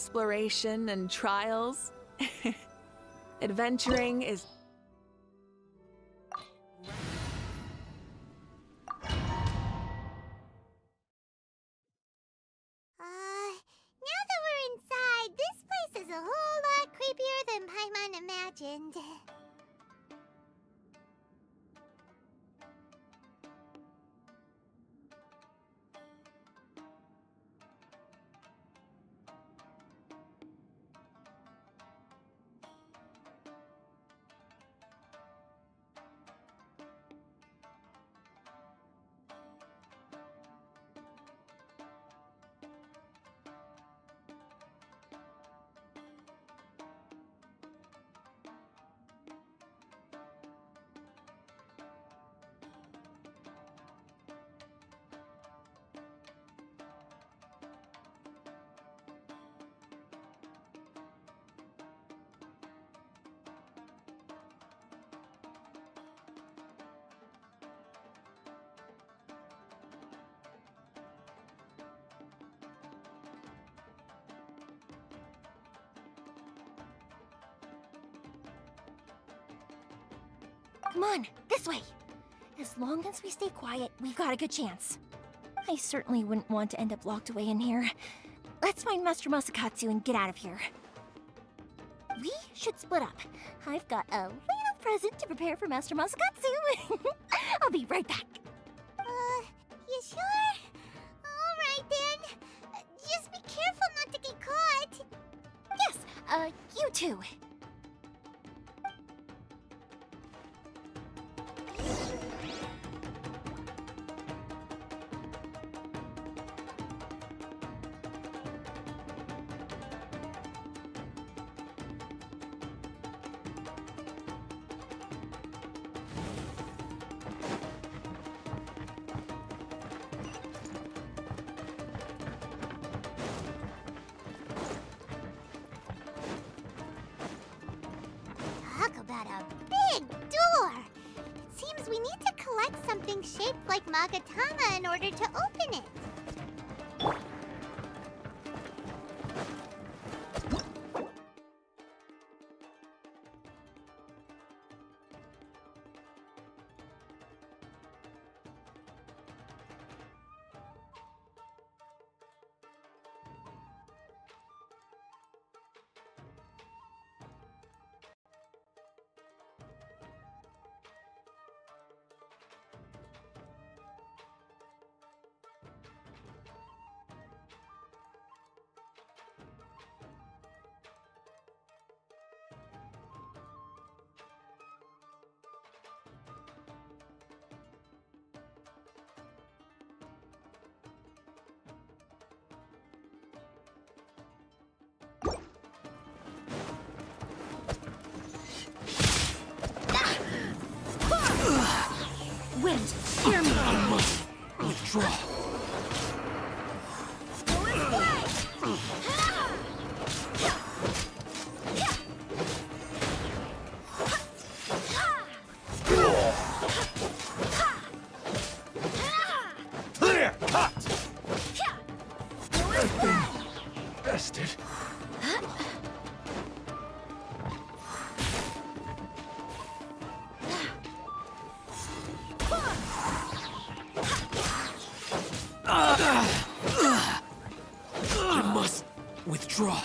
exploration and trials. Adventuring is... Now that we're inside, this place is a whole lot creepier than Paimon imagined. Come on, this way. As long as we stay quiet, we've got a good chance. I certainly wouldn't want to end up locked away in here. Let's find Master Masakatsu and get out of here. We should split up. I've got a little present to prepare for Master Masakatsu. I'll be right back. You sure? Alright then. Just be careful not to get caught. Yes, you too. Talk about a big door! It seems we need to collect something shaped like Magatama in order to open it. Wind, hear me. I must withdraw. Clear cut! I've been bested. I must withdraw.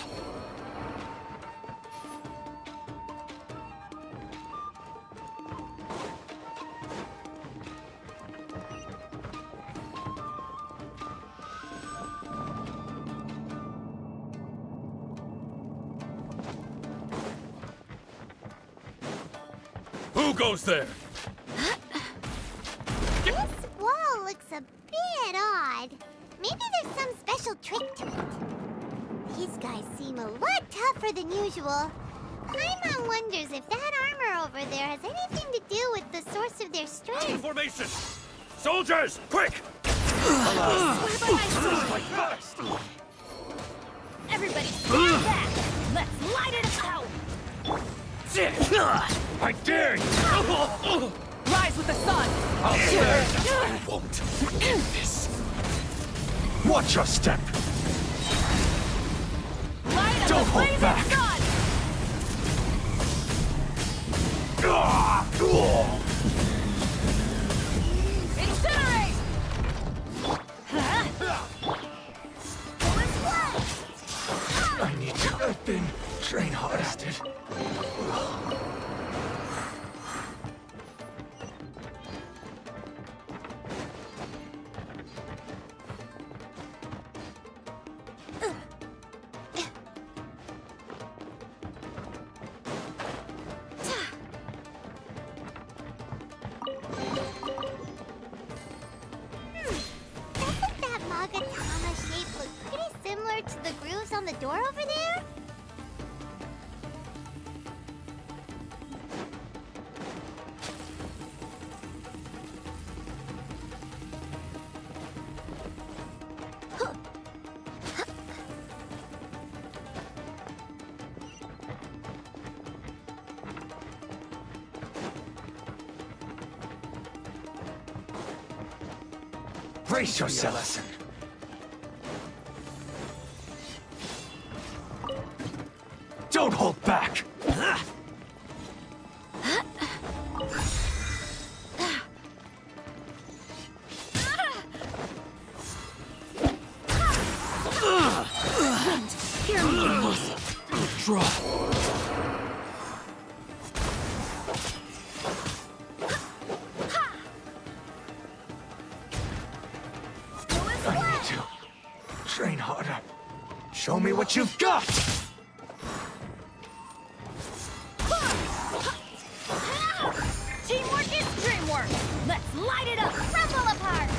Who goes there? This wall looks a bit odd. Maybe there's some special trick to it. These guys seem a lot tougher than usual. Paimon wonders if that armor over there has anything to do with the source of their strength. Formation! Soldiers, quick! Everybody stand back! Let's light it out! I dare you! Rise with the sun! I'll stand! I won't end this! Watch your step! Light Don't hold back! Sun! Incinerate! I need to. I've been train harvested. Doesn't that Magatama shape look pretty similar to the grooves on the door over there? Brace yourself. Don't hold back! Hear me. Draw. I need to train harder. Show me what you've got! Teamwork is dreamwork. Let's light it up. Rumble apart!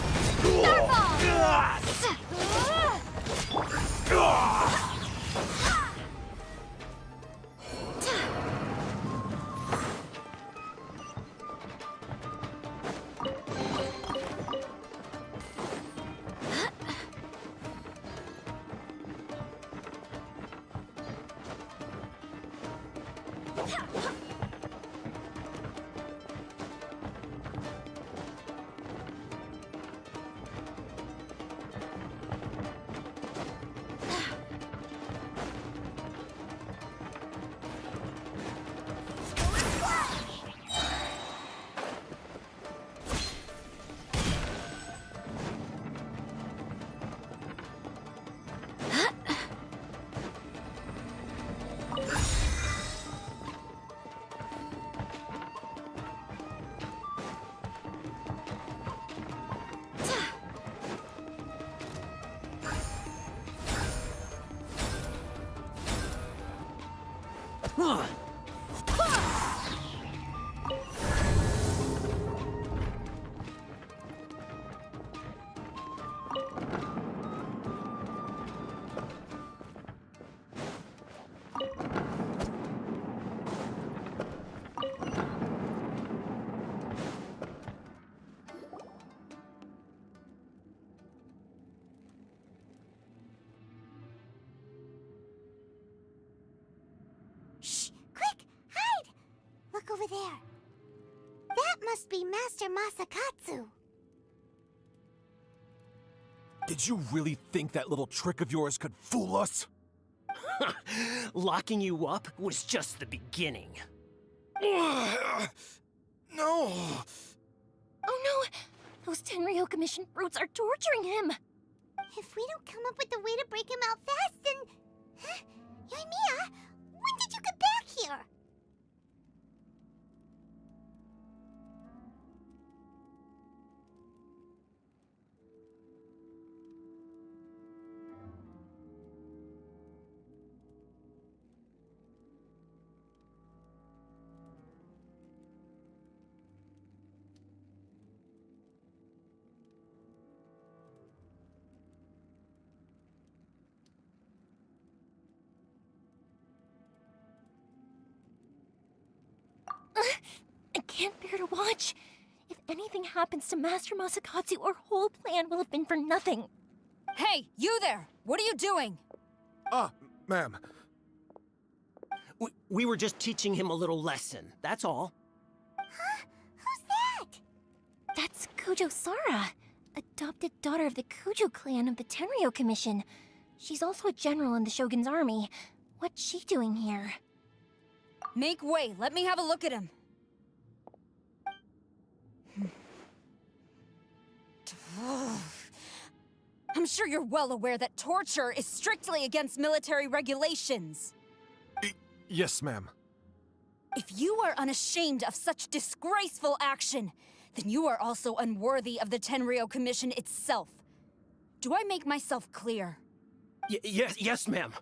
Shh! Quick! Hide! Look over there. That must be Master Masakatsu. Did you really think that little trick of yours could fool us? Locking you up was just the beginning. No! Oh no! Those Tenryou Commission brutes are torturing him! If we don't come up with a way to break him out fast, then... Huh? Yoimiya, when did you get back here? I can't bear to watch. If anything happens to Master Masakatsu, our whole plan will have been for nothing. Hey, you there! What are you doing? Ma'am. We were just teaching him a little lesson, that's all. Huh? Who's that? That's Kujo Sara, adopted daughter of the Kujo clan of the Tenryou Commission. She's also a general in the Shogun's army. What's she doing here? Make way. Let me have a look at him. I'm sure you're well aware that torture is strictly against military regulations. Yes, ma'am. If you are unashamed of such disgraceful action, then you are also unworthy of the Tenryou Commission itself. Do I make myself clear? Yes, ma'am.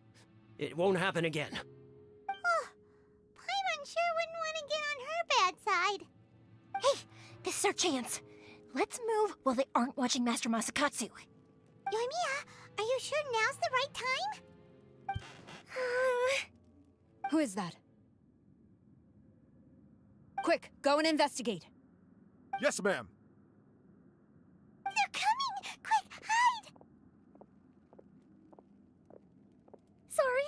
It won't happen again. Paimon sure wouldn't want to get on her bad side. Hey, this is our chance. Let's move while they aren't watching Master Masakatsu. Yoimiya, are you sure now's the right time? Who is that? Quick, go and investigate. Yes, ma'am. They're coming! Quick, hide! Sorry.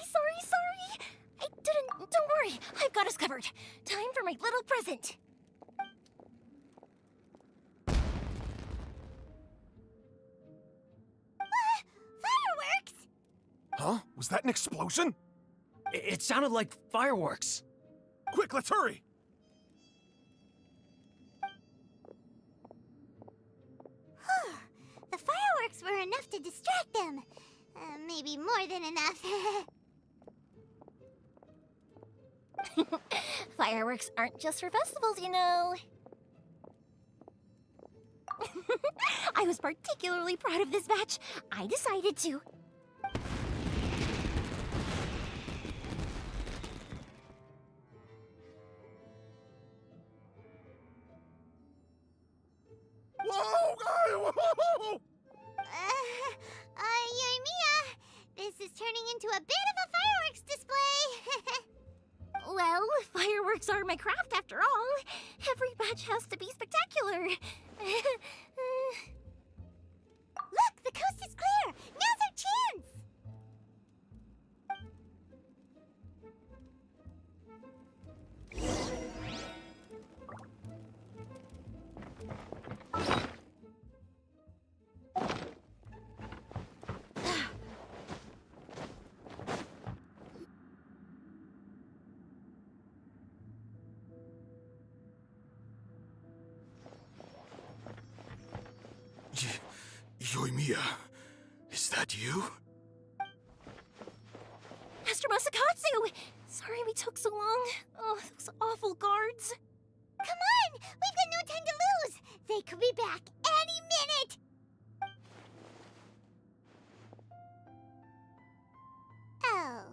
I didn't. Don't worry. I've got us covered. Time for my little present. Fireworks! Huh? Was that an explosion? It sounded like fireworks. Quick, let's hurry! The fireworks were enough to distract them. Maybe more than enough. Fireworks aren't just for festivals, you know. I was particularly proud of this batch. I decided to. Whoa! Yoimiya, this is turning into a bit of a fireworks display. Well, fireworks are my craft after all. Every batch has to be spectacular. Look, the coast is clear. Now's our chance. Yoimiya, is that you? Master Masakatsu! Sorry we took so long. Oh, those awful guards. Come on, we've got no time to lose. They could be back any minute. Oh.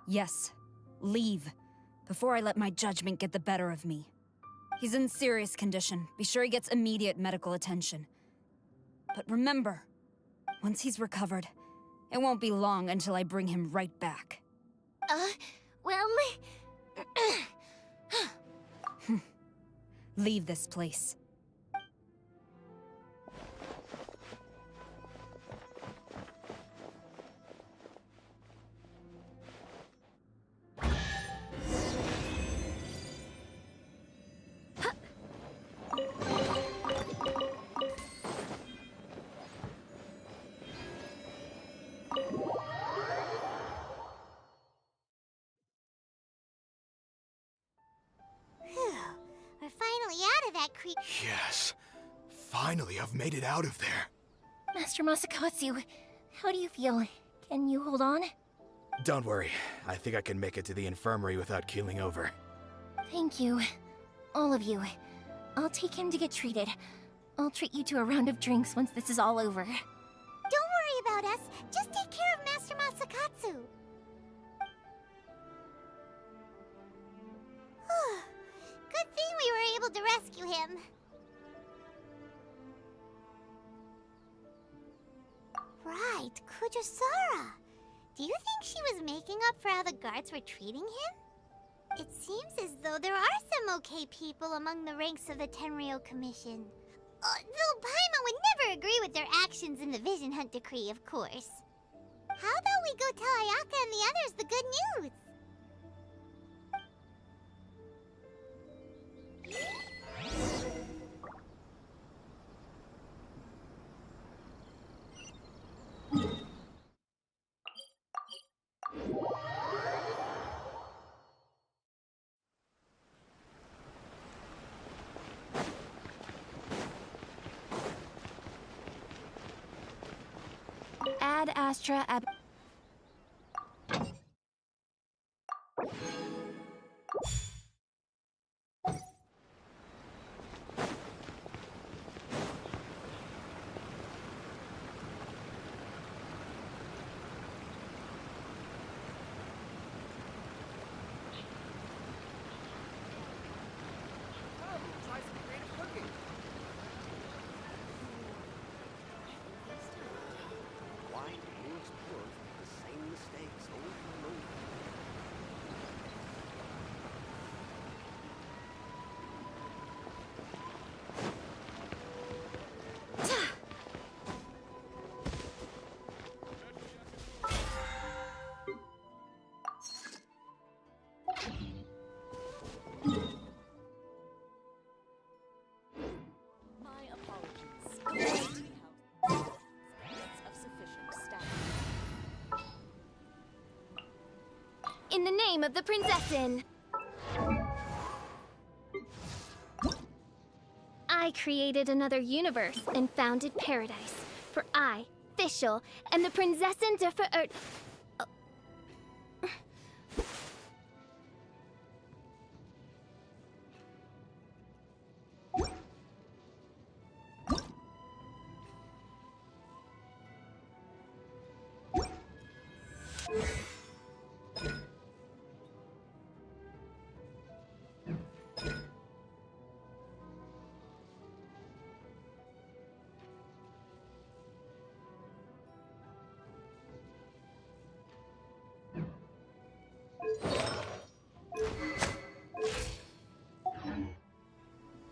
Yes. Leave. Before I let my judgment get the better of me. He's in serious condition. Be sure he gets immediate medical attention. But remember, once he's recovered, it won't be long until I bring him right back. Well... Leave this place. We're finally out of that creek. Yes. Finally, I've made it out of there. Master Masakatsu, how do you feel? Can you hold on? Don't worry. I think I can make it to the infirmary without keeling over. Thank you. All of you. I'll take him to get treated. I'll treat you to a round of drinks once this is all over. Don't worry about us. Just take care of Master Masakatsu. Good thing we were able to rescue him. Right, Kujasara. Do you think she was making up for how the guards were treating him? It seems as though there are some okay people among the ranks of the Tenryou Commission. Though Paimon would never agree with their actions in the Vision Hunt Decree, of course. How about we go tell Ayaka and the others the good news? Ad Astra Ab... Why do new explorers make the same mistakes over and over? My apologies. Capacity house of sufficient staff. In the name of the Prinzessin! I created another universe and founded paradise. For I, Fischl, am the Prinzessin de Ver...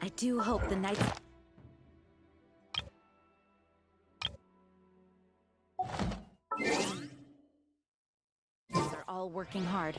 I do hope the knights... are all working hard.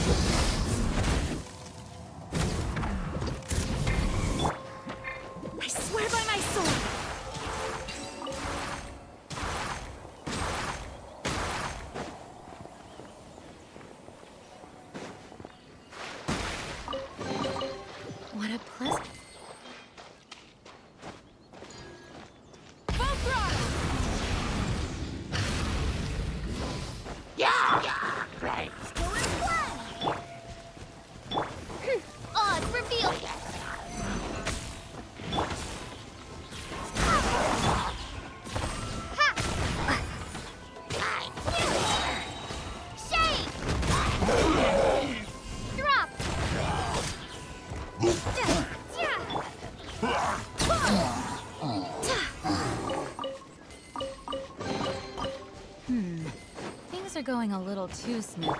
I swear by my sword! What a pleasant... Full throttle! Right. Odds revealed. Shake! Drop! Things are going a little too smooth.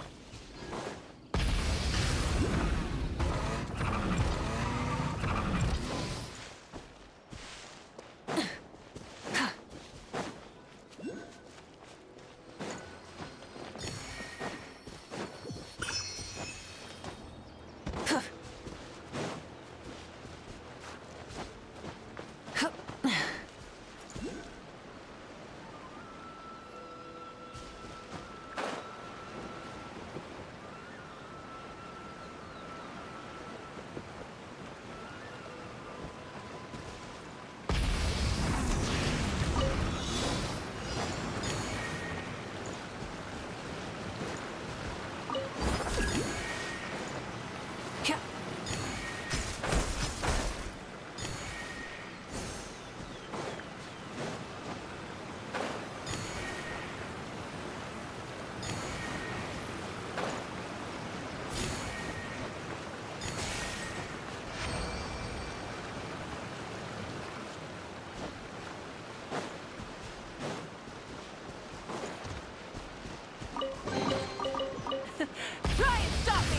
Try and stop me!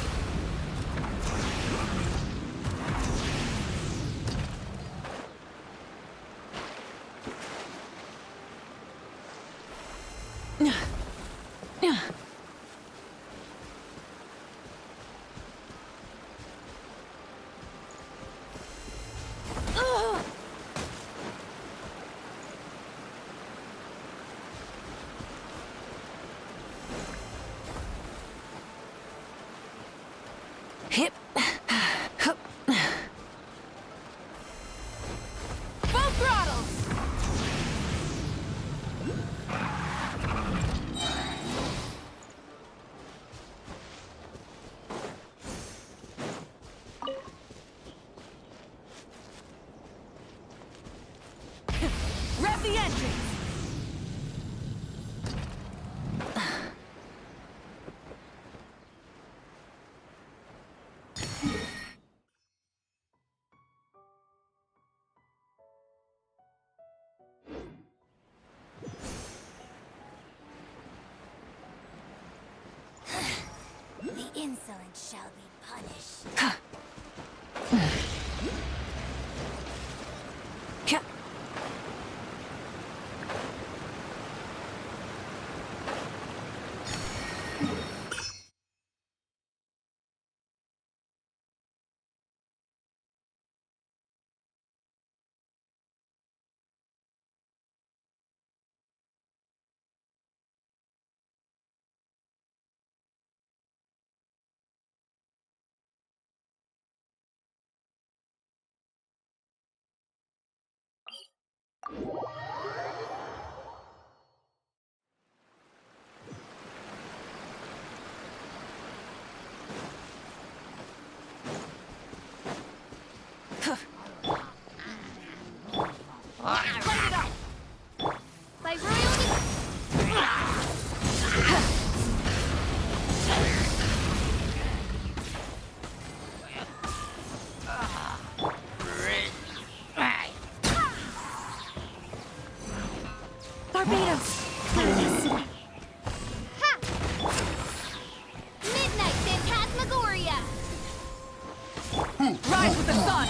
Hip. Hup. Full throttle! Rev the engine! The insolent shall be punished. Ka. By royalty. Barbados! Ha! Midnight Phantasmagoria. Rise with the sun!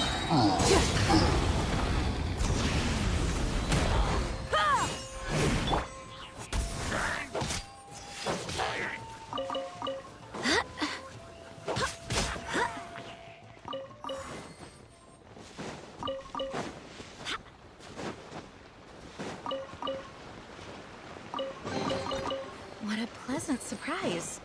surprise.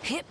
Hip.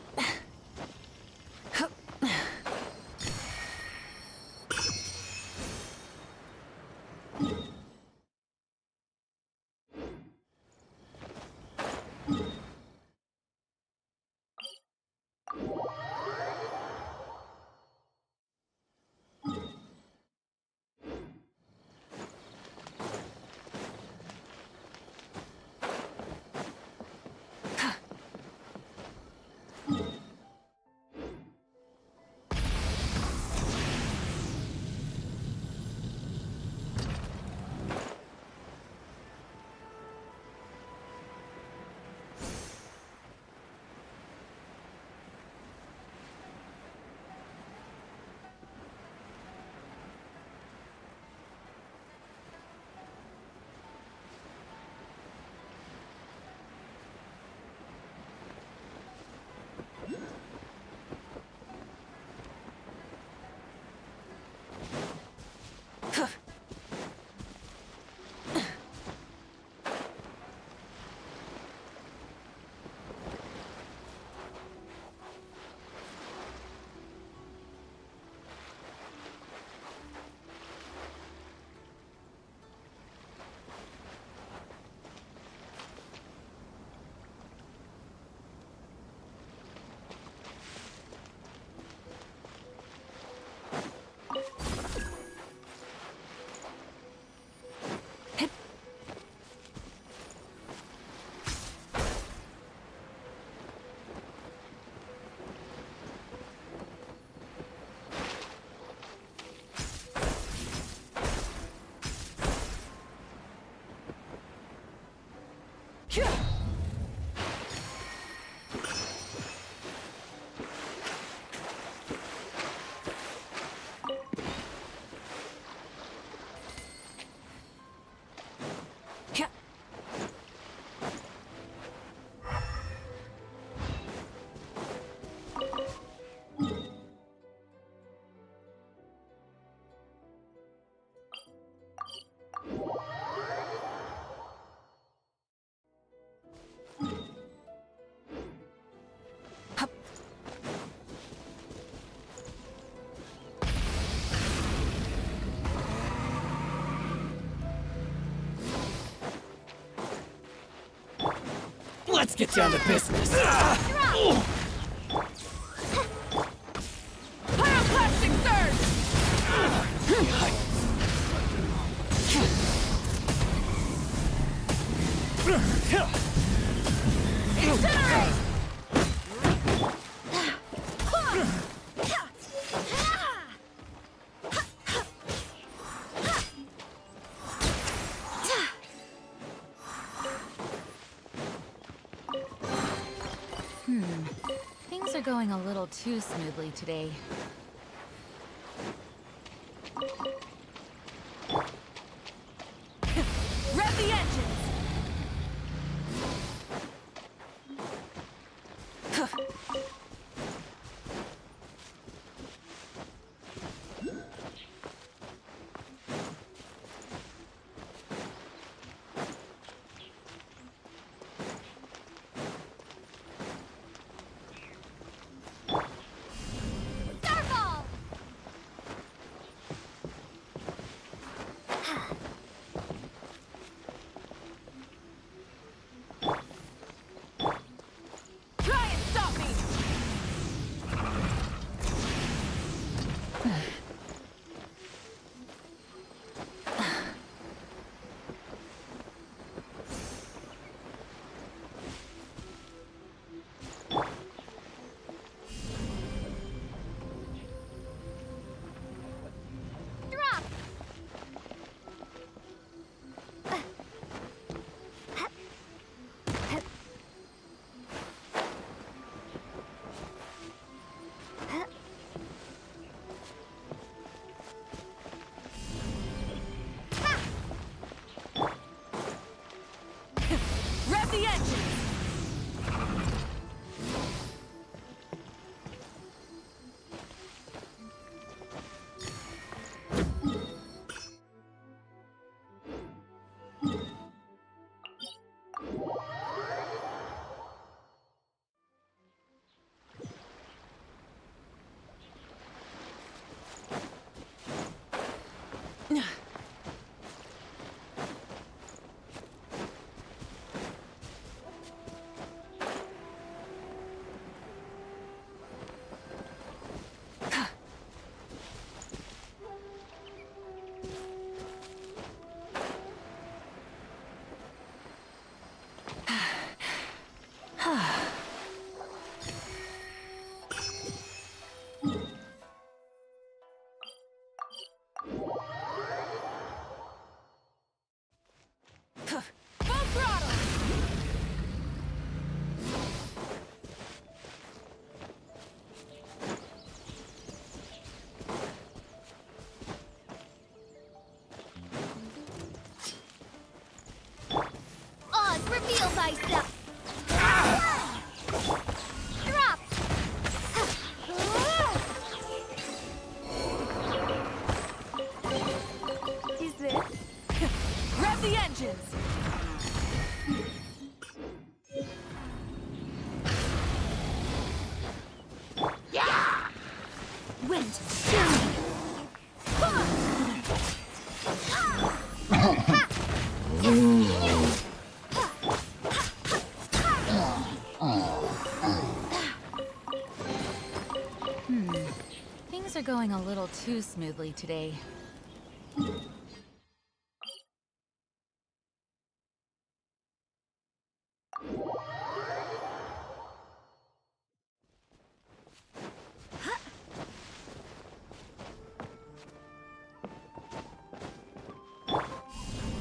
Let's get down to business. Pyroclastic surge! Incinerate! Things are going a little too smoothly today. Rev the engines! Try and stop me! Rev the engines! thyself. Drop. Is this? Rev the engines! Wind! Things are going a little too smoothly today.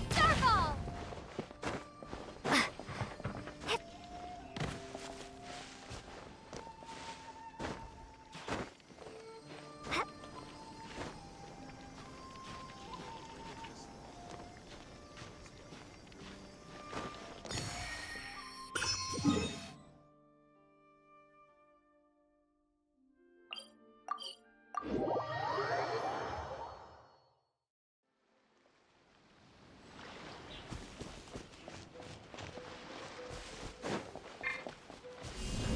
Circle.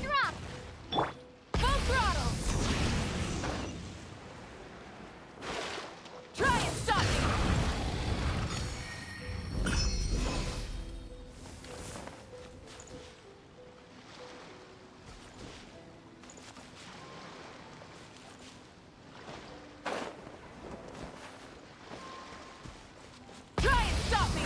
Drop. Full throttle! Try and stop me! Try and stop me!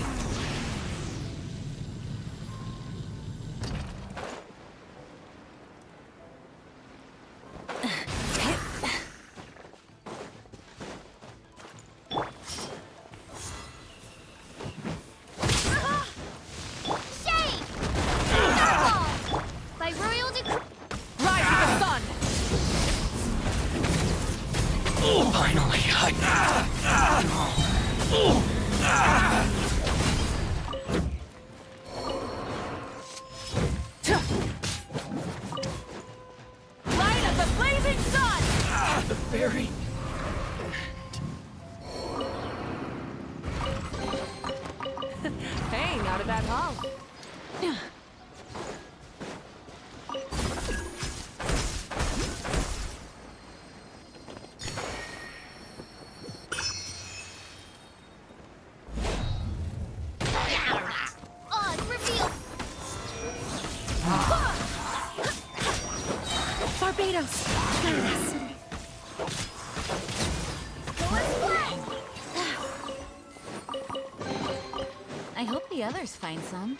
Shade. Circle. By royal decree. Rise to the sun! Finally, Light of the blazing sun! the fairy. Hey, not a bad haul. Oz reveal. Barbados! Nice. I hope the others find some.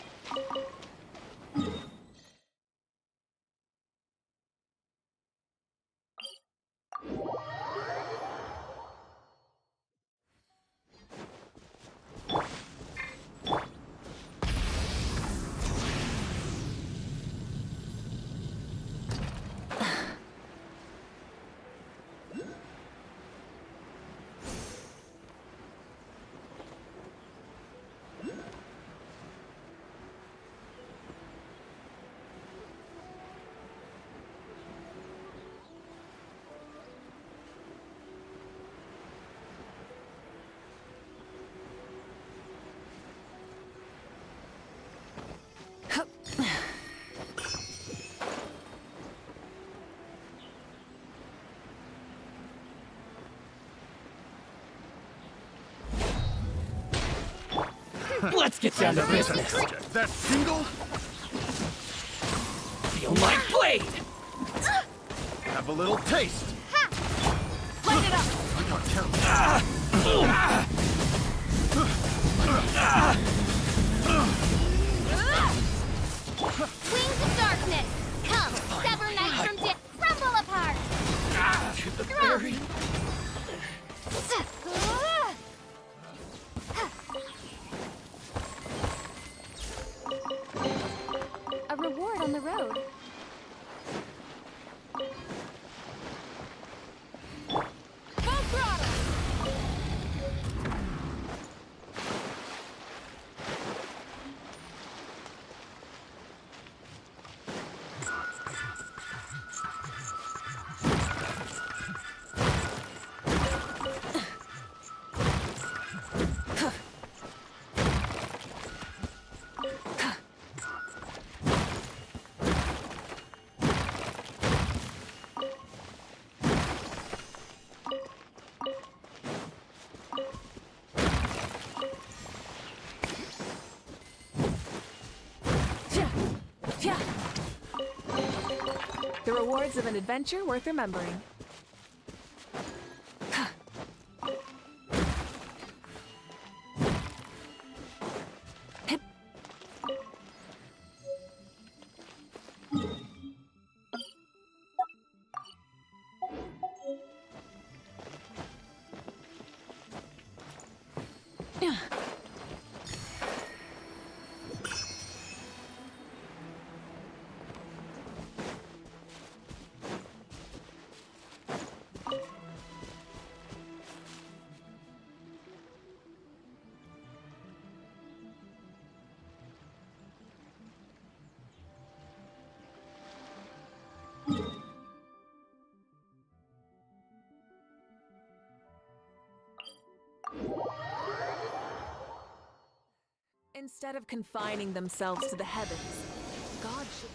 Let's get down to business. That single? Feel my blade. Have a little taste. Light it up! I got terrible. Wings of darkness. Come, sever night from day. Crumble apart. To the fairy. A reward on the road. Full throttle! The rewards of an adventure worth remembering. Instead of confining themselves to the heavens, God should...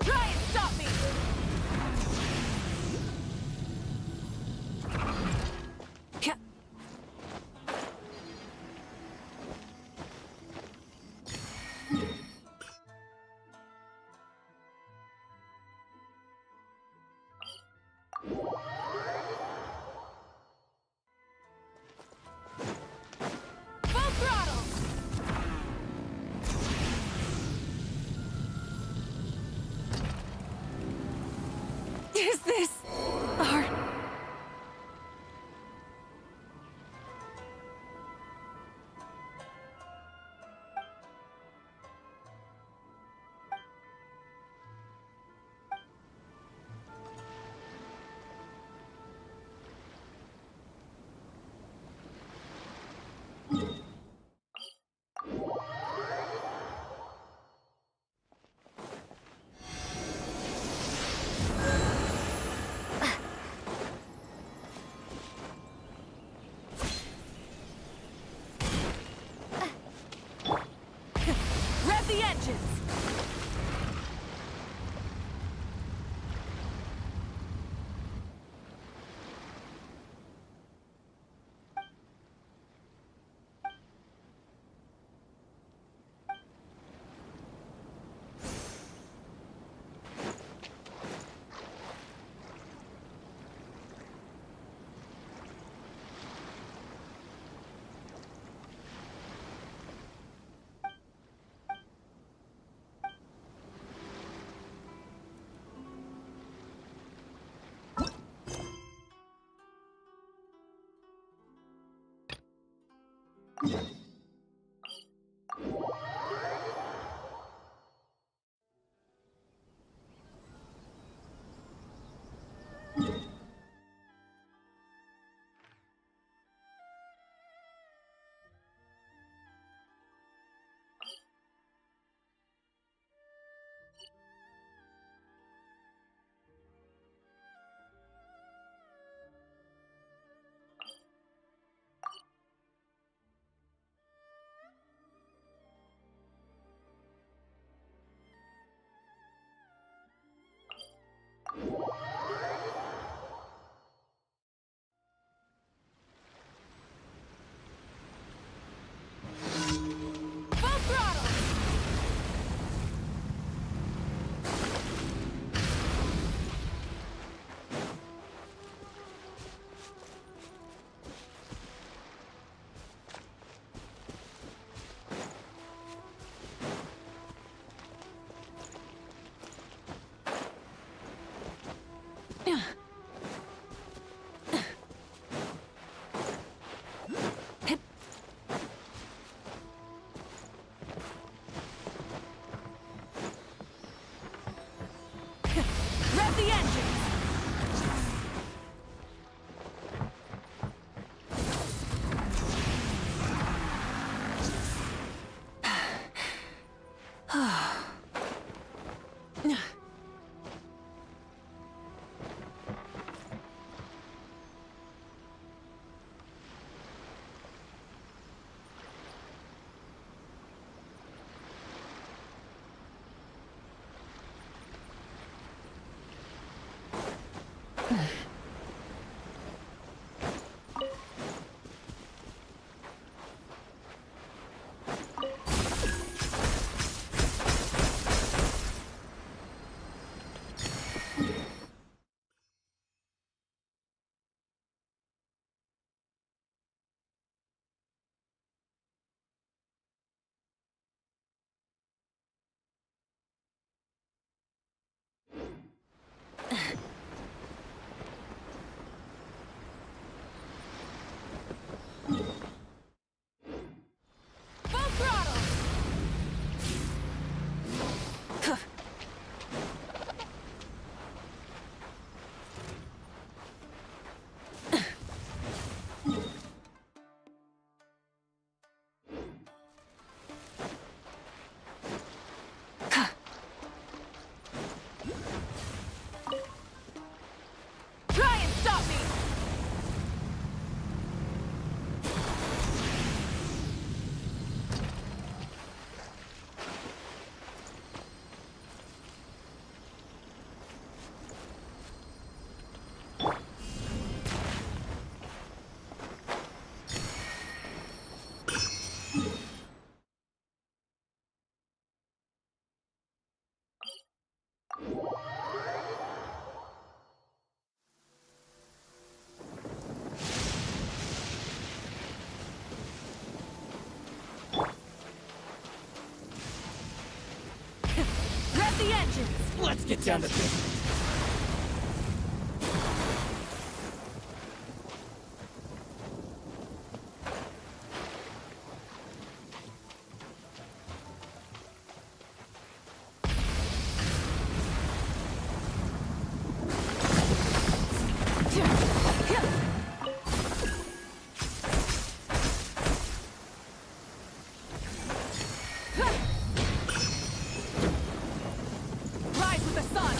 Try and stop me! Full throttle! Is this our... Rev the engines! Let's get down to business. Rise with the sun!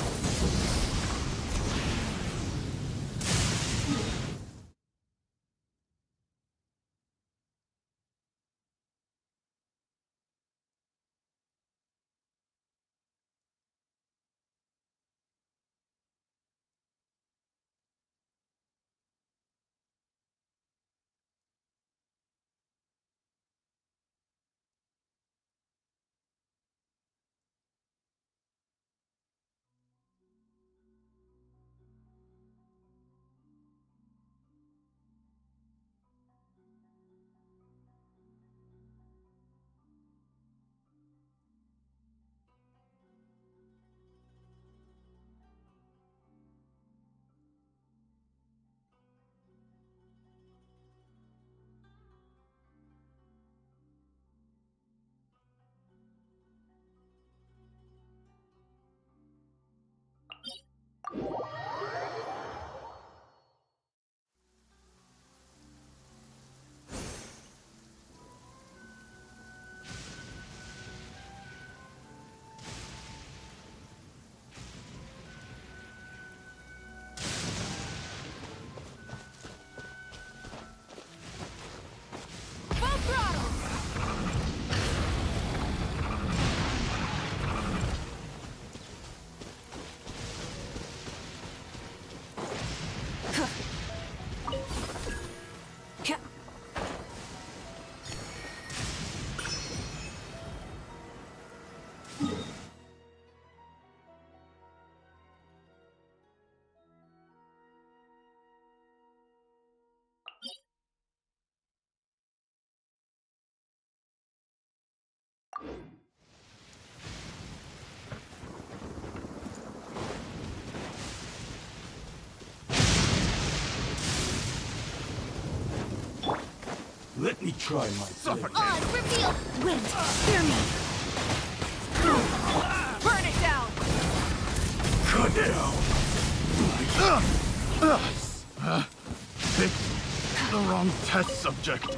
Full throttle! Let me try my Suffocate! Odds revealed! Wind, fear me! Burn it down! Cut down! Picked the wrong test subject.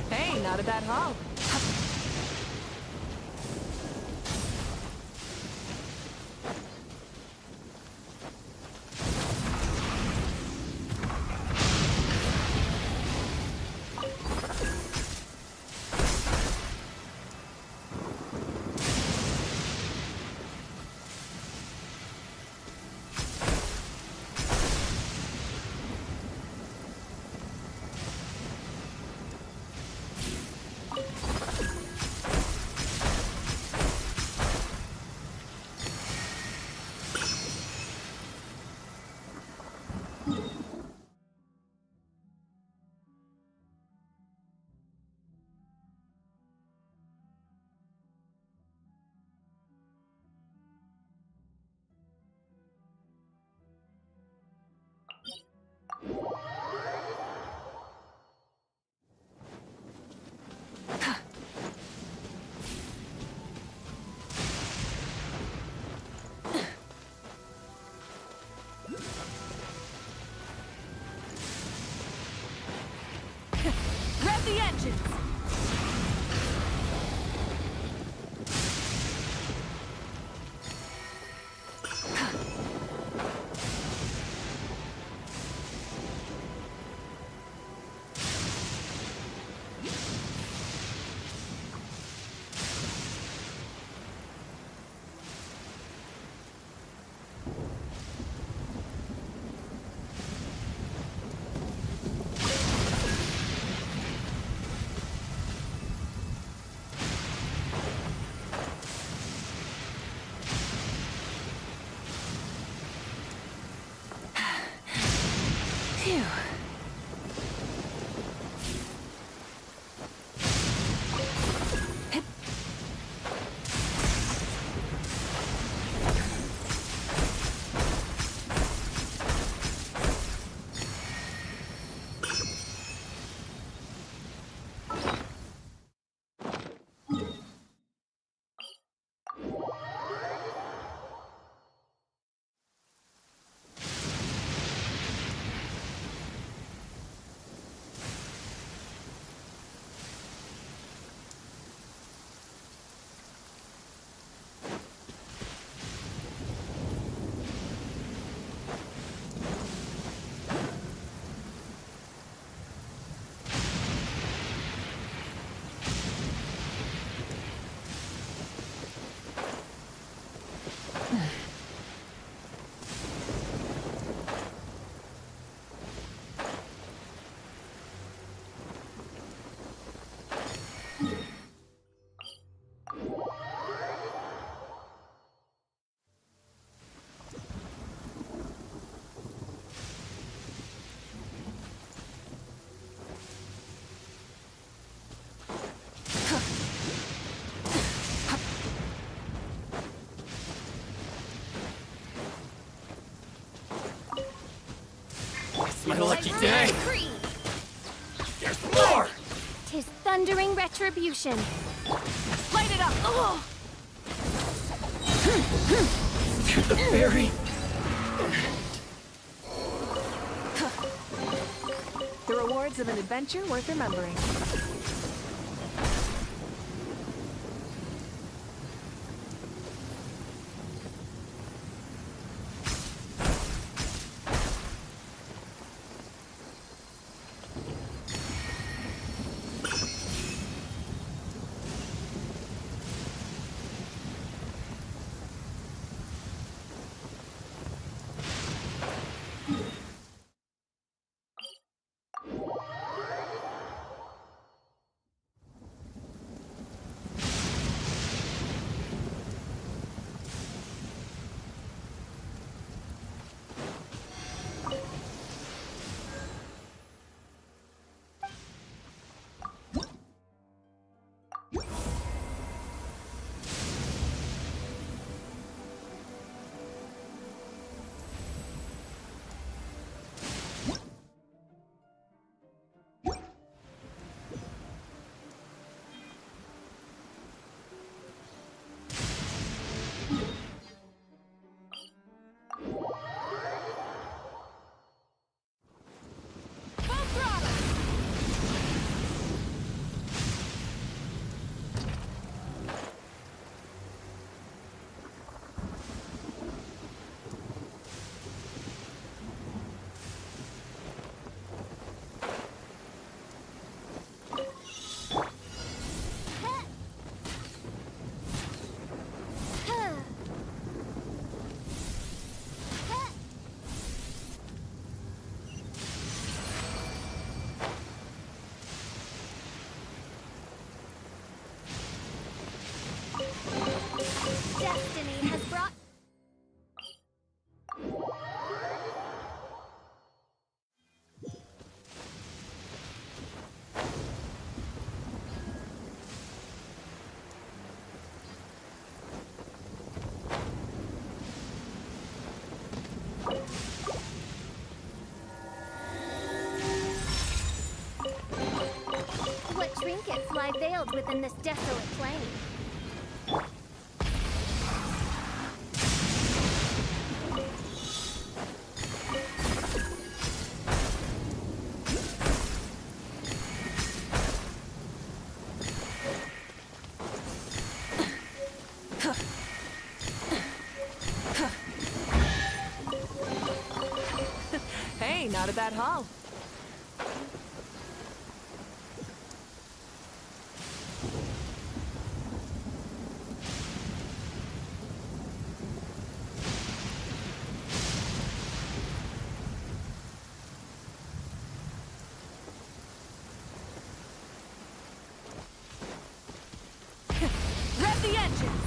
Hey, not a bad haul. Rev the engines! Phew. Today's my lucky day. There's more! Tis thundering retribution. Light it up! Oh! To the very... The rewards of an adventure worth remembering. Destiny has brought... What trinkets lie veiled within this desolate plain? Hey, not a bad haul. Rev the engines!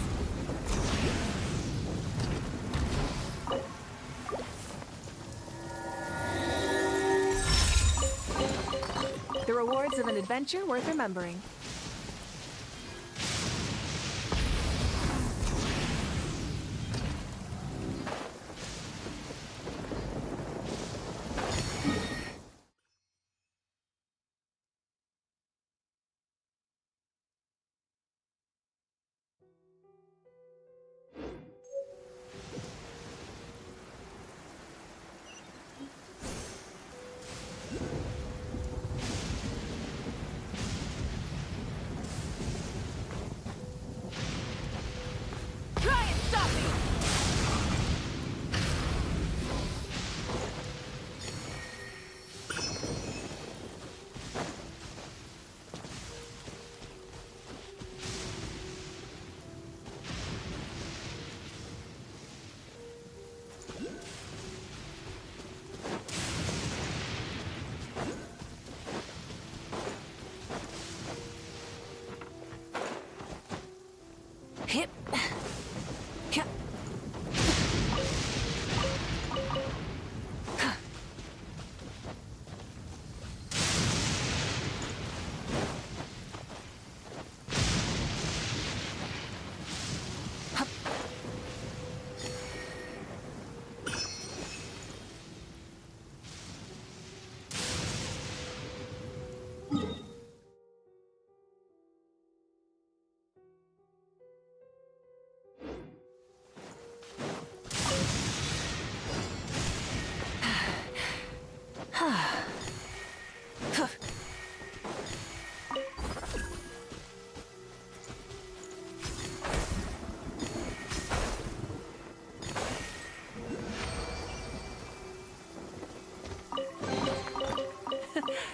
The rewards of an adventure worth remembering.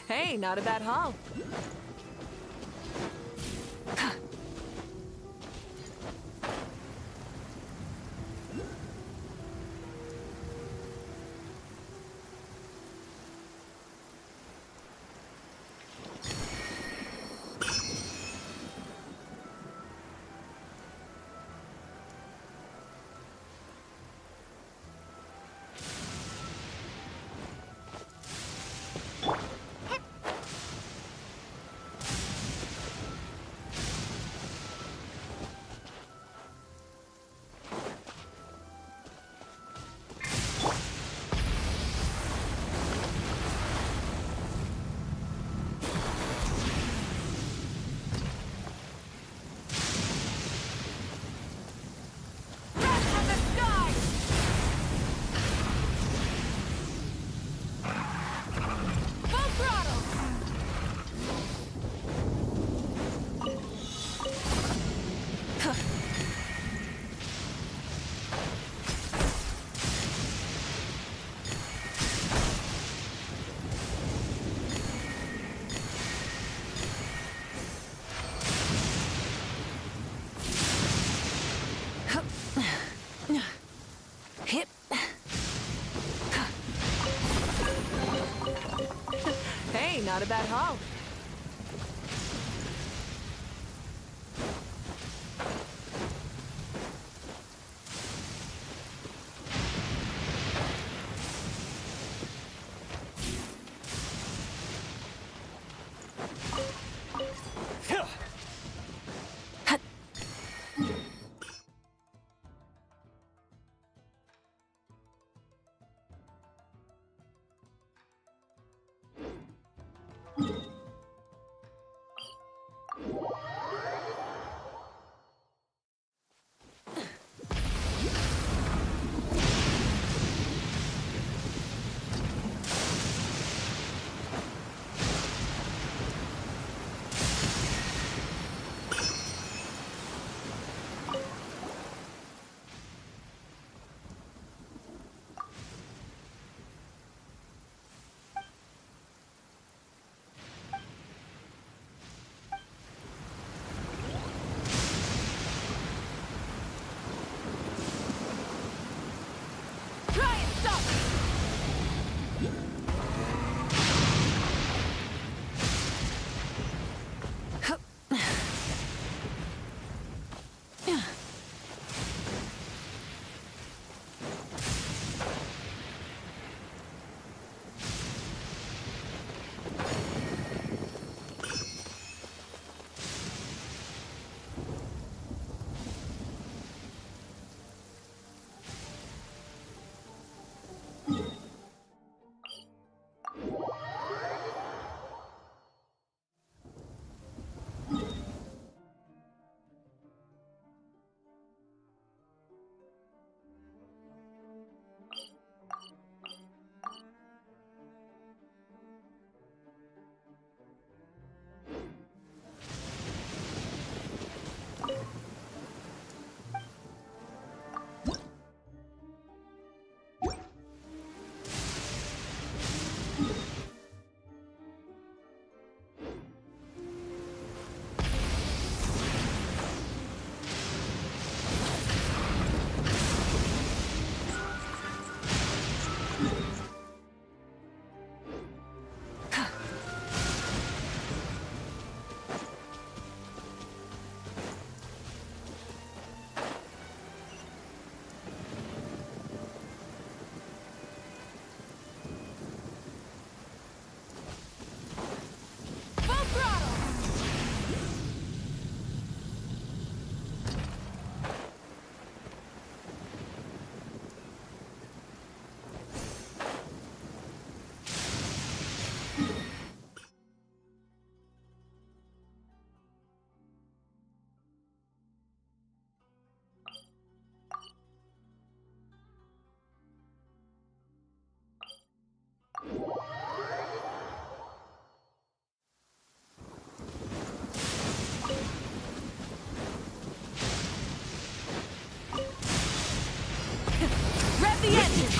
Hey, not a bad haul. Hip. Hey, not a bad haul.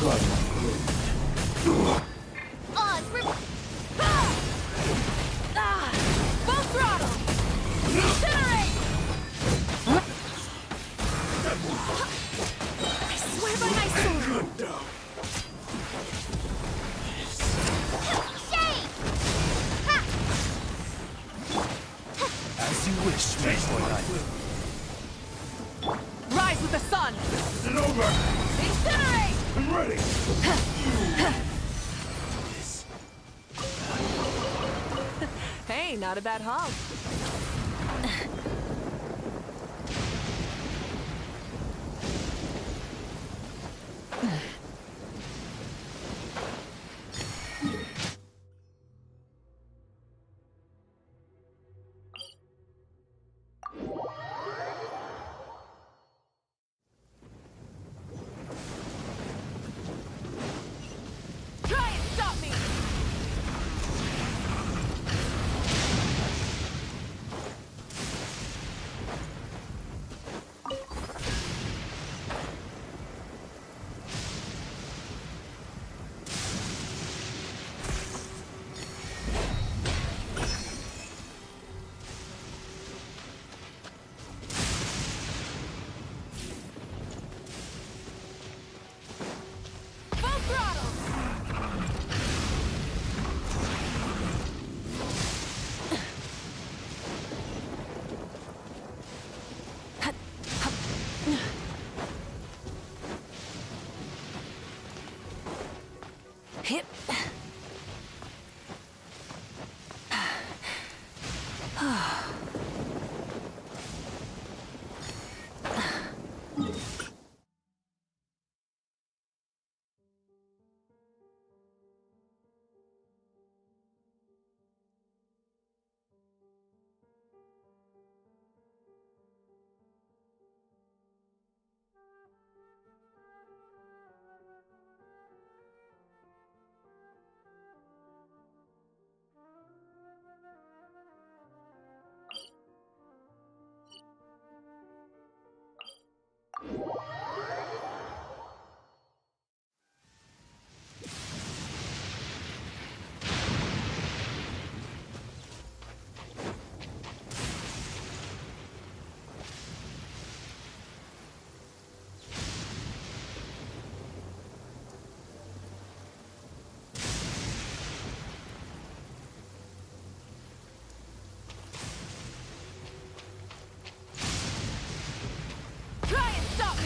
Oz, full throttle! Incinerate! I swear by my sword! Shade! As you wish, Maestro Knight. Rise with the sun! It's over! Incinerate! I'm ready! Hey, not a bad haul. Try and stop me! Full throttle! Hit. Try and stop me!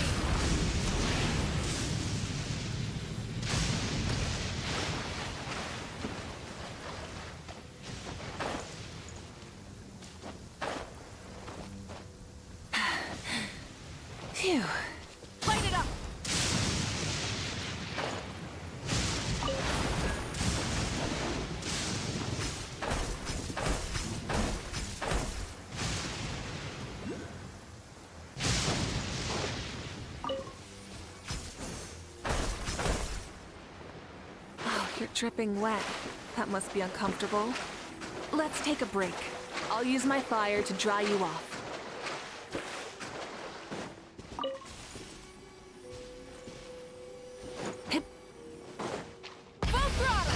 Phew. Light it up! Oh, you're dripping wet. That must be uncomfortable. Let's take a break. I'll use my fire to dry you off. Hip. Full throttle!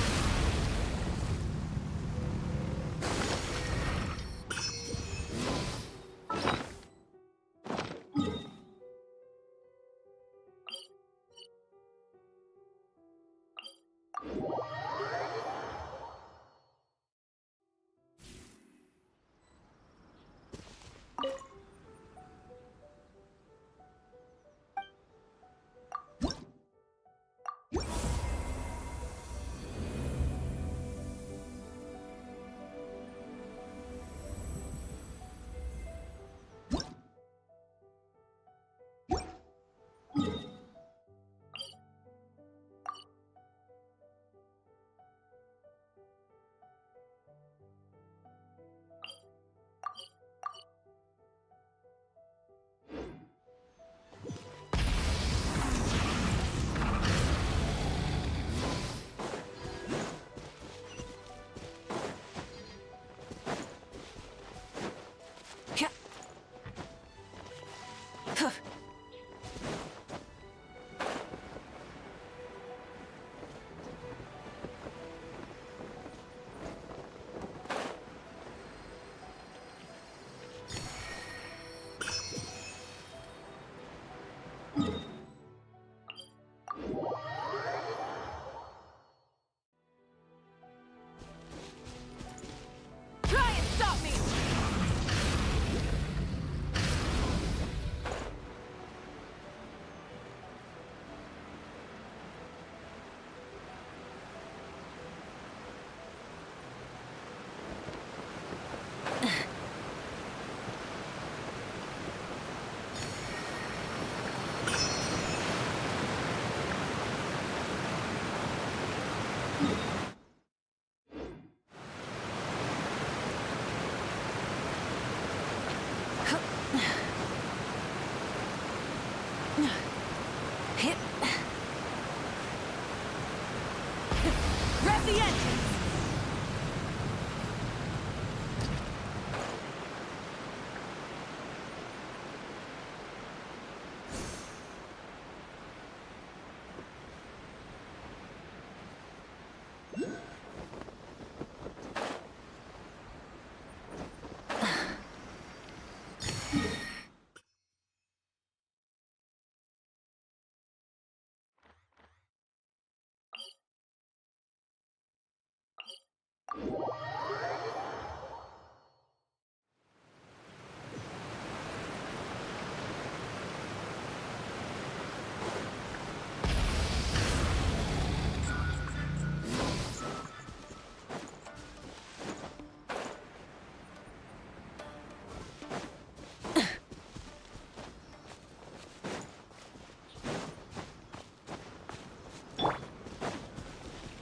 Rev the engine!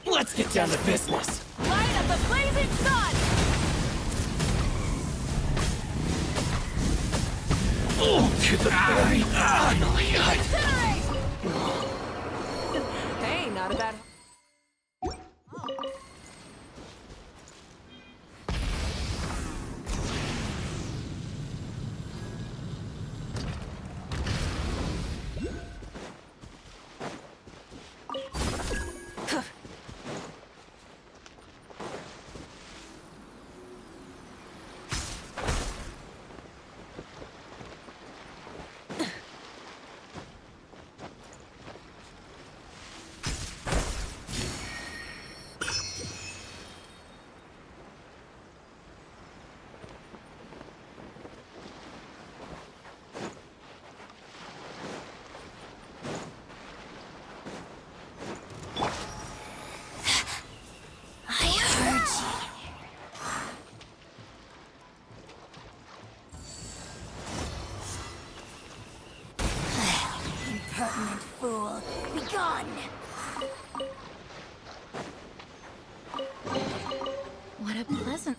Let's get down to business. Light up the blazing sun! Oh, to the very finally. Hey, not a bad... Impertinent fool! Be gone! What a pleasant...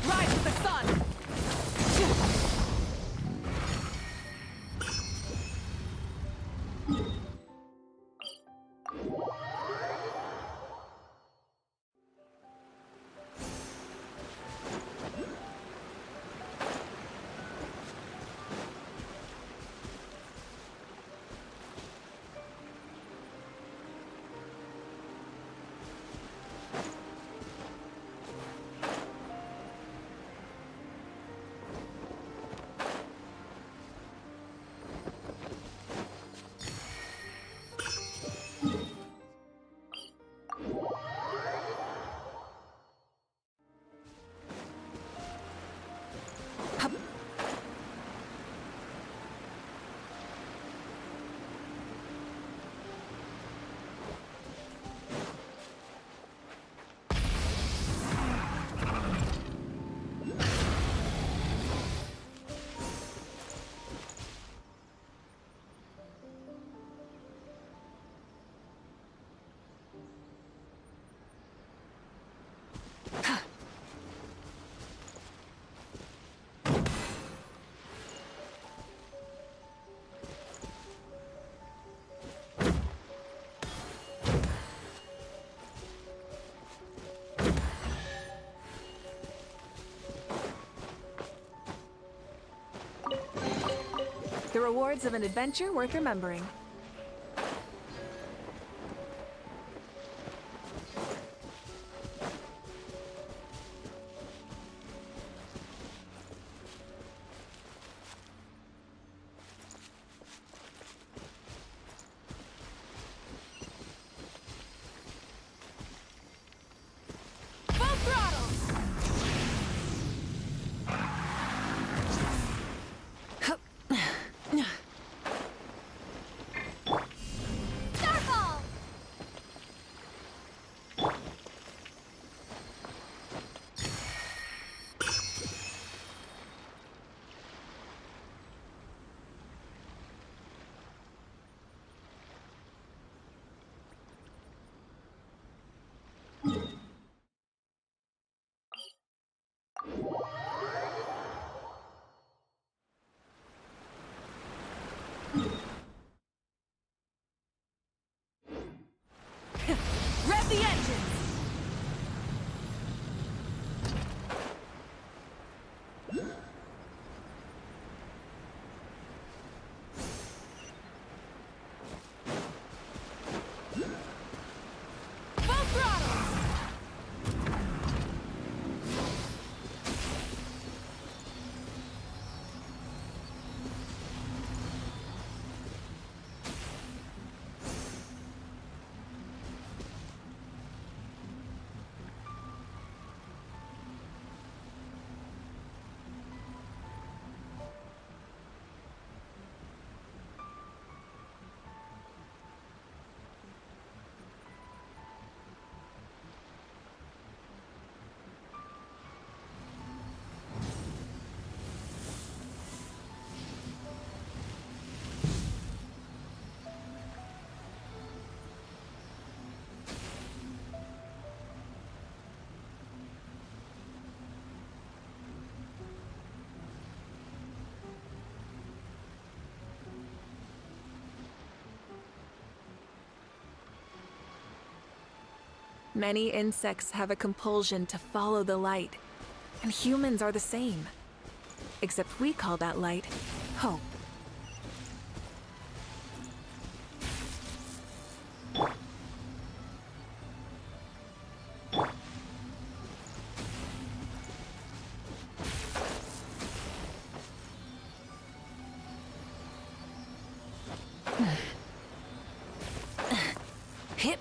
Rise with the sun! The rewards of an adventure worth remembering. Rev the engines! Full throttle! Many insects have a compulsion to follow the light, and humans are the same. Except we call that light hope. Hip.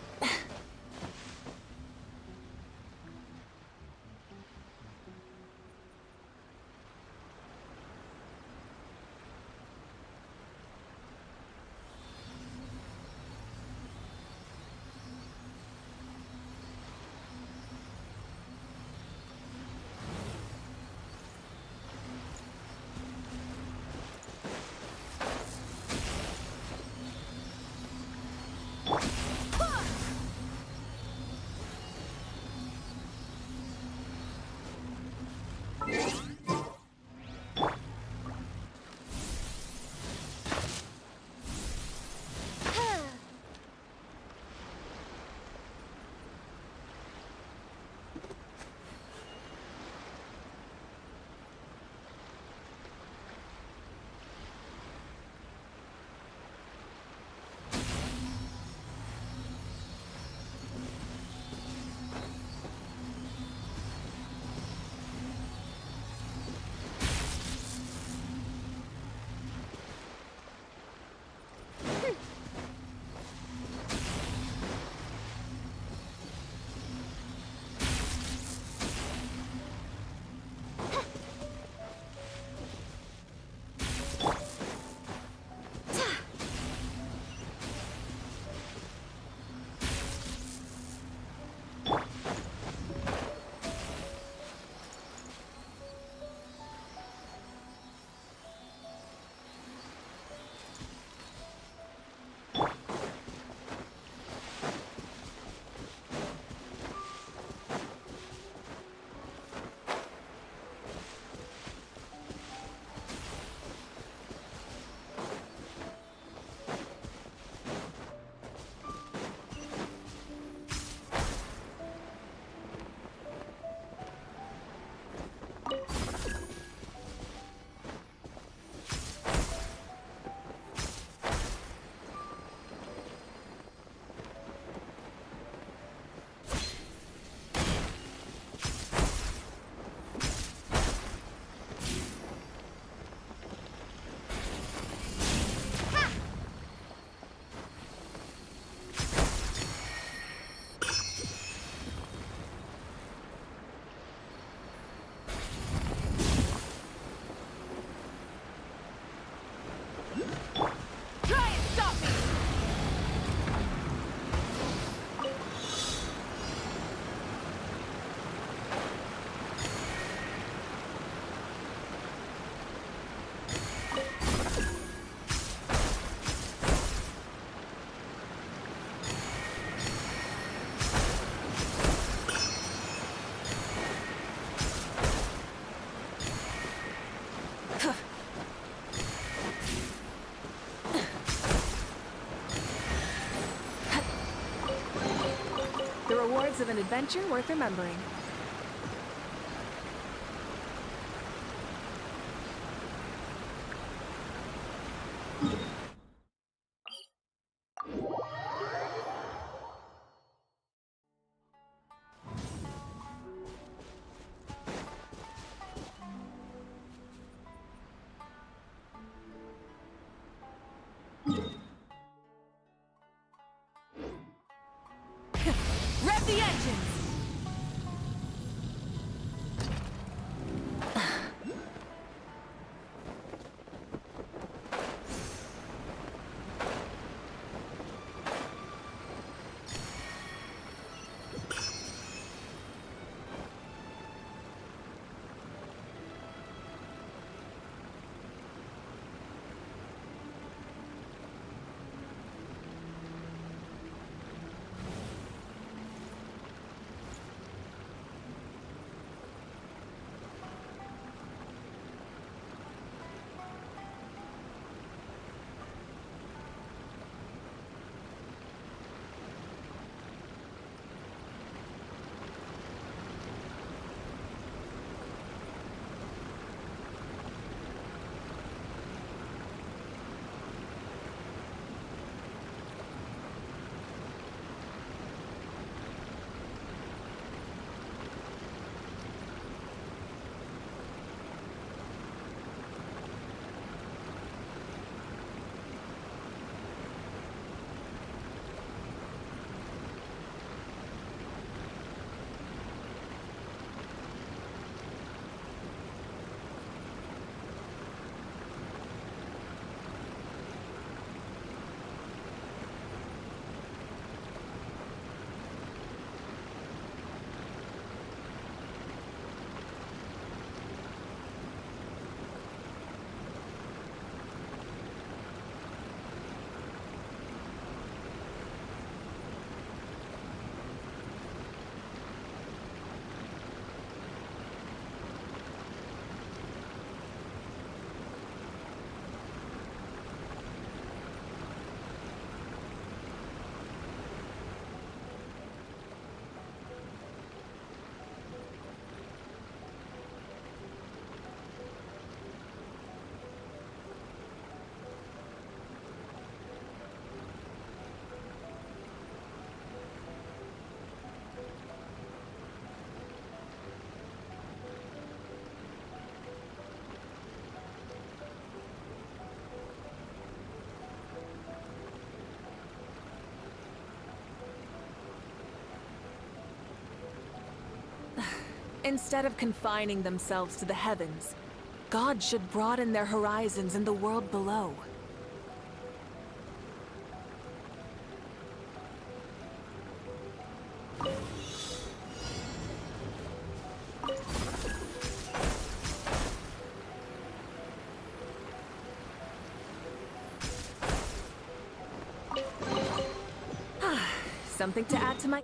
tales of an adventure worth remembering. Rev the engines! Instead of confining themselves to the heavens, God should broaden their horizons in the world below. Something to add to my...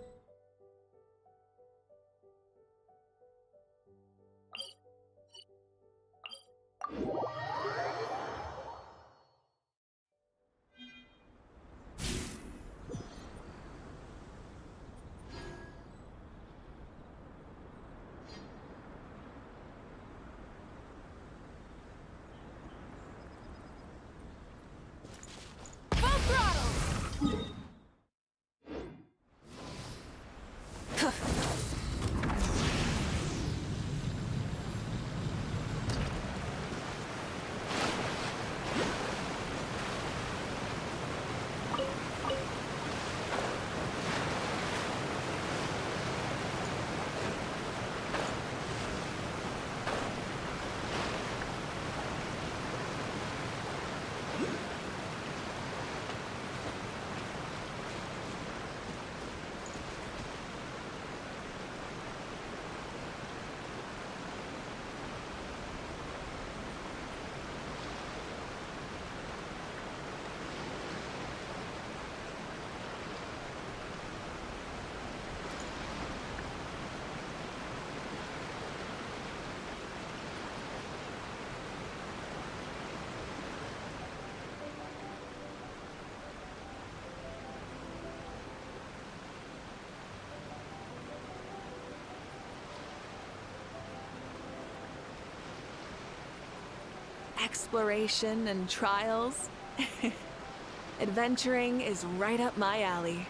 exploration and trials. Adventuring is right up my alley.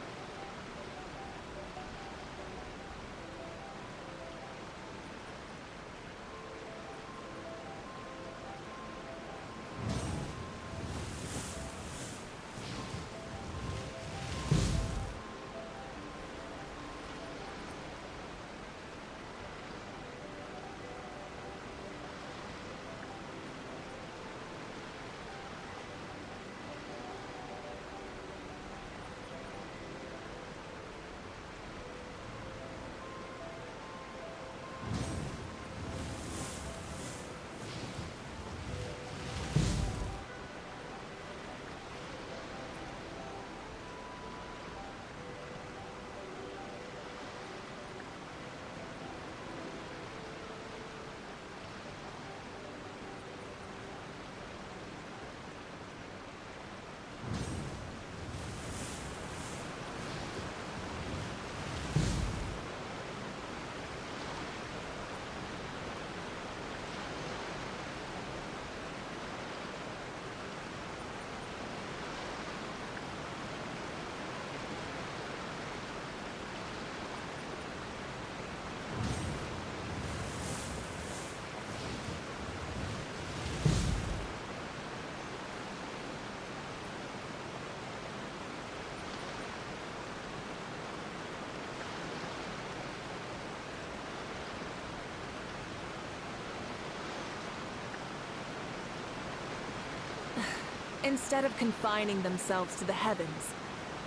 Instead of confining themselves to the heavens,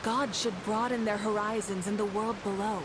God should broaden their horizons in the world below.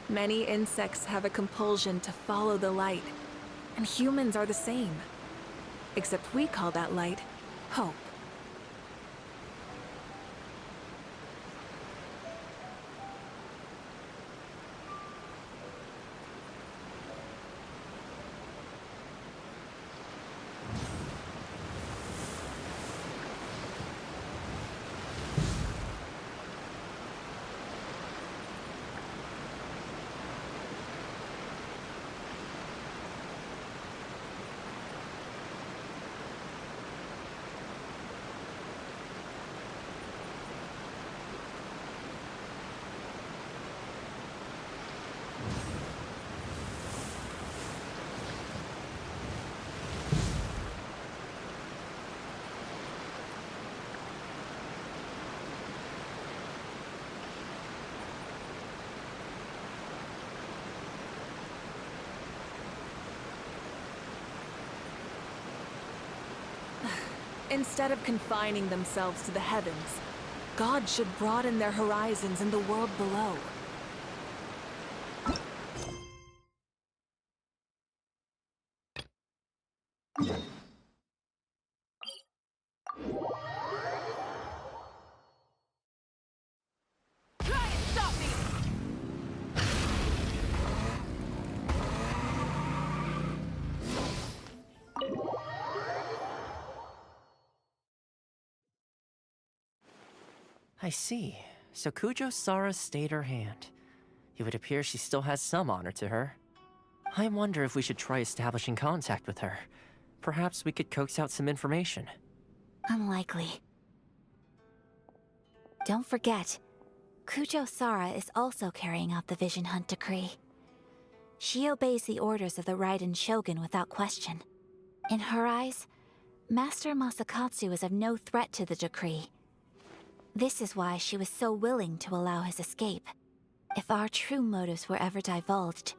Many insects have a compulsion to follow the light, and humans are the same. Except we call that light hope. Instead of confining themselves to the heavens, God should broaden their horizons in the world below. Try and stop me! I see. So Kujo Sara stayed her hand. It would appear she still has some honor to her. I wonder if we should try establishing contact with her. Perhaps we could coax out some information. Unlikely. Don't forget, Kujo Sara is also carrying out the Vision Hunt decree. She obeys the orders of the Raiden Shogun without question. In her eyes, Master Masakatsu is of no threat to the decree. This is why she was so willing to allow his escape. If our true motives were ever divulged,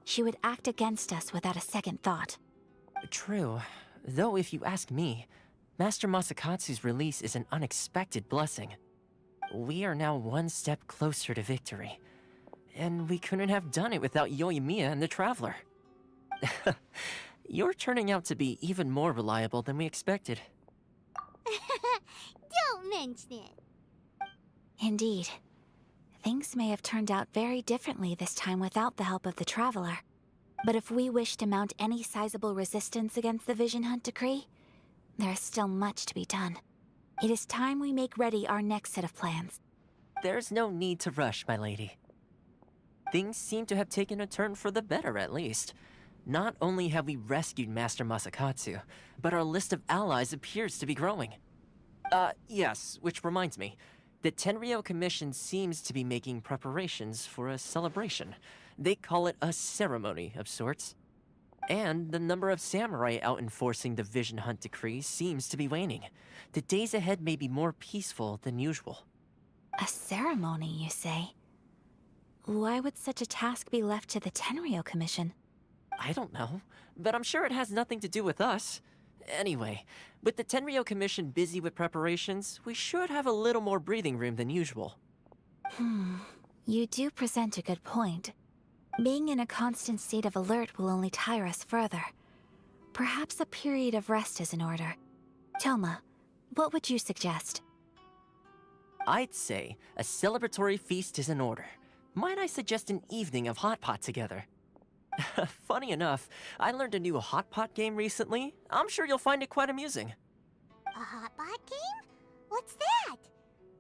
she would act against us without a second thought. True. Though if you ask me, Master Masakatsu's release is an unexpected blessing. We are now one step closer to victory. And we couldn't have done it without Yoimiya and the Traveler. You're turning out to be even more reliable than we expected. Don't mention it. Indeed. Things may have turned out very differently this time without the help of the Traveler. But if we wish to mount any sizable resistance against the Vision Hunt decree, there is still much to be done. It is time we make ready our next set of plans. There's no need to rush, my lady. Things seem to have taken a turn for the better, at least. Not only have we rescued Master Masakatsu, but our list of allies appears to be growing. Yes, which reminds me. The Tenryou Commission seems to be making preparations for a celebration. They call it a ceremony of sorts. And the number of samurai out enforcing the Vision Hunt decree seems to be waning. The days ahead may be more peaceful than usual. A ceremony, you say? Why would such a task be left to the Tenryou Commission? I don't know, but I'm sure it has nothing to do with us. Anyway, with the Tenryou Commission busy with preparations, we should have a little more breathing room than usual. You do present a good point. Being in a constant state of alert will only tire us further. Perhaps a period of rest is in order. Toma, what would you suggest? I'd say a celebratory feast is in order. Might I suggest an evening of hot pot together? Funny enough, I learned a new hot pot game recently. I'm sure you'll find it quite amusing. A hot pot game? What's that?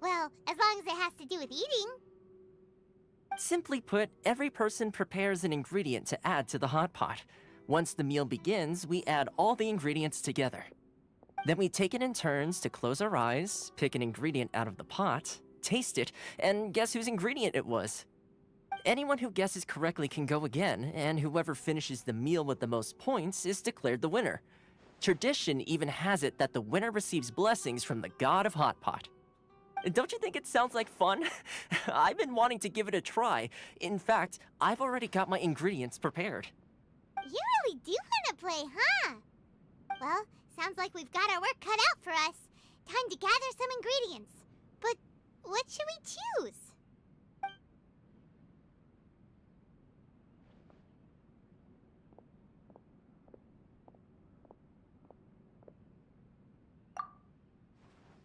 Well, as long as it has to do with eating. Simply put, every person prepares an ingredient to add to the hot pot. Once the meal begins, we add all the ingredients together. Then we take it in turns to close our eyes, pick an ingredient out of the pot, taste it, and guess whose ingredient it was. Anyone who guesses correctly can go again, and whoever finishes the meal with the most points is declared the winner. Tradition even has it that the winner receives blessings from the god of hot pot. Don't you think it sounds like fun? I've been wanting to give it a try. In fact, I've already got my ingredients prepared. You really do want to play, huh? Well, sounds like we've got our work cut out for us. Time to gather some ingredients. But what should we choose?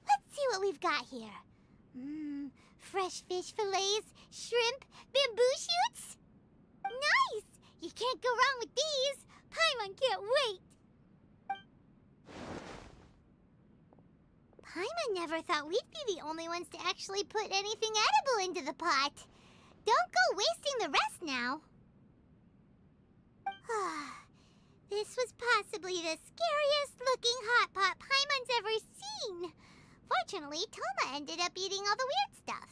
Let's see what we've got here. Fresh fish fillets, shrimp, bamboo shoots. Nice! You can't go wrong with these. Paimon can't wait. Paimon never thought we'd be the only ones to actually put anything edible into the pot. Don't go wasting the rest now. This was possibly the scariest looking hot pot Paimon's ever seen. Fortunately, Toma ended up eating all the weird stuff.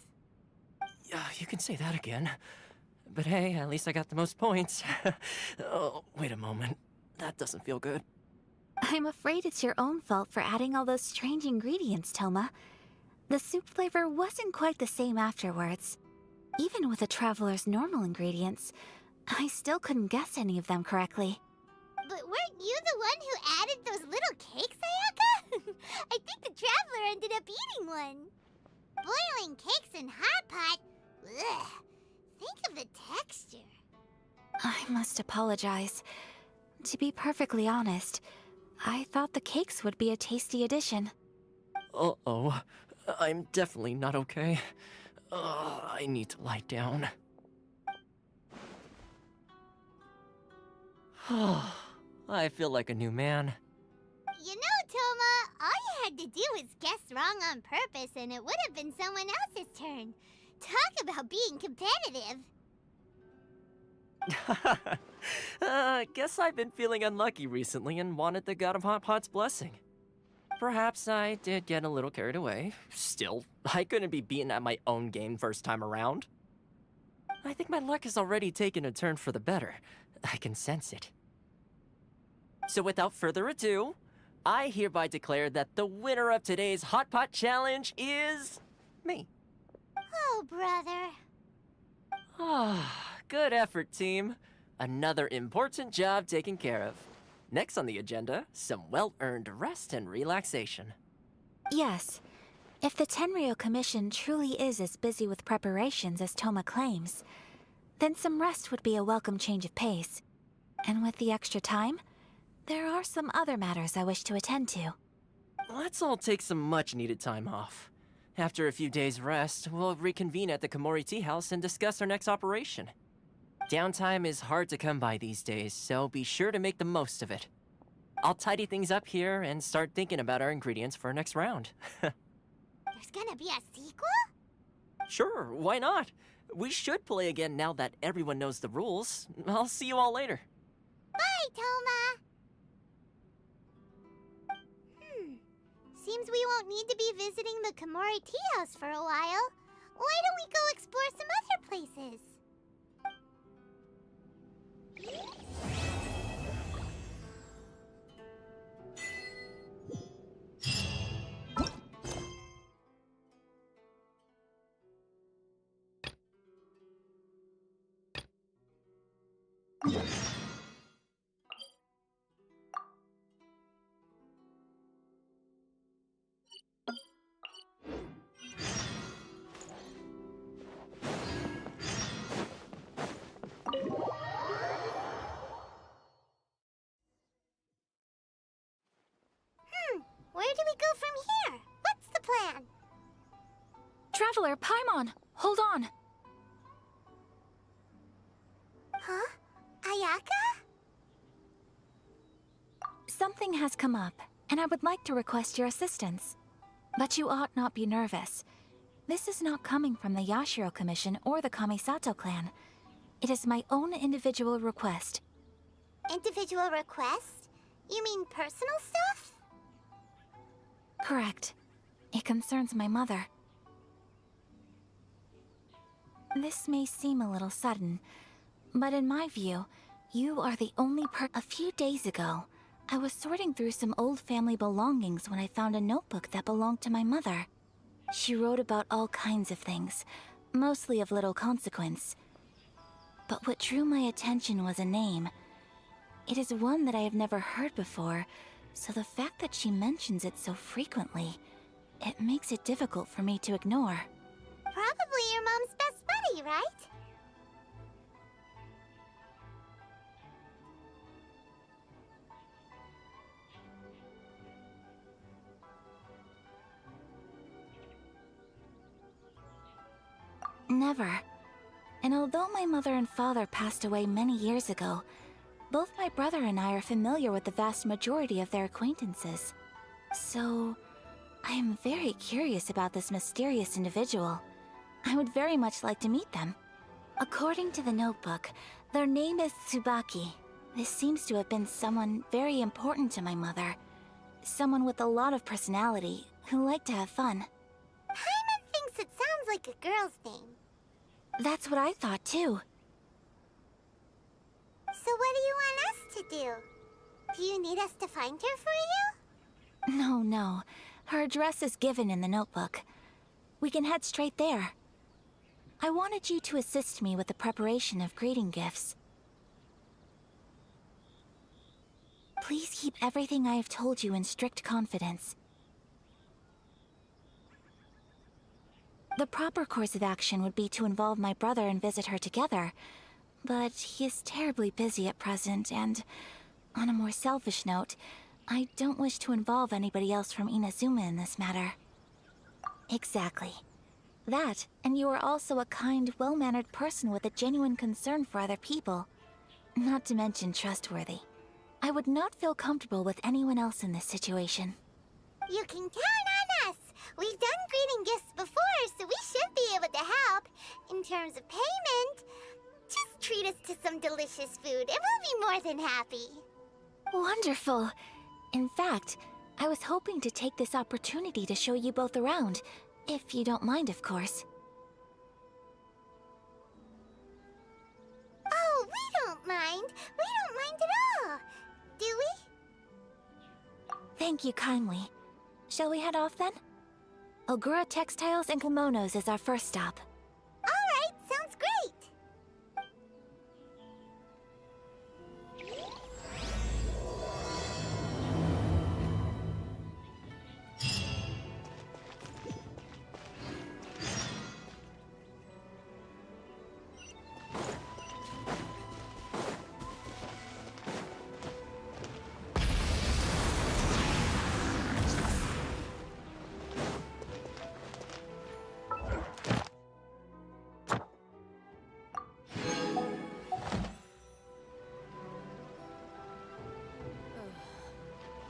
You can say that again. But hey, at least I got the most points. Oh, wait a moment. That doesn't feel good. I'm afraid it's your own fault for adding all those strange ingredients, Toma. The soup flavor wasn't quite the same afterwards. Even with the Traveler's normal ingredients, I still couldn't guess any of them correctly. But weren't you the one who added those little cakes, Ayaka? I think the Traveler ended up eating one. Boiling cakes in hot pot? Ugh. Think of the texture. I must apologize. To be perfectly honest, I thought the cakes would be a tasty addition. Uh-oh. I'm definitely not okay. I need to lie down. I feel like a new man. You know, Toma, all you had to do was guess wrong on purpose and it would have been someone else's turn. Talk about being competitive. Guess I've been feeling unlucky recently and wanted the God of Hot Pot's blessing. Perhaps I did get a little carried away. Still, I couldn't be beaten at my own game first time around. I think my luck has already taken a turn for the better. I can sense it. So without further ado, I hereby declare that the winner of today's Hot Pot Challenge is me. Oh, brother. Ah, good effort, team. Another important job taken care of. Next on the agenda, some well-earned rest and relaxation. Yes. If the Tenryo Commission truly is as busy with preparations as Toma claims, then some rest would be a welcome change of pace. And with the extra time, there are some other matters I wish to attend to. Let's all take some much-needed time off. After a few days' rest, we'll reconvene at the Komori Tea House and discuss our next operation. Downtime is hard to come by these days, so be sure to make the most of it. I'll tidy things up here and start thinking about our ingredients for our next round. There's gonna be a sequel? Sure, why not? We should play again now that everyone knows the rules. I'll see you all later. Bye, Toma! Seems we won't need to be visiting the Komori Tea House for a while. Why don't we go explore some other places? Where do we go from here? What's the plan? Traveler, Paimon, hold on. Huh? Ayaka? Something has come up, and I would like to request your assistance. But you ought not be nervous. This is not coming from the Yashiro Commission or the Kamisato clan. It is my own individual request. Individual request? You mean personal stuff? Correct. It concerns my mother. This may seem a little sudden, but in my view, you are the only A few days ago, I was sorting through some old family belongings when I found a notebook that belonged to my mother. She wrote about all kinds of things, mostly of little consequence. But what drew my attention was a name. It is one that I have never heard before, so the fact that she mentions it so frequently, it makes it difficult for me to ignore. Probably your mom's best buddy, right? Never. And although my mother and father passed away many years ago, both my brother and I are familiar with the vast majority of their acquaintances. So, I am very curious about this mysterious individual. I would very much like to meet them. According to the notebook, their name is Tsubaki. This seems to have been someone very important to my mother. Someone with a lot of personality, who liked to have fun. Paimon thinks it sounds like a girl's name. That's what I thought too. So what do you want us to do? Do you need us to find her for you? No. Her address is given in the notebook. We can head straight there. I wanted you to assist me with the preparation of greeting gifts. Please keep everything I have told you in strict confidence. The proper course of action would be to involve my brother and visit her together, but he is terribly busy at present, and on a more selfish note, I don't wish to involve anybody else from Inazuma in this matter. Exactly. That, and you are also a kind, well-mannered person with a genuine concern for other people. Not to mention trustworthy. I would not feel comfortable with anyone else in this situation. You can count on us! We've done greeting gifts before, so we should be able to help. In terms of payment, just treat us to some delicious food and we'll be more than happy. Wonderful! In fact, I was hoping to take this opportunity to show you both around, if you don't mind, of course. Oh, we don't mind. We don't mind at all. Do we? Thank you kindly. Shall we head off then? Ogura Textiles and Kimonos is our first stop. Alright, sounds great!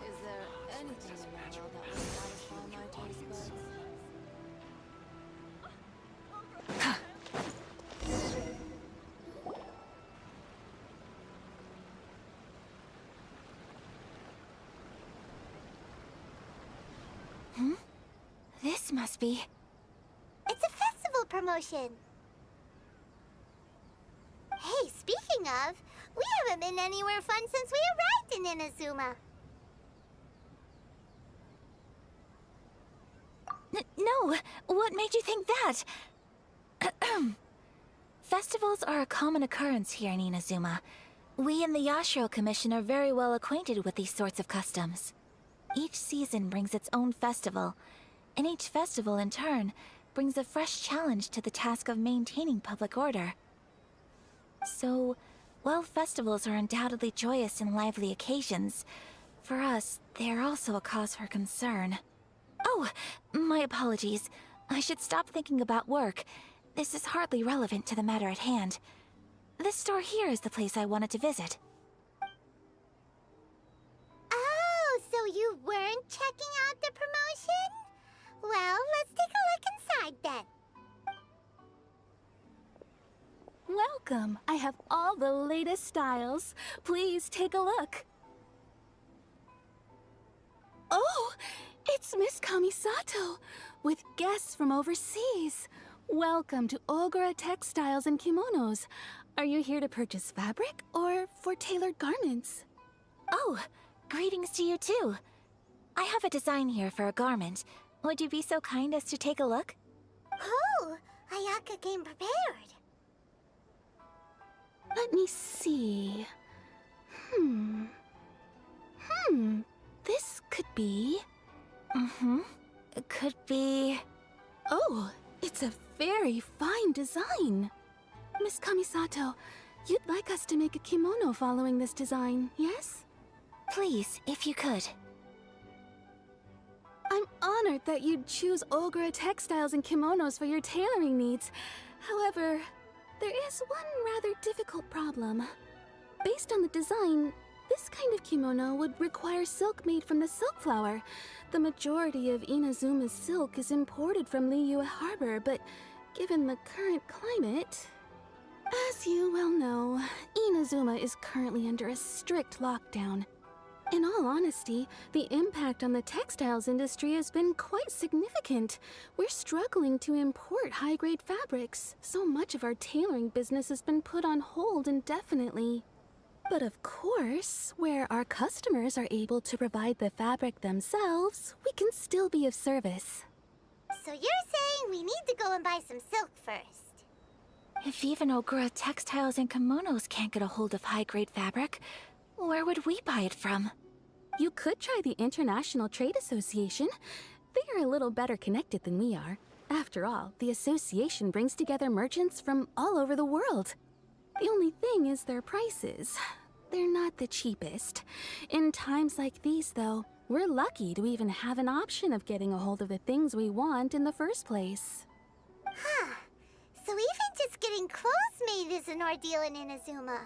Is there anything in the world that would satisfy my taste buds? This must be... It's a festival promotion. Hey, speaking of, we haven't been anywhere fun since we arrived in Inazuma. No! What made you think that? Festivals are a common occurrence here in Inazuma. We in the Yashiro Commission are very well acquainted with these sorts of customs. Each season brings its own festival, and each festival, in turn, brings a fresh challenge to the task of maintaining public order. So, while festivals are undoubtedly joyous and lively occasions, for us, they are also a cause for concern. Oh, my apologies. I should stop thinking about work. This is hardly relevant to the matter at hand. This store here is the place I wanted to visit. Oh, so you weren't checking out the promotion? Well, let's take a look inside then. Welcome. I have all the latest styles. Please take a look. Oh, it's Miss Kamisato with guests from overseas. Welcome to Ogura Textiles and Kimonos. Are you here to purchase fabric or for tailored garments? Oh, greetings to you too. I have a design here for a garment. Would you be so kind as to take a look? Oh, Ayaka came prepared. Let me see. This could be... It could be... Oh, it's a very fine design. Miss Kamisato, you'd like us to make a kimono following this design, yes? Please, if you could. I'm honored that you'd choose Ogura Textiles and Kimonos for your tailoring needs. However, there is one rather difficult problem. Based on the design, this kind of kimono would require silk made from the silk flower. The majority of Inazuma's silk is imported from Liyue Harbor, but given the current climate... As you well know, Inazuma is currently under a strict lockdown. In all honesty, the impact on the textiles industry has been quite significant. We're struggling to import high-grade fabrics. So much of our tailoring business has been put on hold indefinitely. But of course, where our customers are able to provide the fabric themselves, we can still be of service. So you're saying we need to go and buy some silk first? If even Ogura Textiles and Kimonos can't get a hold of high-grade fabric, where would we buy it from? You could try the International Trade Association. They are a little better connected than we are. After all, the association brings together merchants from all over the world. The only thing is their prices. They're not the cheapest. In times like these, though, we're lucky to even have an option of getting a hold of the things we want in the first place. Huh. So even just getting clothes made is an ordeal in Inazuma.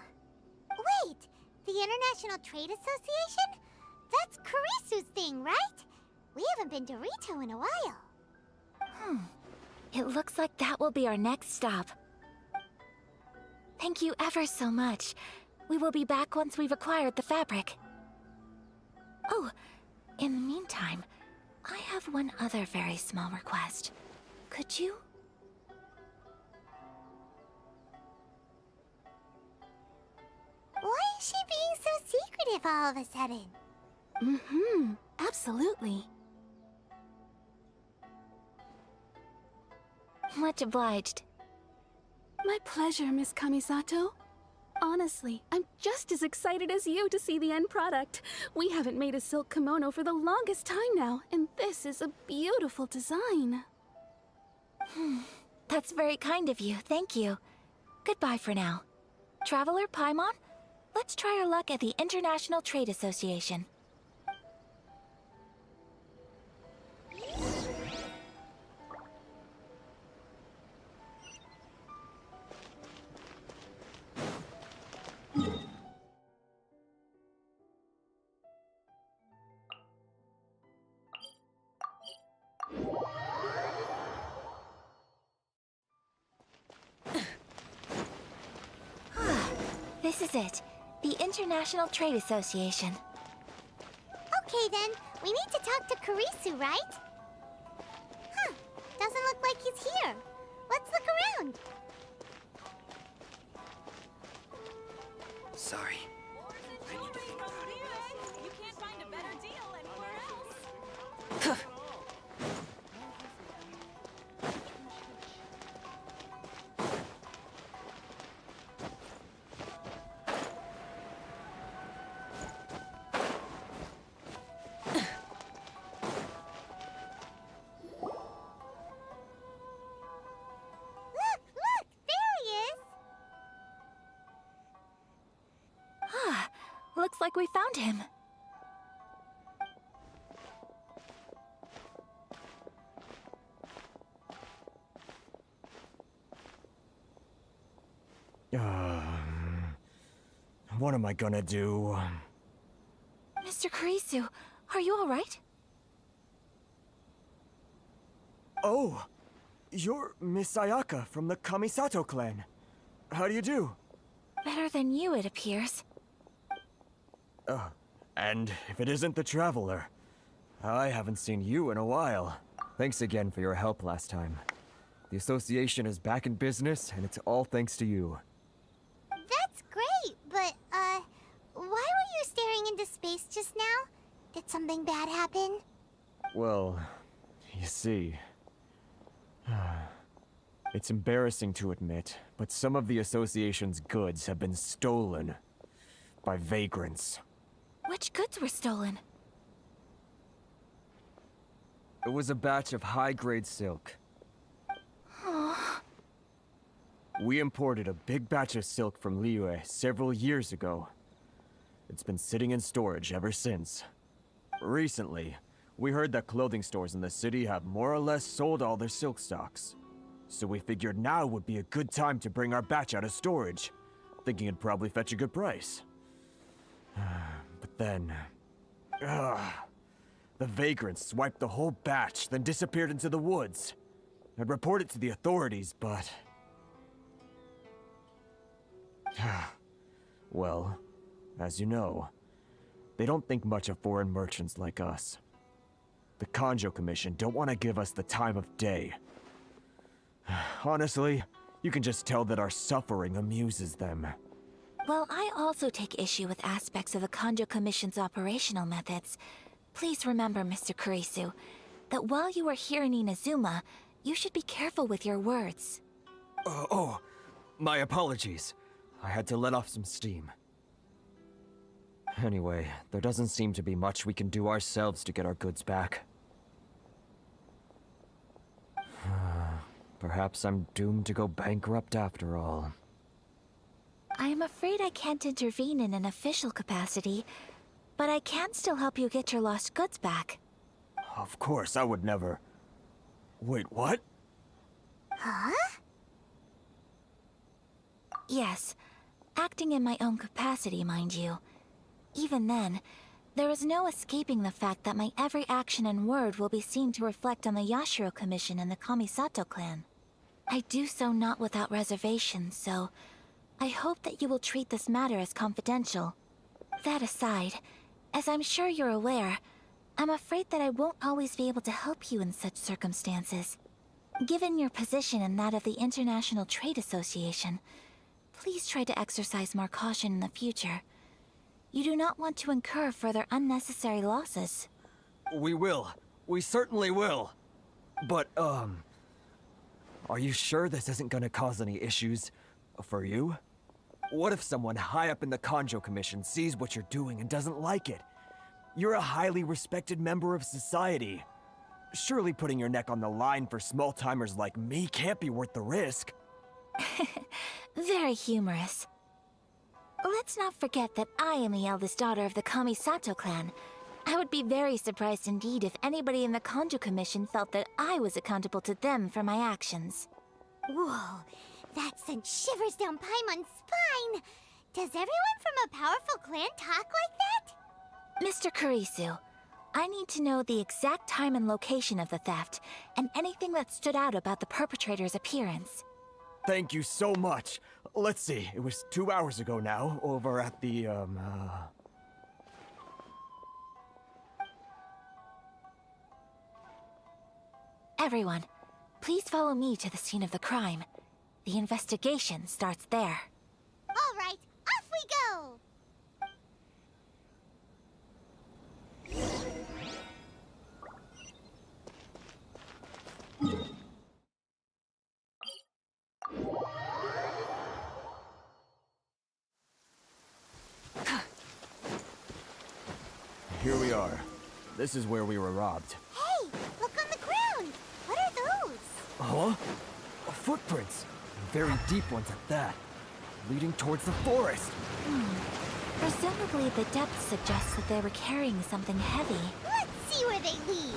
Wait, the International Trade Association? That's Kurisu's thing, right? We haven't been to Rito in a while. It looks like that will be our next stop. Thank you ever so much. We will be back once we've acquired the fabric. Oh, in the meantime, I have one other very small request. Could you... Why is she being so secretive all of a sudden? Mm-hmm. Absolutely. Much obliged. My pleasure, Miss Kamisato. Honestly, I'm just as excited as you to see the end product. We haven't made a silk kimono for the longest time now, and this is a beautiful design. That's very kind of you, thank you. Goodbye for now. Traveler Paimon, let's try our luck at the International Trade Association. This is it. The International Trade Association. Okay then, we need to talk to Kurisu, right? Huh, doesn't look like he's here. Let's look around. Sorry. You can't find a better deal anywhere else. Look, there he is. Looks like we found him. What am I gonna do? Mr. Kurisu, are you alright? Oh! You're Miss Ayaka from the Kamisato clan. How do you do? Better than you, it appears. And if it isn't the Traveler, I haven't seen you in a while. Thanks again for your help last time. The association is back in business, and it's all thanks to you. That's great, but, why were you staring into space just now? Did something bad happen? Well, you see... It's embarrassing to admit, but some of the association's goods have been stolen by vagrants. Which goods were stolen? It was a batch of high-grade silk. We imported a big batch of silk from Liyue several years ago. It's been sitting in storage ever since. Recently, we heard that clothing stores in the city have more or less sold all their silk stocks. So we figured now would be a good time to bring our batch out of storage, thinking it'd probably fetch a good price. But then... the vagrants swiped the whole batch, then disappeared into the woods. I'd report it to the authorities, but... Well, as you know, they don't think much of foreign merchants like us. The Kanjo Commission don't want to give us the time of day. Honestly, you can just tell that our suffering amuses them. Well, I also take issue with aspects of the Kanjo Commission's operational methods. Please remember, Mr. Kurisu, that while you are here in Inazuma, you should be careful with your words. My apologies. I had to let off some steam. Anyway, there doesn't seem to be much we can do ourselves to get our goods back. Perhaps I'm doomed to go bankrupt after all. I am afraid I can't intervene in an official capacity, but I can still help you get your lost goods back. Of course, I would never... Wait, what? Huh? Yes, acting in my own capacity, mind you. Even then, there is no escaping the fact that my every action and word will be seen to reflect on the Yashiro Commission and the Kamisato clan. I do so not without reservation, so I hope that you will treat this matter as confidential. That aside, as I'm sure you're aware, I'm afraid that I won't always be able to help you in such circumstances. Given your position and that of the International Trade Association, please try to exercise more caution in the future. You do not want to incur further unnecessary losses. We will. We certainly will. But, are you sure this isn't gonna cause any issues for you? What if someone high up in the Kanjo Commission sees what you're doing and doesn't like it? You're a highly respected member of society. Surely putting your neck on the line for small-timers like me can't be worth the risk. Very humorous. Let's not forget that I am the eldest daughter of the Kamisato clan. I would be very surprised indeed if anybody in the Kanjo Commission felt that I was accountable to them for my actions. Whoa, that sent shivers down Paimon's spine. Does everyone from a powerful clan talk like that? Mr. Kurisu, I need to know the exact time and location of the theft, and anything that stood out about the perpetrator's appearance. Thank you so much. Let's see, it was 2 hours ago now, over at the, Everyone, please follow me to the scene of the crime. The investigation starts there. All right, off we go! Here we are. This is where we were robbed. Hey, look on the ground! What are those? Huh? Footprints. Very deep ones at that. Leading towards the forest. Presumably the depth suggests that they were carrying something heavy. Let's see where they lead.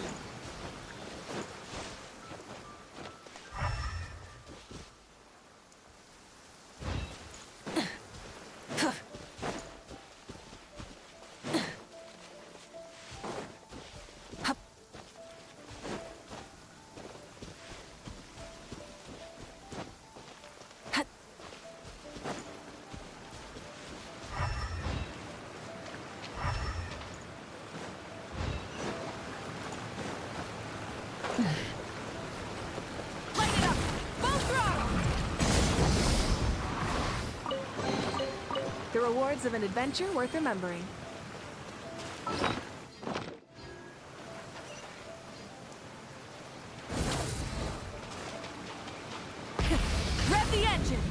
The rewards of an adventure worth remembering. Rev the engines!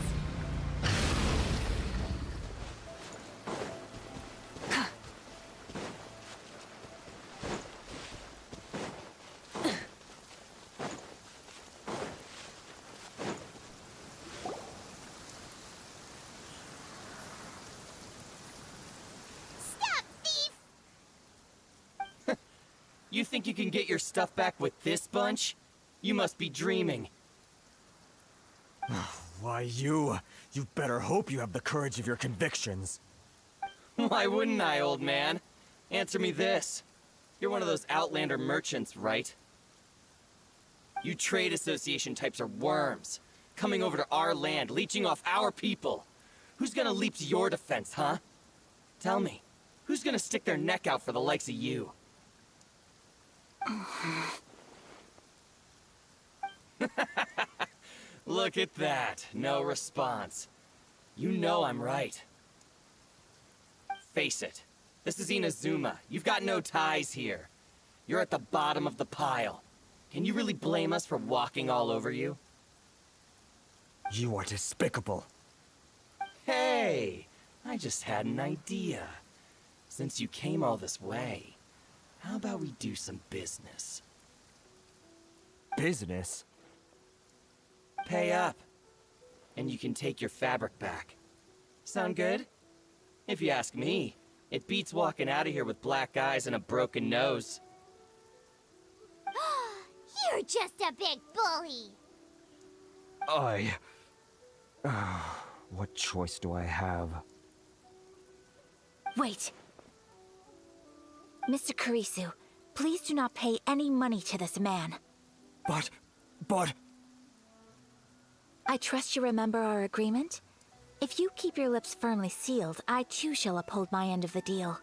You think you can get your stuff back with this bunch? You must be dreaming. Why, you better hope you have the courage of your convictions. Why wouldn't I, old man? Answer me this. You're one of those Outlander merchants, right? You trade association types are worms. Coming over to our land, leeching off our people. Who's gonna leap to your defense, huh? Tell me, who's gonna stick their neck out for the likes of you? Look at that. No response. You know I'm right. Face it. This is Inazuma. You've got no ties here. You're at the bottom of the pile. Can you really blame us for walking all over you? You are despicable. Hey! I just had an idea. Since you came all this way, how about we do some business? Business? Pay up, and you can take your fabric back. Sound good? If you ask me, it beats walking out of here with black eyes and a broken nose. You're just a big bully! What choice do I have? Wait. Mr. Kurisu, please do not pay any money to this man. But... I trust you remember our agreement? If you keep your lips firmly sealed, I too shall uphold my end of the deal.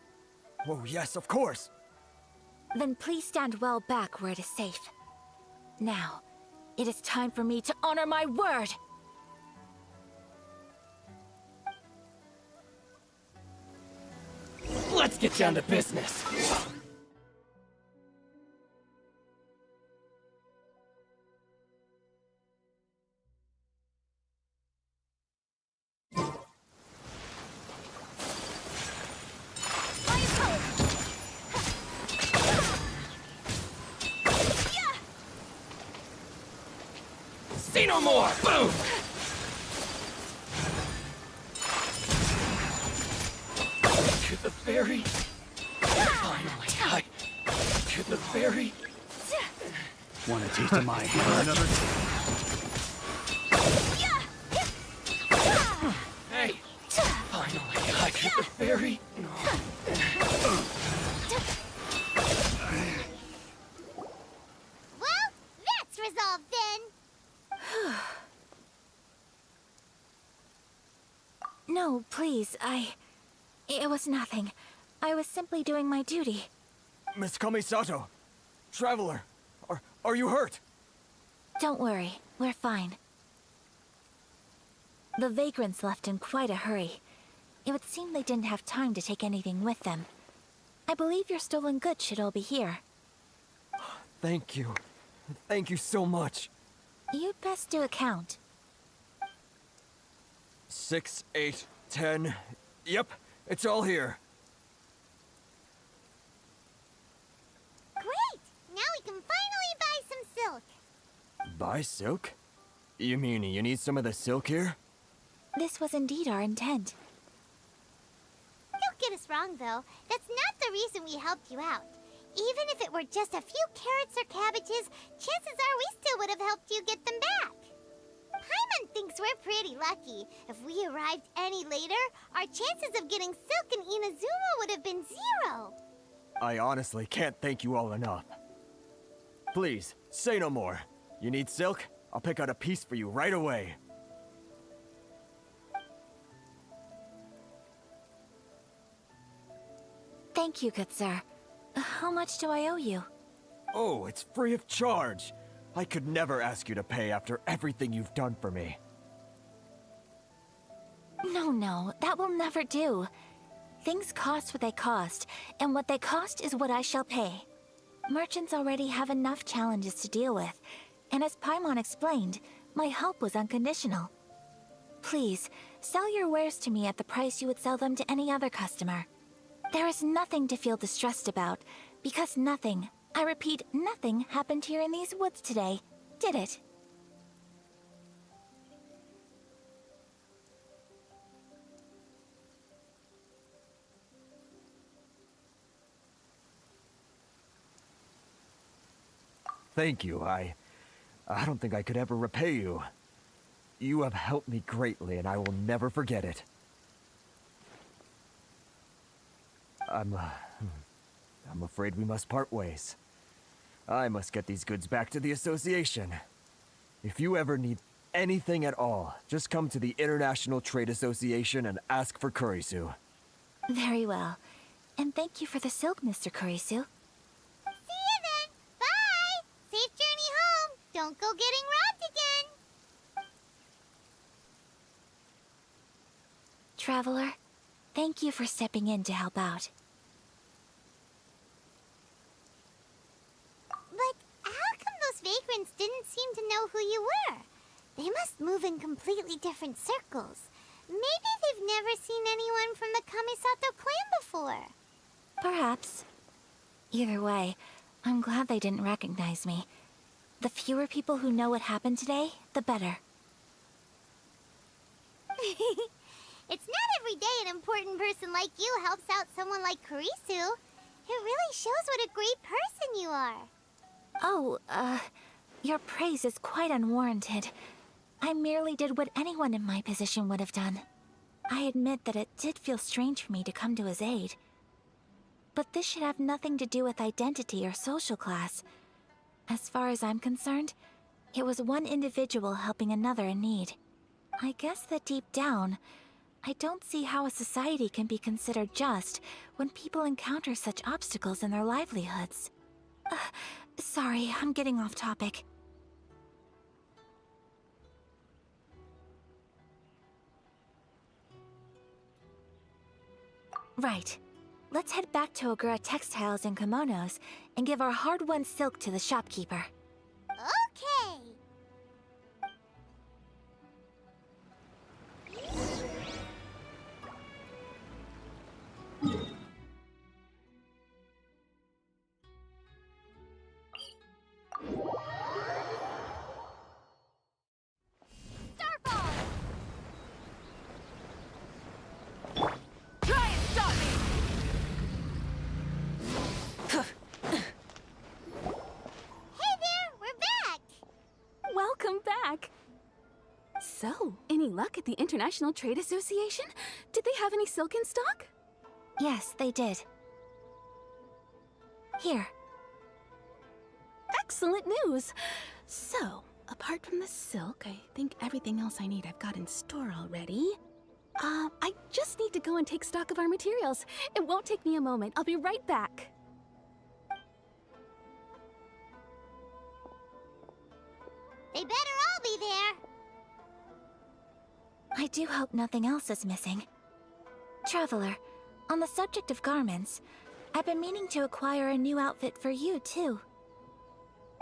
Oh, yes, of course! Then please stand well back where it is safe. Now, it is time for me to honor my word! Let's get down to business. Say no more! Boom! To the ferry. Finally, to the ferry. Want a taste of my hammer? Hey! Finally, to the ferry. Well, that's resolved then. No, please, It was nothing. I was simply doing my duty. Miss Kamisato! Traveler! Are you hurt? Don't worry, we're fine. The vagrants left in quite a hurry. It would seem they didn't have time to take anything with them. I believe your stolen goods should all be here. Thank you. Thank you so much. You'd best do a count. 6, 8, 10. Yep, it's all here. Great! Now we can finally buy some silk. Buy silk? You mean you need some of the silk here? This was indeed our intent. Don't get us wrong, though. That's not the reason we helped you out. Even if it were just a few carrots or cabbages, chances are we still would have helped you get them back. Paimon thinks we're pretty lucky. If we arrived any later, our chances of getting silk in Inazuma would have been 0. I honestly can't thank you all enough. Please, say no more. You need silk? I'll pick out a piece for you right away. Thank you, good sir. How much do I owe you? Oh, it's free of charge. I could never ask you to pay after everything you've done for me. No, that will never do. Things cost what they cost, and what they cost is what I shall pay. Merchants already have enough challenges to deal with, and as Paimon explained, my help was unconditional. Please, sell your wares to me at the price you would sell them to any other customer. There is nothing to feel distressed about, because nothing, I repeat, nothing happened here in these woods today, did it? Thank you. I don't think I could ever repay you. You have helped me greatly, and I will never forget it. I'm afraid we must part ways. I must get these goods back to the association. If you ever need anything at all, just come to the International Trade Association and ask for Kurisu. Very well. And thank you for the silk, Mr. Kurisu. See you then. Bye. Safe journey home. Don't go getting robbed again. Traveler, thank you for stepping in to help out. But how come those vagrants didn't seem to know who you were? They must move in completely different circles. Maybe they've never seen anyone from the Kamisato clan before. Perhaps. Either way, I'm glad they didn't recognize me. The fewer people who know what happened today, the better. It's not every day an important person like you helps out someone like Kurisu. It really shows what a great person you are. Oh, your praise is quite unwarranted. I merely did what anyone in my position would have done. I admit that it did feel strange for me to come to his aid. But this should have nothing to do with identity or social class. As far as I'm concerned, it was one individual helping another in need. I guess that deep down, I don't see how a society can be considered just when people encounter such obstacles in their livelihoods. Sorry, I'm getting off topic. Right. let's head back to Ogura Textiles and Kimonos and give our hard-won silk to the shopkeeper. Okay. Try and stop me! Hey there, we're back. Welcome back. So, any luck at the International Trade Association? Did they have any silk in stock? Yes, they did. Here. Excellent news. So, apart from the silk, I think everything else I need I've got in store already. I just need to go and take stock of our materials. It won't take me a moment. I'll be right back. They better all be there. I do hope nothing else is missing. Traveler, on the subject of garments, I've been meaning to acquire a new outfit for you, too.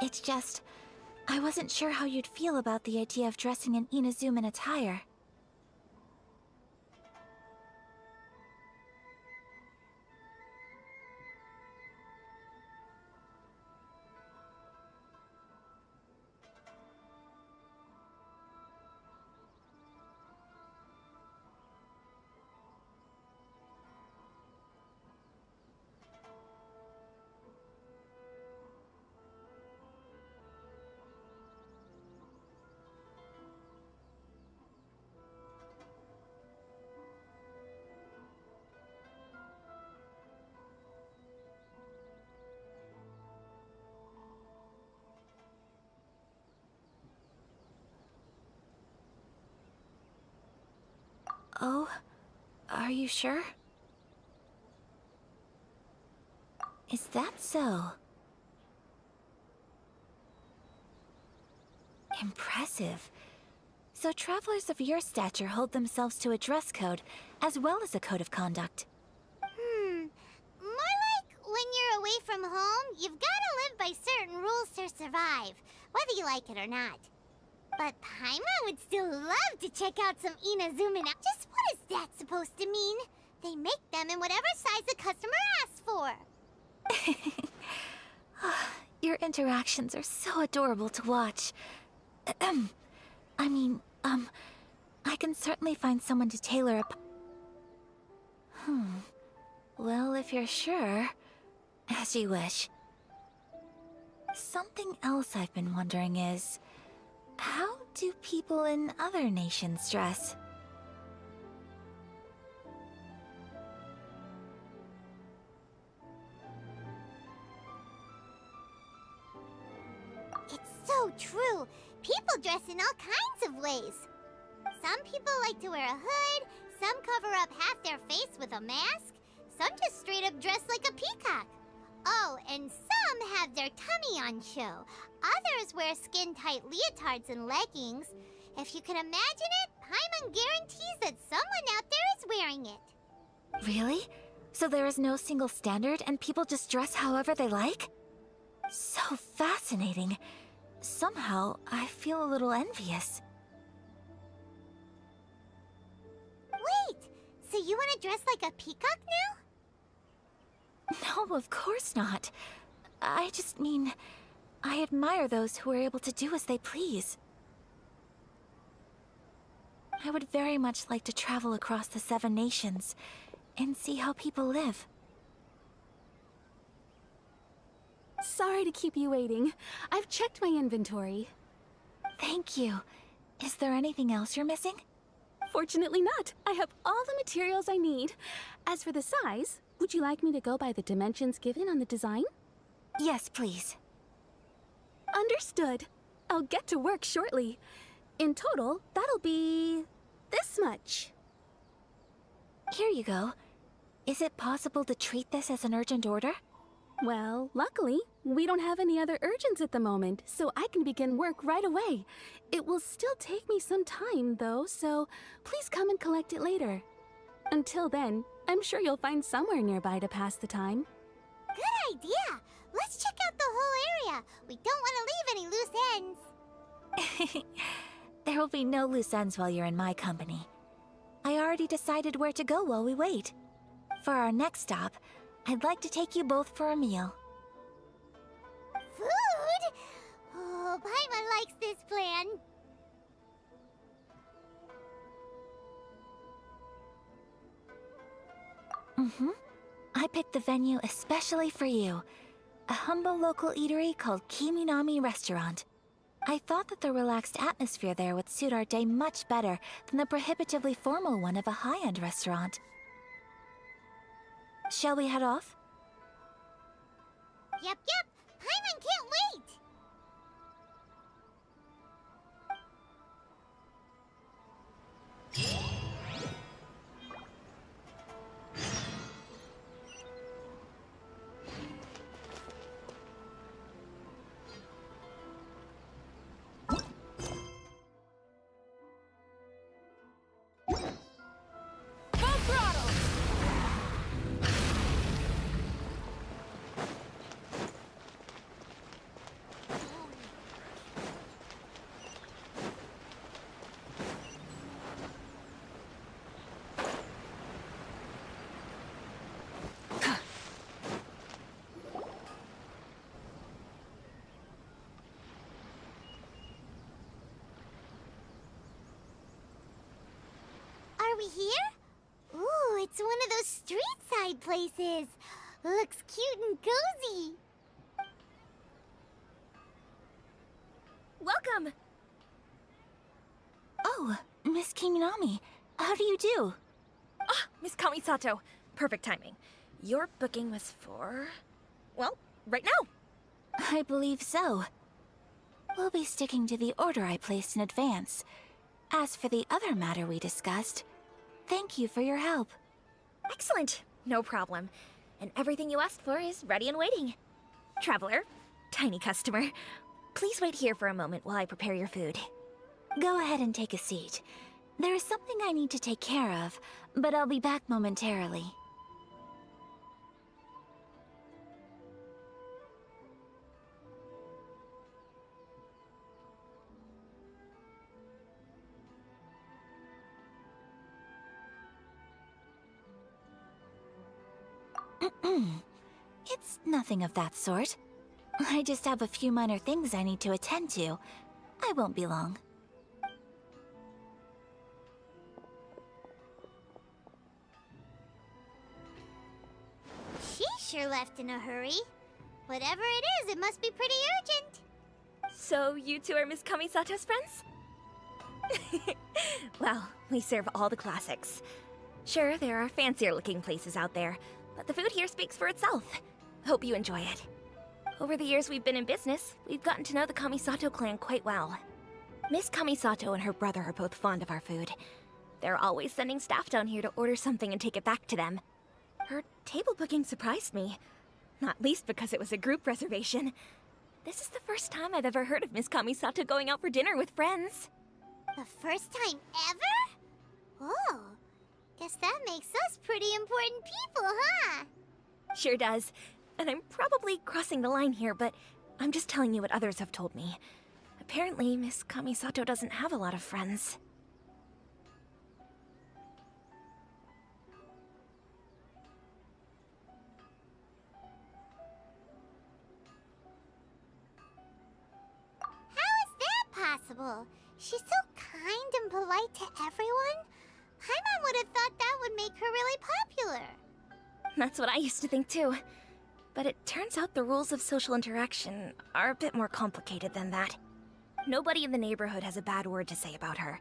It's just, I wasn't sure how you'd feel about the idea of dressing in Inazuman attire. Oh, are you sure? Is that so? Impressive. So travelers of your stature hold themselves to a dress code, as well as a code of conduct. More like when you're away from home, you've gotta live by certain rules to survive, whether you like it or not. But Paimon would still love to check out some Inazuman. Just what is that supposed to mean? They make them in whatever size the customer asks for. Your interactions are so adorable to watch. I can certainly find someone to tailor a... Well, if you're sure, as you wish. Something else I've been wondering is, how do people in other nations dress? It's so true. People dress in all kinds of ways. Some people like to wear a hood, some cover up half their face with a mask, some just straight up dress like a peacock. Oh, and some have their tummy on show. Others wear skin-tight leotards and leggings. If you can imagine it, Paimon guarantees that someone out there is wearing it. Really? So there is no single standard and people just dress however they like? So fascinating. Somehow, I feel a little envious. Wait, so you want to dress like a peacock now? No, of course not. I just mean, I admire those who are able to do as they please. I would very much like to travel across the 7 nations and see how people live. Sorry to keep you waiting. I've checked my inventory. Thank you. Is there anything else you're missing? Fortunately not. I have all the materials I need. As for the size, would you like me to go by the dimensions given on the design? Yes, please. Understood. I'll get to work shortly. In total, that'll be... this much. Here you go. Is it possible to treat this as an urgent order? Well, luckily, we don't have any other urgents at the moment, so I can begin work right away. It will still take me some time, though, so please come and collect it later. Until then, I'm sure you'll find somewhere nearby to pass the time. Good idea! Let's check out the whole area. We don't want to leave any loose ends. There will be no loose ends while you're in my company. I already decided where to go while we wait. For our next stop, I'd like to take you both for a meal. Food? Oh, Paimon likes this plan. I picked the venue especially for you. A humble local eatery called Kiminami Restaurant. I thought that the relaxed atmosphere there would suit our day much better than the prohibitively formal one of a high-end restaurant. Shall we head off? Yep. Paimon can't wait! Are we here? Ooh, it's one of those street-side places. Looks cute and cozy. Welcome! Oh, Miss Kiminami, how do you do? Ah, Miss Kamisato. Perfect timing. Your booking was for... well, right now. I believe so. We'll be sticking to the order I placed in advance. As for the other matter we discussed, thank you for your help. Excellent. No problem. And everything you asked for is ready and waiting. Traveler, tiny customer, please wait here for a moment while I prepare your food. Go ahead and take a seat. There is something I need to take care of, but I'll be back momentarily. It's nothing of that sort. I just have a few minor things I need to attend to. I won't be long. She sure left in a hurry. Whatever it is, it must be pretty urgent. So you two are Miss Kamisato's friends? Well, we serve all the classics. Sure, there are fancier-looking places out there, but the food here speaks for itself. Hope you enjoy it. Over the years we've been in business, we've gotten to know the Kamisato clan quite well. Miss Kamisato and her brother are both fond of our food. They're always sending staff down here to order something and take it back to them. Her table booking surprised me, not least because it was a group reservation. This is the first time I've ever heard of Miss Kamisato going out for dinner with friends. The first time ever? Oh, guess that makes us pretty important people, huh? Sure does. And I'm probably crossing the line here, but I'm just telling you what others have told me. Apparently, Miss Kamisato doesn't have a lot of friends. How is that possible? She's so kind and polite to everyone. Paimon would have thought that would make her really popular. That's what I used to think too. But it turns out the rules of social interaction are a bit more complicated than that. Nobody in the neighborhood has a bad word to say about her.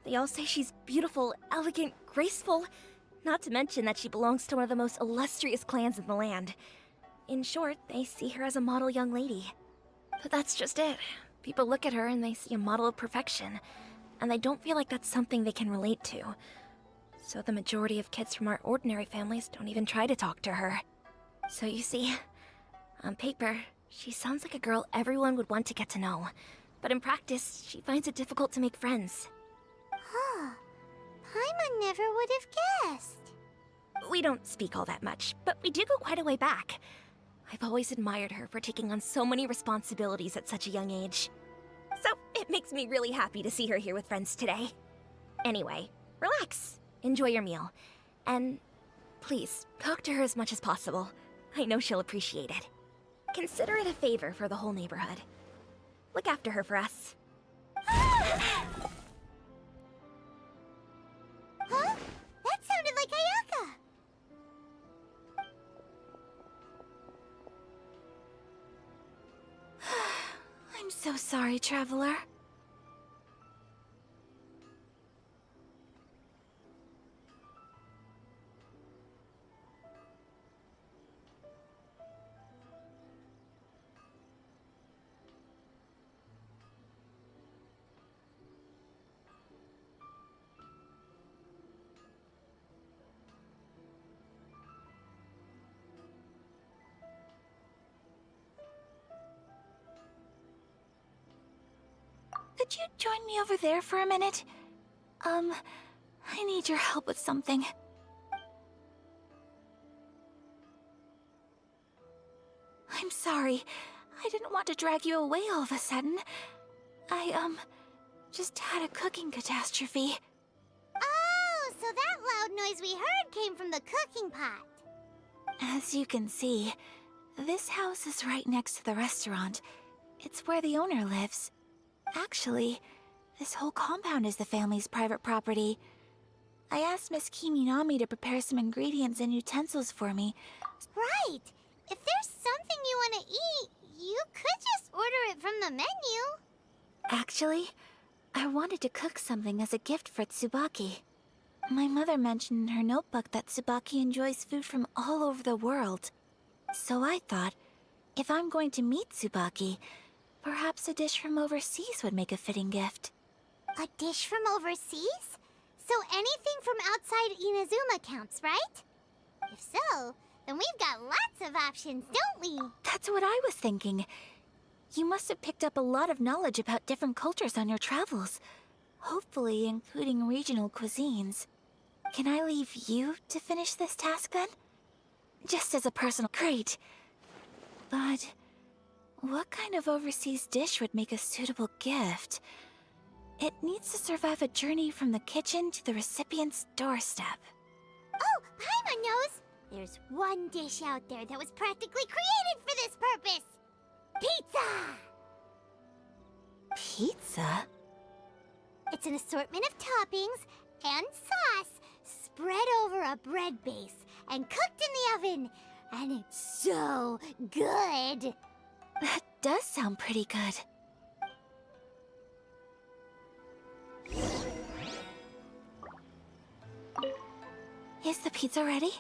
They all say she's beautiful, elegant, graceful, not to mention that she belongs to one of the most illustrious clans in the land. In short, they see her as a model young lady. But that's just it. People look at her and they see a model of perfection, and they don't feel like that's something they can relate to. So the majority of kids from our ordinary families don't even try to talk to her. So you see, on paper, she sounds like a girl everyone would want to get to know. But in practice, she finds it difficult to make friends. Huh. Paimon never would have guessed. We don't speak all that much, but we do go quite a way back. I've always admired her for taking on so many responsibilities at such a young age. So it makes me really happy to see her here with friends today. Anyway, relax, enjoy your meal, and please, talk to her as much as possible. I know she'll appreciate it. Consider it a favor for the whole neighborhood. Look after her for us. Huh? That sounded like Ayaka! I'm so sorry, Traveler. Could you join me over there for a minute? I need your help with something. I'm sorry. I didn't want to drag you away all of a sudden. I, just had a cooking catastrophe. Oh, so that loud noise we heard came from the cooking pot. As you can see, this house is right next to the restaurant. It's where the owner lives. Actually, this whole compound is the family's private property. I asked Miss Kiminami to prepare some ingredients and utensils for me. Right! If there's something you want to eat, you could just order it from the menu. Actually, I wanted to cook something as a gift for Tsubaki. My mother mentioned in her notebook that Tsubaki enjoys food from all over the world. So I thought, if I'm going to meet Tsubaki, perhaps a dish from overseas would make a fitting gift. A dish from overseas? So anything from outside Inazuma counts, right? If so, then we've got lots of options, don't we? That's what I was thinking. You must have picked up a lot of knowledge about different cultures on your travels. Hopefully including regional cuisines. Can I leave you to finish this task then? Just as a personal... Great. But what kind of overseas dish would make a suitable gift? It needs to survive a journey from the kitchen to the recipient's doorstep. Oh, Paimon knows! There's one dish out there that was practically created for this purpose! Pizza! Pizza? It's an assortment of toppings and sauce spread over a bread base and cooked in the oven. And it's so good! That does sound pretty good. Is the pizza ready?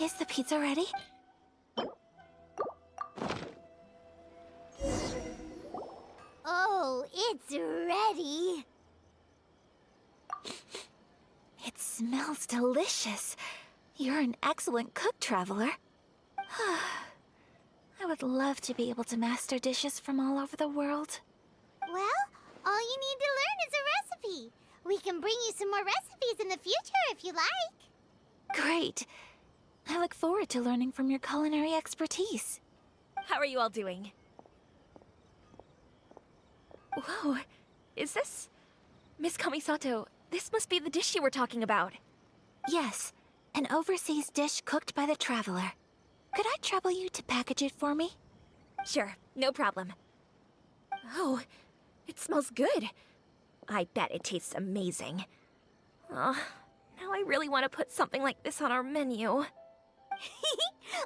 Is the pizza ready? Oh, it's ready! It smells delicious. You're an excellent cook, Traveler. I would love to be able to master dishes from all over the world. Well, all you need to learn is a recipe. We can bring you some more recipes in the future if you like. Great. I look forward to learning from your culinary expertise. How are you all doing? Whoa, is this... Miss Kamisato, this must be the dish you were talking about. Yes, an overseas dish cooked by the Traveler. Could I trouble you to package it for me? Sure, no problem. Oh, it smells good. I bet it tastes amazing. Now I really want to put something like this on our menu.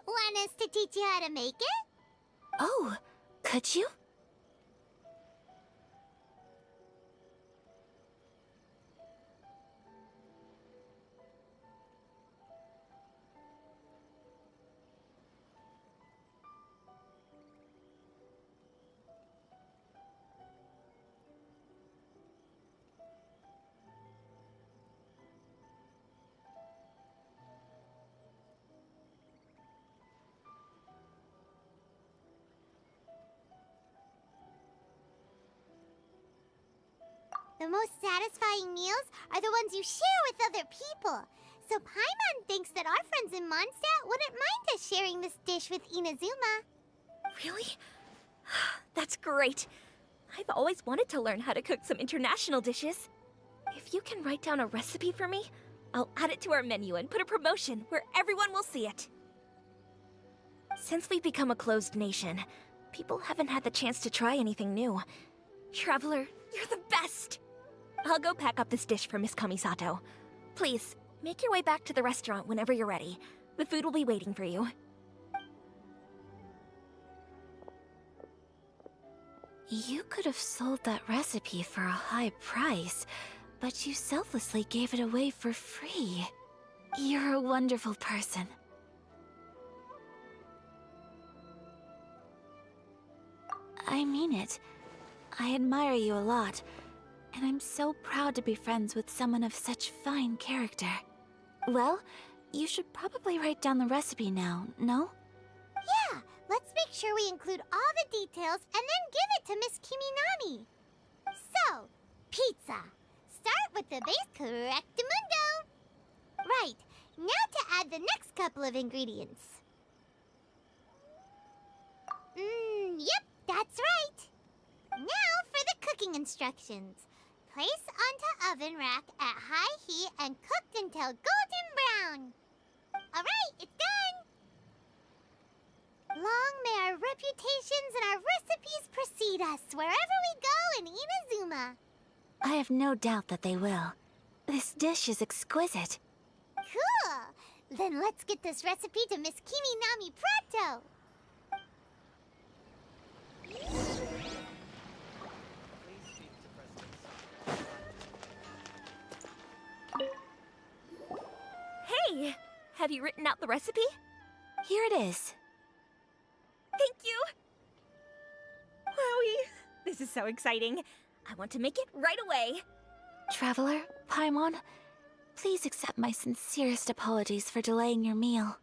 Want us to teach you how to make it? Oh, could you? The most satisfying meals are the ones you share with other people. So Paimon thinks that our friends in Mondstadt wouldn't mind us sharing this dish with Inazuma. Really? That's great. I've always wanted to learn how to cook some international dishes. If you can write down a recipe for me, I'll add it to our menu and put a promotion where everyone will see it. Since we've become a closed nation, people haven't had the chance to try anything new. Traveler, you're the best! I'll go pack up this dish for Miss Kamisato. Please, make your way back to the restaurant whenever you're ready. The food will be waiting for you. You could have sold that recipe for a high price, but you selflessly gave it away for free. You're a wonderful person. I mean it. I admire you a lot, and I'm so proud to be friends with someone of such fine character. Well, you should probably write down the recipe now, no? Yeah, let's make sure we include all the details and then give it to Miss Kiminami. So, pizza. Start with the base correctamundo. Right, now to add the next couple of ingredients. Yep, that's right. Now for the cooking instructions. Place onto oven rack at high heat and cooked until golden brown. Alright, it's done! Long may our reputations and our recipes precede us wherever we go in Inazuma. I have no doubt that they will. This dish is exquisite. Cool! Then let's get this recipe to Miss Kiminami pronto! Hey! Have you written out the recipe? Here it is. Thank you! Wowie! This is so exciting. I want to make it right away. Traveler, Paimon, please accept my sincerest apologies for delaying your meal.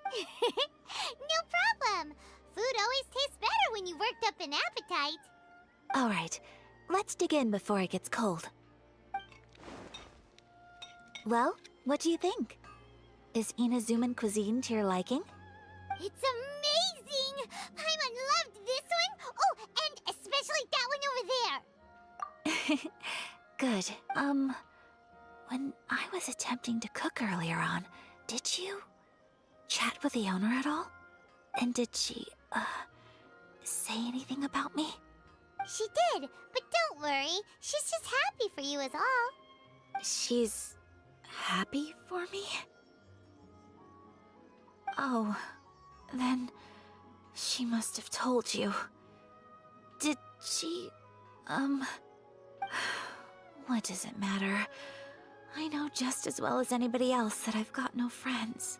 No problem! Food always tastes better when you worked up an appetite. All right, let's dig in before it gets cold. Well, what do you think? Is Inazuman cuisine to your liking? It's amazing! Paimon loved this one! Oh, and especially that one over there! Good. When I was attempting to cook earlier on, did you chat with the owner at all? And did she, say anything about me? She did, but don't worry. She's just happy for you is all. She's happy for me? Oh, then she must have told you. Did she, what does it matter? I know just as well as anybody else that I've got no friends.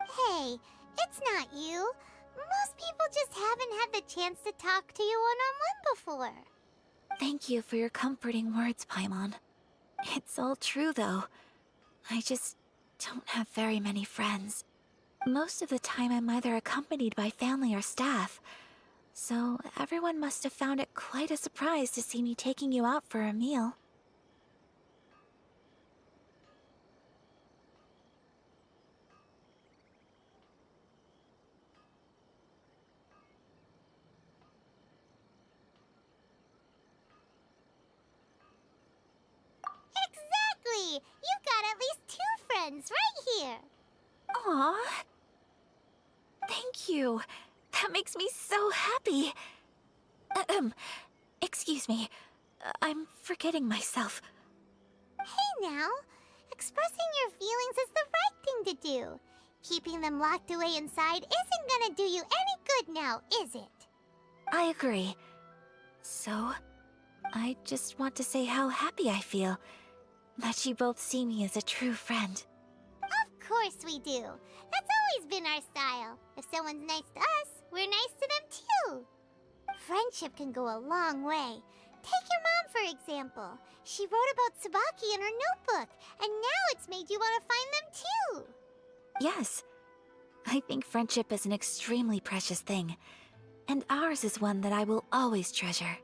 Hey, it's not you. Most people just haven't had the chance to talk to you one-on-one before. Thank you for your comforting words, Paimon. It's all true, though. I just don't have very many friends. Most of the time I'm either accompanied by family or staff, so everyone must have found it quite a surprise to see me taking you out for a meal. Exactly! You've got at least 2 friends right here. Aw. Thank you. That makes me so happy. Excuse me. I'm forgetting myself. Hey now, expressing your feelings is the right thing to do. Keeping them locked away inside isn't gonna do you any good now, is it? I agree. So, I just want to say how happy I feel that you both see me as a true friend. Of course we do. That's always been our style. If someone's nice to us, we're nice to them too. Friendship can go a long way. Take your mom, for example. She wrote about Tsubaki in her notebook, and now it's made you want to find them too. Yes. I think friendship is an extremely precious thing. And ours is one that I will always treasure.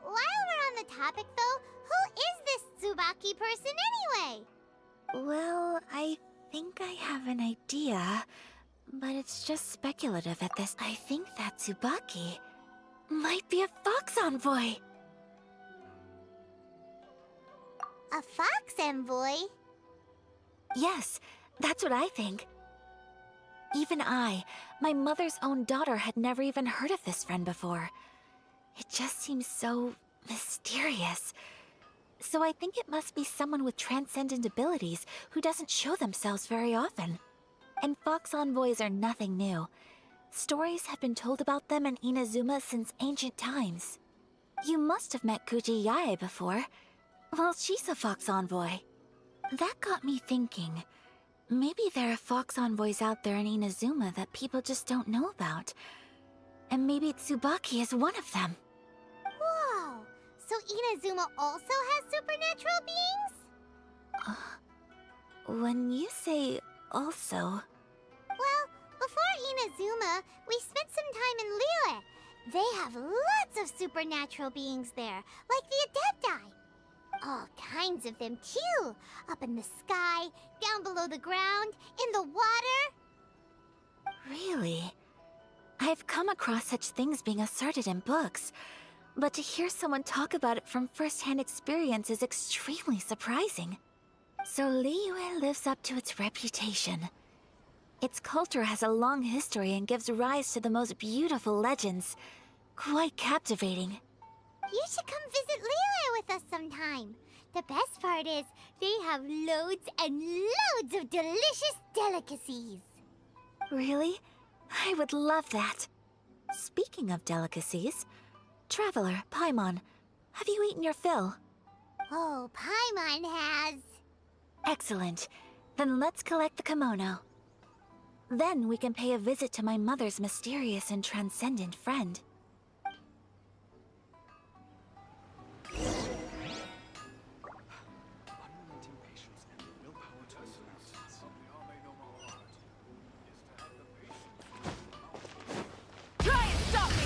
While we're on the topic though, who Tsubaki person anyway? Well, I think I have an idea, but it's just speculative at this. I think that Tsubaki might be a fox envoy. A fox envoy? Yes, that's what I think. Even I, my mother's own daughter, had never even heard of this friend before. It just seems so mysterious. So I think it must be someone with transcendent abilities who doesn't show themselves very often. And fox envoys are nothing new. Stories have been told about them in Inazuma since ancient times. You must have met Kuji Yae before. Well, she's a fox envoy. That got me thinking. Maybe there are fox envoys out there in Inazuma that people just don't know about. And maybe Tsubaki is one of them. Whoa! So Inazuma also has supernatural beings? When you say also... Well, before Inazuma, we spent some time in Liyue. They have lots of supernatural beings there, like the Adepti. All kinds of them, too. Up in the sky, down below the ground, in the water. Really? I've come across such things being asserted in books, but to hear someone talk about it from first-hand experience is extremely surprising. So Liyue lives up to its reputation. Its culture has a long history and gives rise to the most beautiful legends. Quite captivating. You should come visit Liyue with us sometime. The best part is, they have loads and loads of delicious delicacies. Really? I would love that. Speaking of delicacies, Traveler, Paimon, have you eaten your fill? Oh, Paimon has. Excellent. Then let's collect the kimono. Then we can pay a visit to my mother's mysterious and transcendent friend. Try and stop me!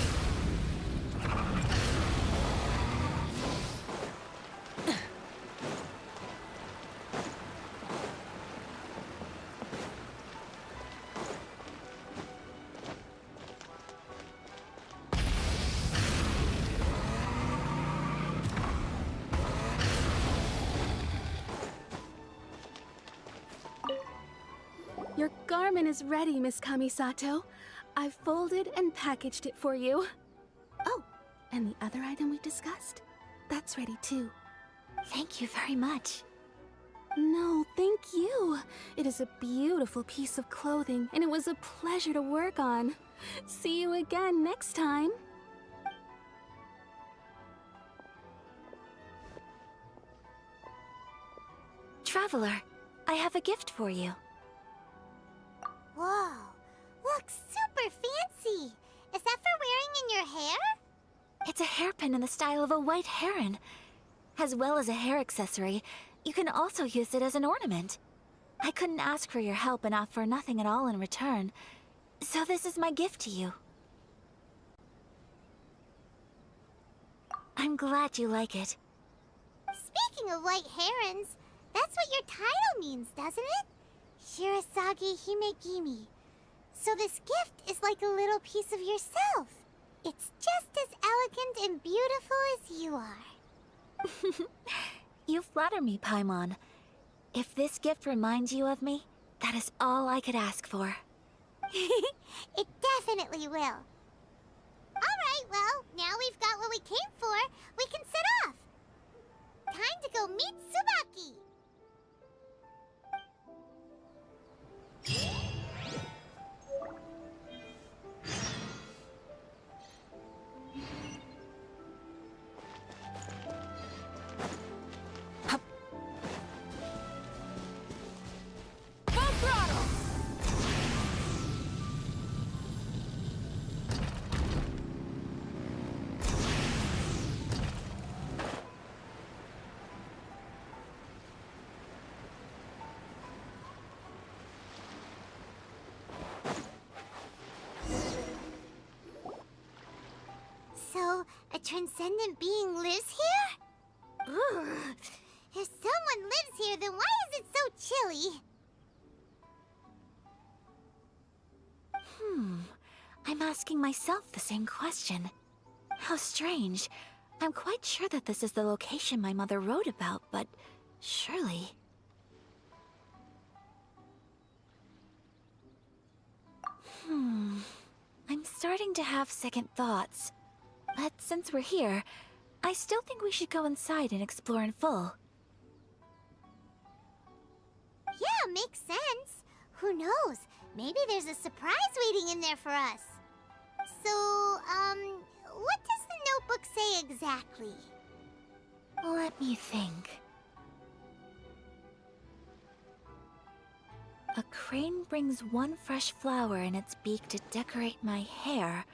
Your garment is ready, Miss Kamisato. I've folded and packaged it for you. Oh, and the other item we discussed? That's ready too. Thank you very much. No, thank you. It is a beautiful piece of clothing, and it was a pleasure to work on. See you again next time. Traveler, I have a gift for you. Whoa, looks super fancy. Is that for wearing in your hair? It's a hairpin in the style of a white heron. As well as a hair accessory, you can also use it as an ornament. I couldn't ask for your help and offer nothing at all in return, so this is my gift to you. I'm glad you like it. Speaking of white herons, that's what your title means, doesn't it? Shirasagi Himegimi. So this gift is like a little piece of yourself. It's just as elegant and beautiful as you are. You flatter me, Paimon. If this gift reminds you of me, that is all I could ask for. It definitely will. Alright, well, now we've got what we came for, we can set off. Time to go meet Tsubaki. So, a transcendent being lives here? Ugh. If someone lives here, then why is it so chilly? I'm asking myself the same question. How strange. I'm quite sure that this is the location my mother wrote about, but surely... I'm starting to have second thoughts. But since we're here, I still think we should go inside and explore in full. Yeah, makes sense. Who knows? Maybe there's a surprise waiting in there for us. So, what does the notebook say exactly? Let me think. A crane brings one fresh flower in its beak to decorate my hair,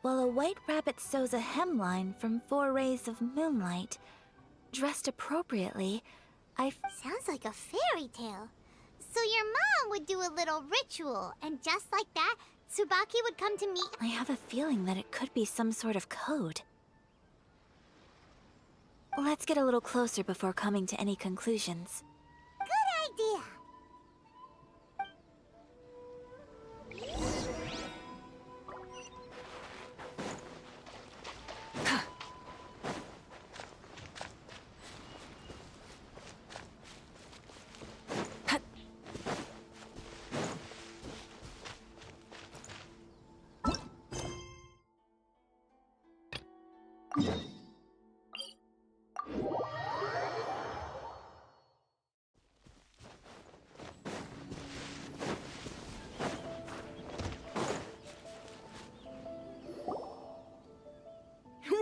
while a white rabbit sews a hemline from 4 rays of moonlight. Dressed appropriately, Sounds like a fairy tale. So your mom would do a little ritual, and just like that, Tsubaki would come to meet... I have a feeling that it could be some sort of code. Let's get a little closer before coming to any conclusions. Good idea.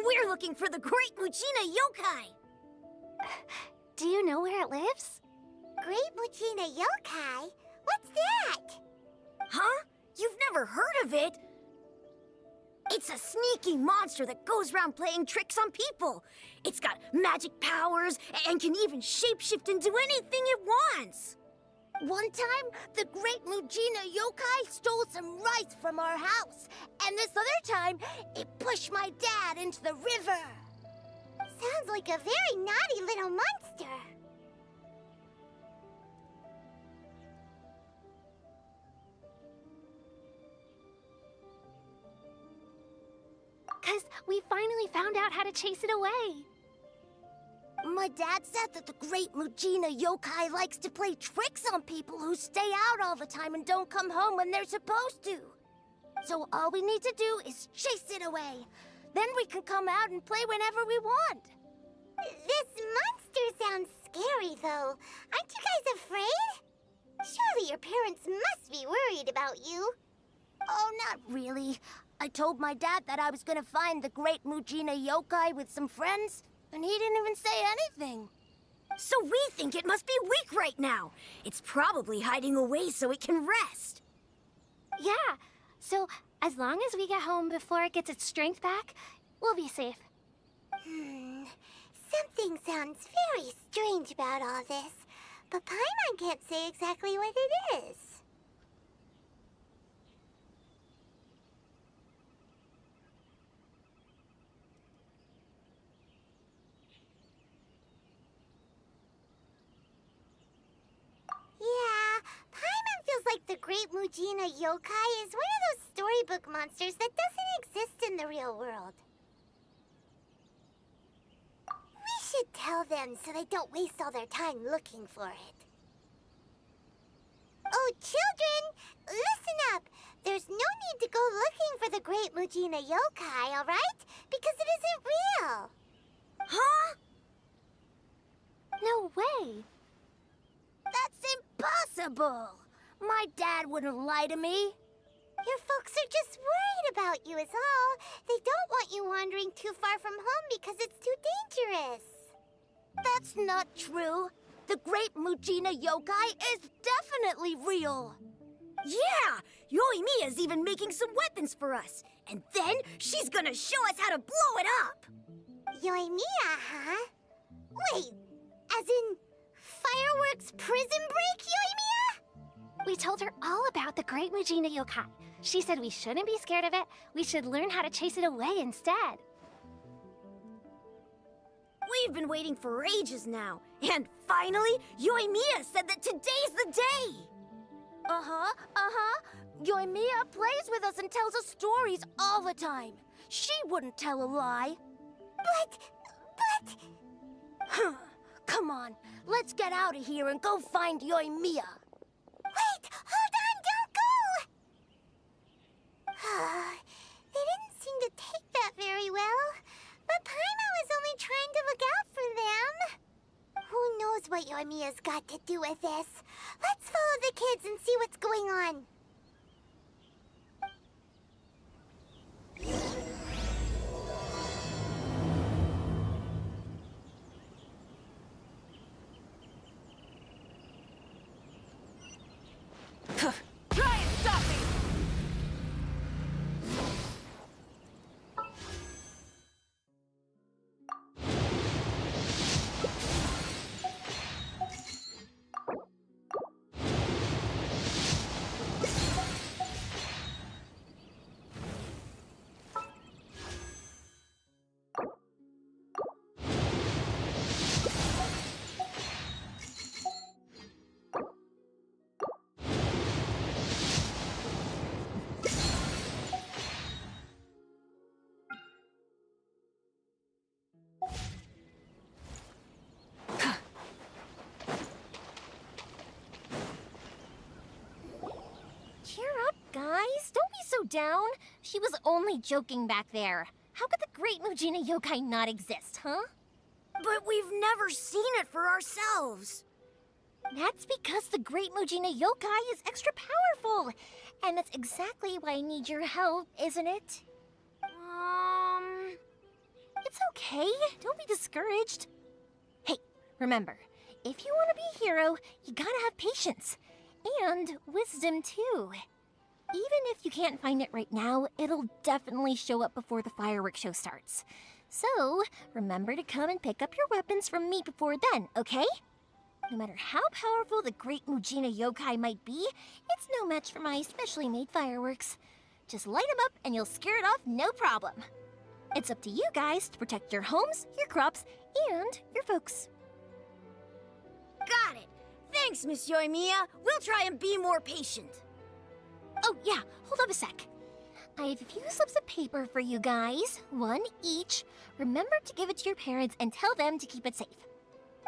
We're looking for the Great Mujina Yokai! Do you know where it lives? Great Mujina Yokai? What's that? Huh? You've never heard of it? It's a sneaky monster that goes around playing tricks on people. It's got magic powers and can even shapeshift into anything it wants. One time, the Great Mujina Yokai stole some rice from our house. And this other time, it pushed my dad into the river. Sounds like a very naughty little monster. Because we finally found out how to chase it away. My dad said that the Great Mujina Yokai likes to play tricks on people who stay out all the time and don't come home when they're supposed to. So all we need to do is chase it away. Then we can come out and play whenever we want. This monster sounds scary, though. Aren't you guys afraid? Surely your parents must be worried about you. Oh, not really. I told my dad that I was gonna find the Great Mujina Yokai with some friends, and he didn't even say anything. So we think it must be weak right now. It's probably hiding away so it can rest. Yeah, so as long as we get home before it gets its strength back, we'll be safe. Something sounds very strange about all this, but Paimon can't say exactly what it is. Yeah, Paimon feels like the Great Mujina Yokai is one of those storybook monsters that doesn't exist in the real world. We should tell them so they don't waste all their time looking for it. Oh, children, listen up. There's no need to go looking for the Great Mujina Yokai, all right? Because it isn't real. Huh? No way. That's impossible! My dad wouldn't lie to me. Your folks are just worried about you is all. They don't want you wandering too far from home because it's too dangerous. That's not true. The Great Mujina Yokai is definitely real. Yeah! Yoimiya's even making some weapons for us. And then she's gonna show us how to blow it up! Yoimiya, huh? Wait, as in fireworks prison break, Yoimiya? We told her all about the Great Mujina Yokai. She said we shouldn't be scared of it. We should learn how to chase it away instead. We We've been waiting for ages now. And finally, Yoimiya said that today's the day! Yoimiya plays with us and tells us stories all the time. She wouldn't tell a lie. But... Huh. Come on, let's get out of here and go find Yoimiya. Wait! Hold on! Don't go! They didn't seem to take that very well. But Paimon was only trying to look out for them. Who knows what Yoimiya's got to do with this? Let's follow the kids and see what's going on. Try and stop me! Cheer up, guys. Don't be so down. She was only joking back there. How could the Great Mujina Yokai not exist, huh? But we've never seen it for ourselves. That's because the Great Mujina Yokai is extra powerful. And that's exactly why I need your help, isn't it? It's okay. Don't be discouraged. Hey, remember, if you want to be a hero, you gotta have patience. And wisdom, too. Even if you can't find it right now, it'll definitely show up before the fireworks show starts. So, remember to come and pick up your weapons from me before then, okay? No matter how powerful the Great Mujina Yokai might be, it's no match for my specially made fireworks. Just light them up and you'll scare it off no problem. It's up to you guys to protect your homes, your crops, and your folks. Got it. Thanks, Miss Yoimiya. We'll try and be more patient. Oh, yeah, hold up a sec. I have a few slips of paper for you guys, one each. Remember to give it to your parents and tell them to keep it safe.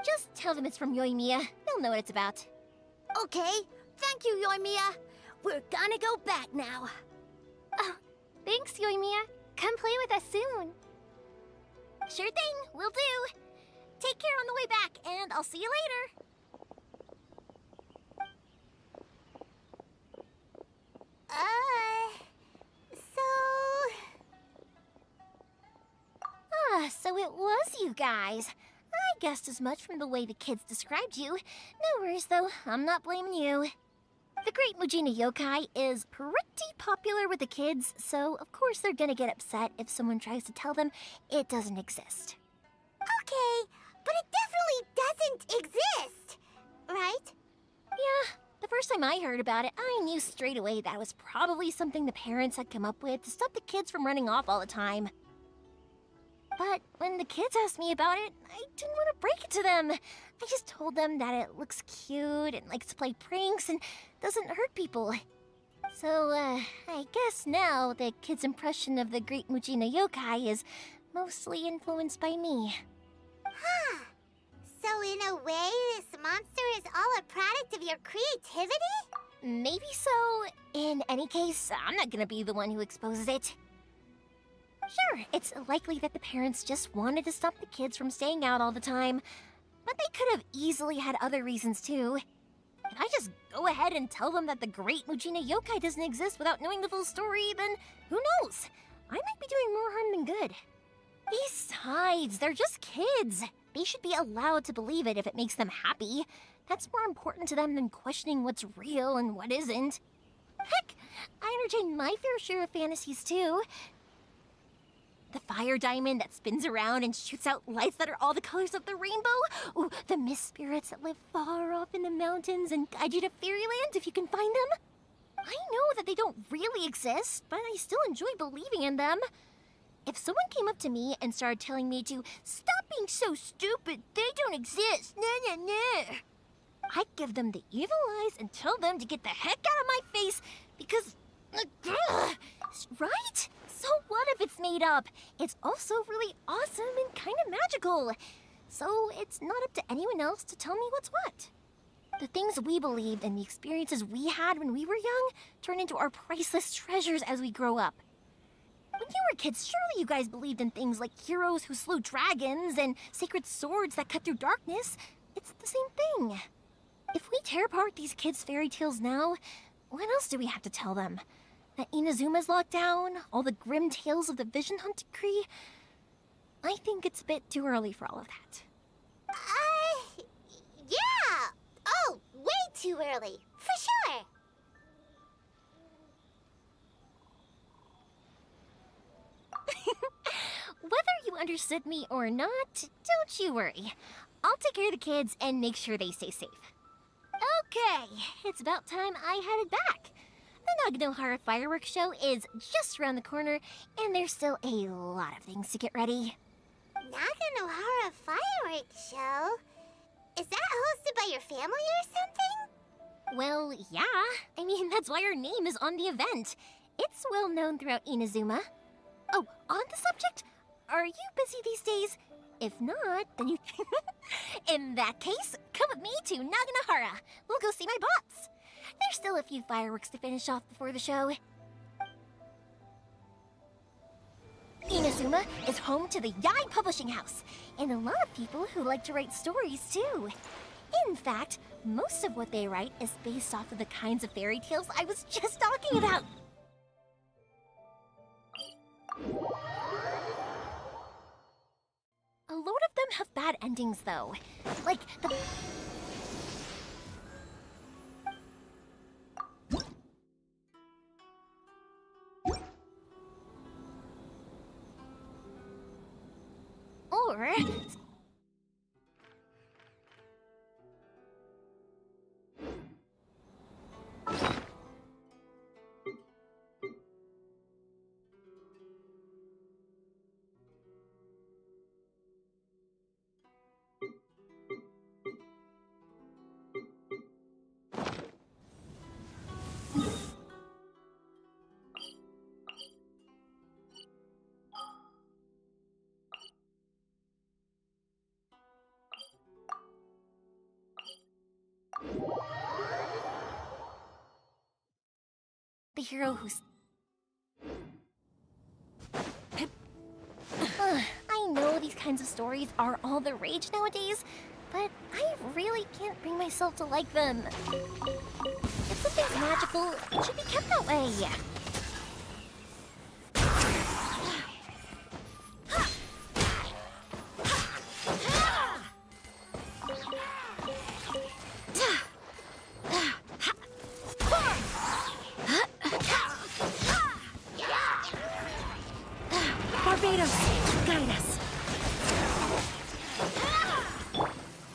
Just tell them it's from Yoimiya. They'll know what it's about. Okay, thank you, Yoimiya. We're gonna go back now. Oh, thanks, Yoimiya. Come play with us soon. Sure thing, will do. Take care on the way back, and I'll see you later. So it was you guys. I guessed as much from the way the kids described you. No worries, though. I'm not blaming you. The Great Mujina Yokai is pretty popular with the kids, so of course they're gonna get upset if someone tries to tell them it doesn't exist. Okay, but it definitely doesn't exist, right? Yeah, the first time I heard about it, I knew straight away that was probably something the parents had come up with to stop the kids from running off all the time. But when the kids asked me about it, I didn't want to break it to them. I just told them that it looks cute and likes to play pranks and doesn't hurt people. So, I guess now the kids' impression of the Great Mujina Yokai is mostly influenced by me. Huh. So in a way, this monster is all a product of your creativity? Maybe so. In any case, I'm not gonna be the one who exposes it. Sure, it's likely that the parents just wanted to stop the kids from staying out all the time, but they could have easily had other reasons too. If I just go ahead and tell them that the Great Mujina Yokai doesn't exist without knowing the full story, then who knows? I might be doing more harm than good. Besides, they're just kids. They should be allowed to believe it if it makes them happy. That's more important to them than questioning what's real and what isn't. Heck, I entertain my fair share of fantasies too. The fire diamond that spins around and shoots out lights that are all the colors of the rainbow. Ooh, the mist spirits that live far off in the mountains and guide you to fairyland if you can find them. I know that they don't really exist, but I still enjoy believing in them. If someone came up to me and started telling me to stop being so stupid. They don't exist. Nah, nah, nah. I'd give them the evil eyes and tell them to get the heck out of my face because... right? So what if it's made up? It's also really awesome and kind of magical. So it's not up to anyone else to tell me what's what. The things we believed and the experiences we had when we were young turn into our priceless treasures as we grow up. When you were kids, surely you guys believed in things like heroes who slew dragons and sacred swords that cut through darkness. It's the same thing. If we tear apart these kids' fairy tales now, what else do we have to tell them? That Inazuma's locked down? All the grim tales of the Vision Hunt Decree? I think it's a bit too early for all of that. Yeah! Oh, way too early, for sure! Whether you understood me or not, don't you worry. I'll take care of the kids and make sure they stay safe. Okay, it's about time I headed back. The Naganohara fireworks show is just around the corner, and there's still a lot of things to get ready. Naganohara fireworks show? Is that hosted by your family or something? Well, yeah. I mean, that's why our name is on the event. It's well known throughout Inazuma. Oh, on the subject, are you busy these days? If not, then you... In that case, come with me to Naganohara. We'll go see my bots. There's still a few fireworks to finish off before the show. Inazuma is home to the Yai Publishing House, and a lot of people who like to write stories too. In fact, most of what they write is based off of the kinds of fairy tales I was just talking about. A lot of them have bad endings, though. Like the... Or... the hero who's... I know these kinds of stories are all the rage nowadays, but I really can't bring myself to like them. If something's magical, it should be kept that way.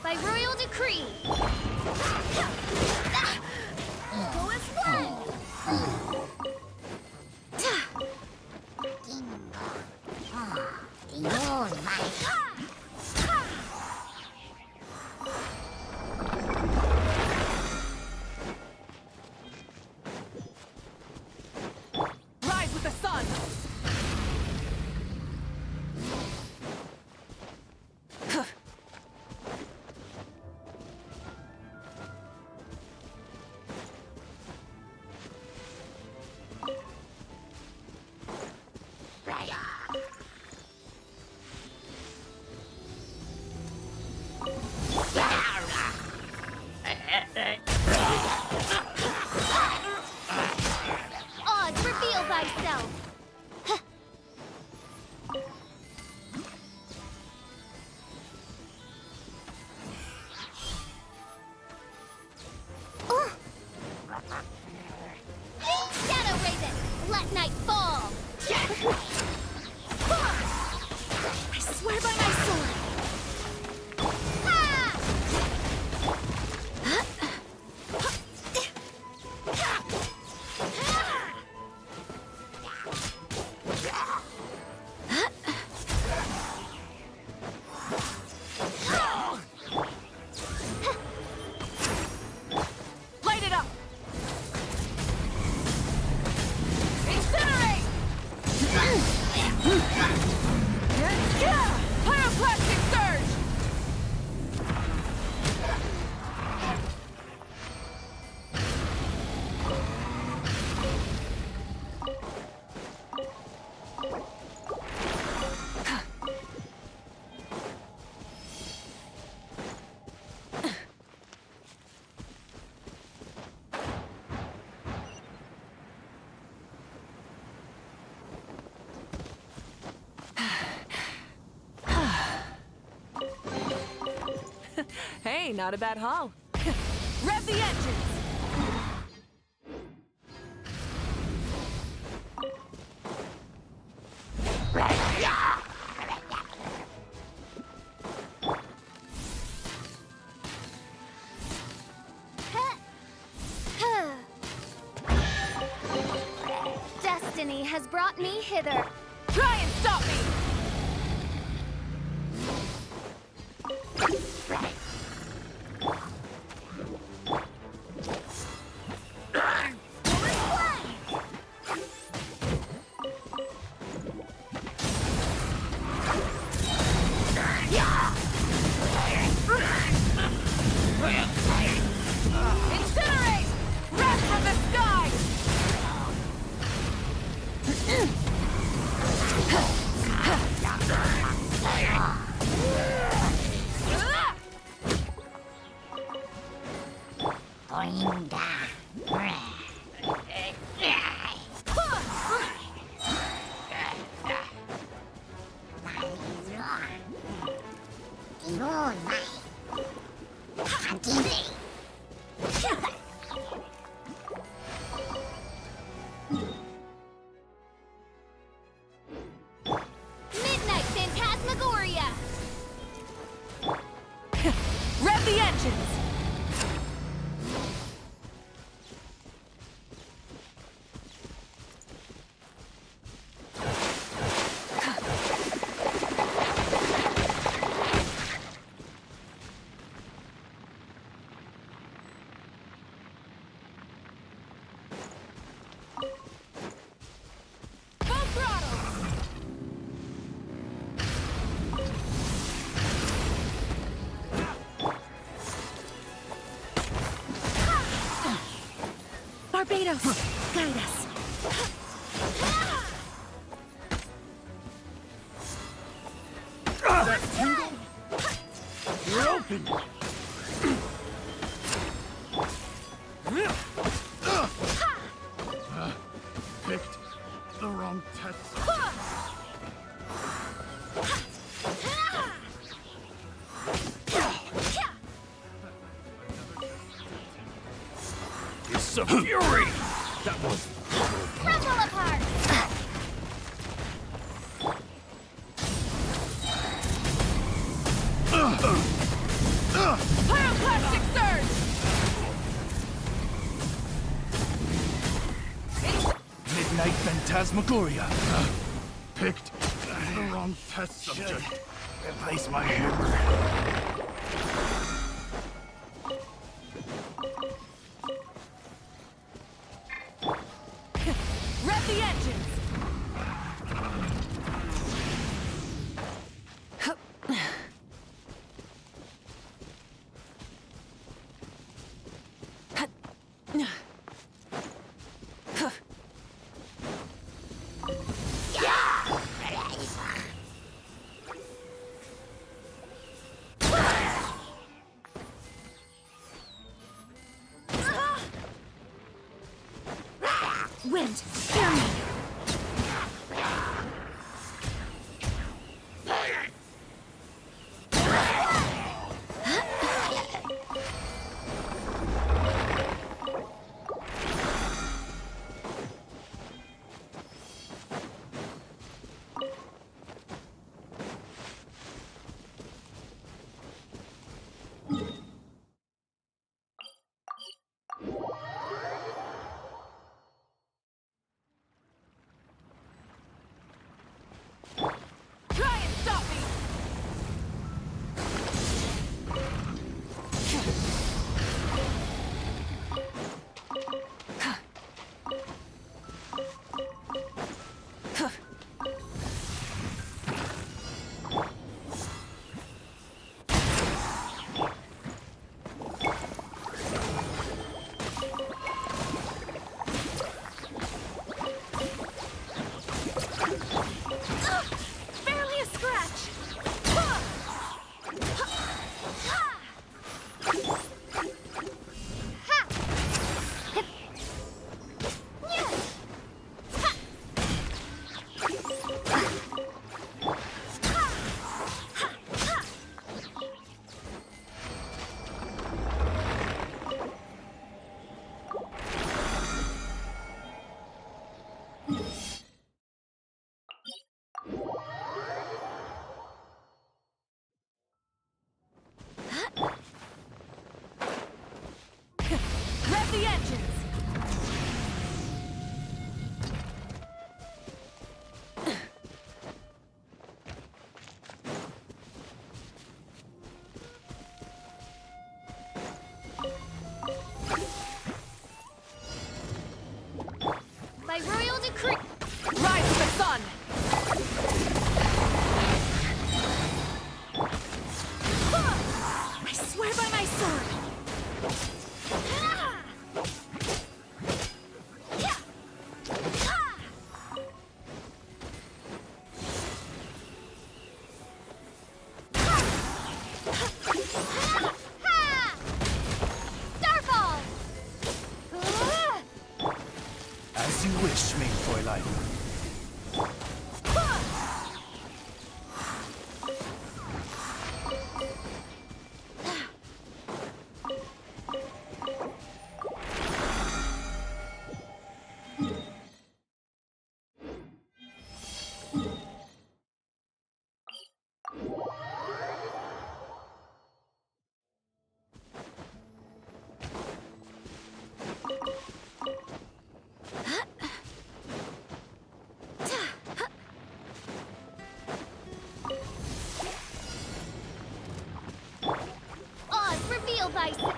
By royal decree. Go as one. Hey, not a bad haul. Rev the engines! Destiny has brought me hither. Try and stop me! Incinerate! Wrath from the sky! Midnight Phantasmagoria! Rev the engines! Full throttle! Barbados, guide us. You're open! Picked the wrong test. It's a fury! That was... Crumble apart! Pyroclastic surge! Midnight Phantasmagoria. Picked the wrong test subject. Replace my hammer. Rev the engines! Wind, hear me. Starfall! As you wish, main Fräulein. Oz, reveal thyself!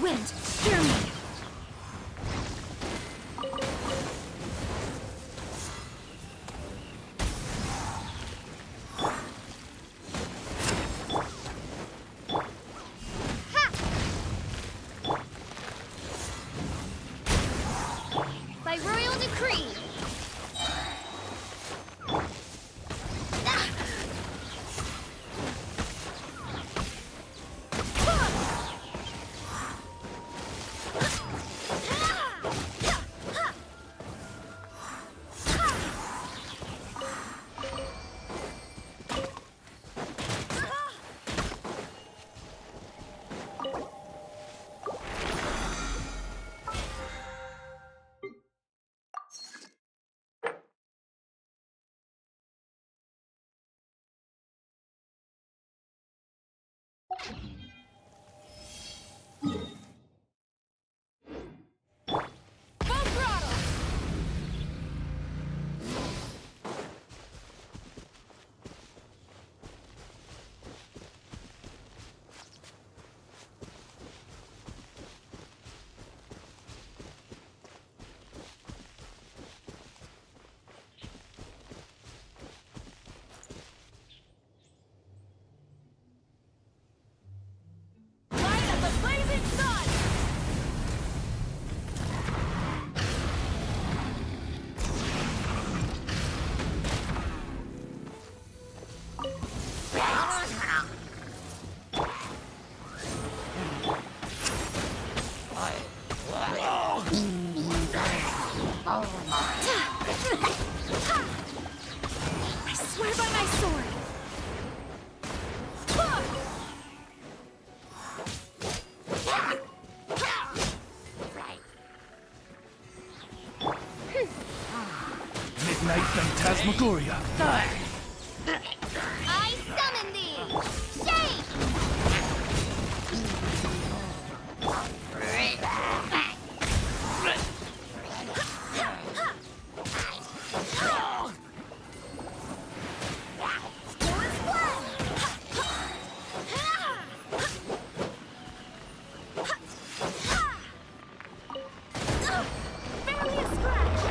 Wind, hear me! By royal decree! I swear by my sword! Midnight Phantasmagoria. I summon thee! Shade! Barely a scratch!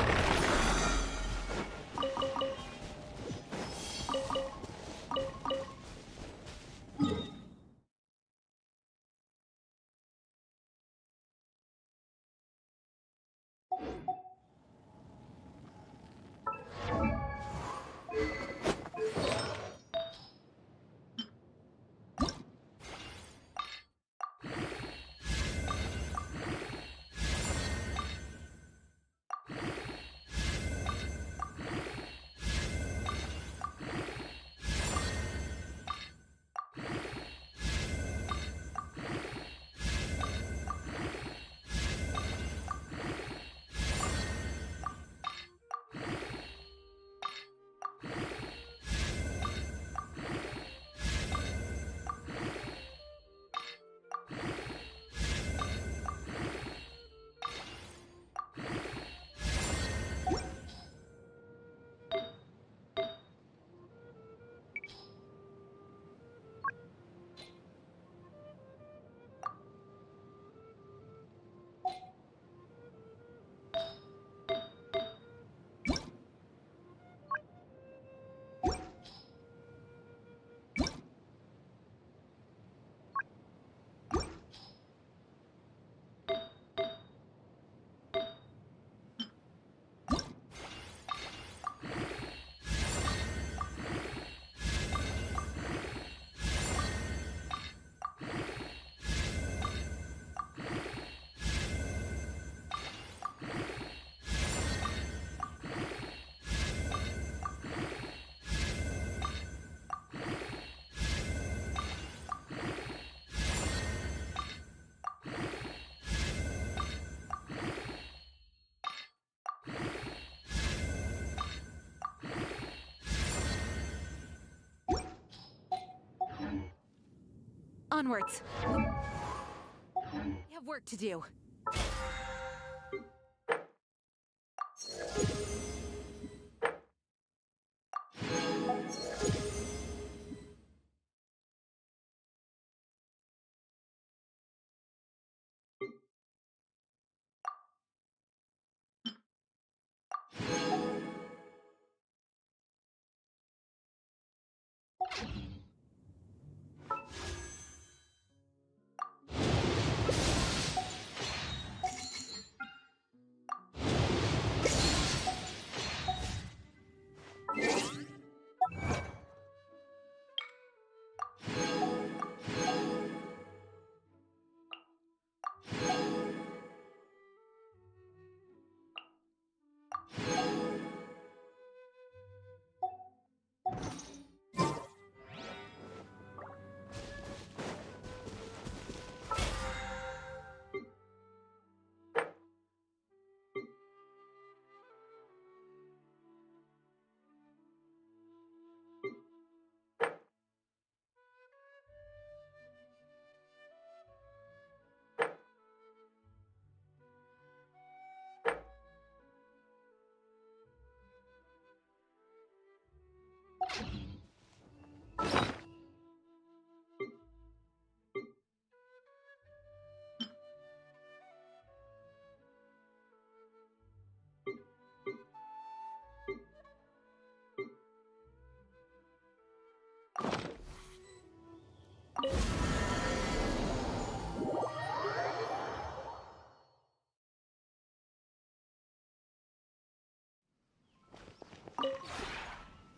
onwards. We have work to do.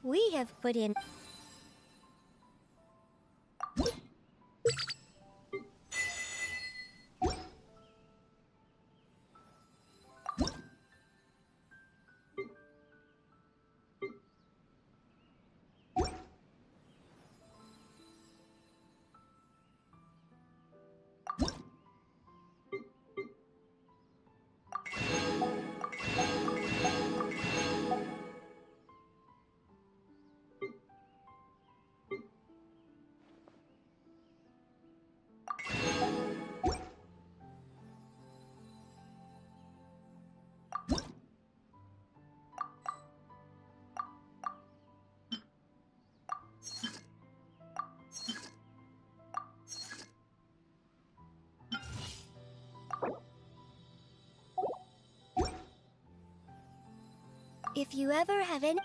We have put in... If you ever have any...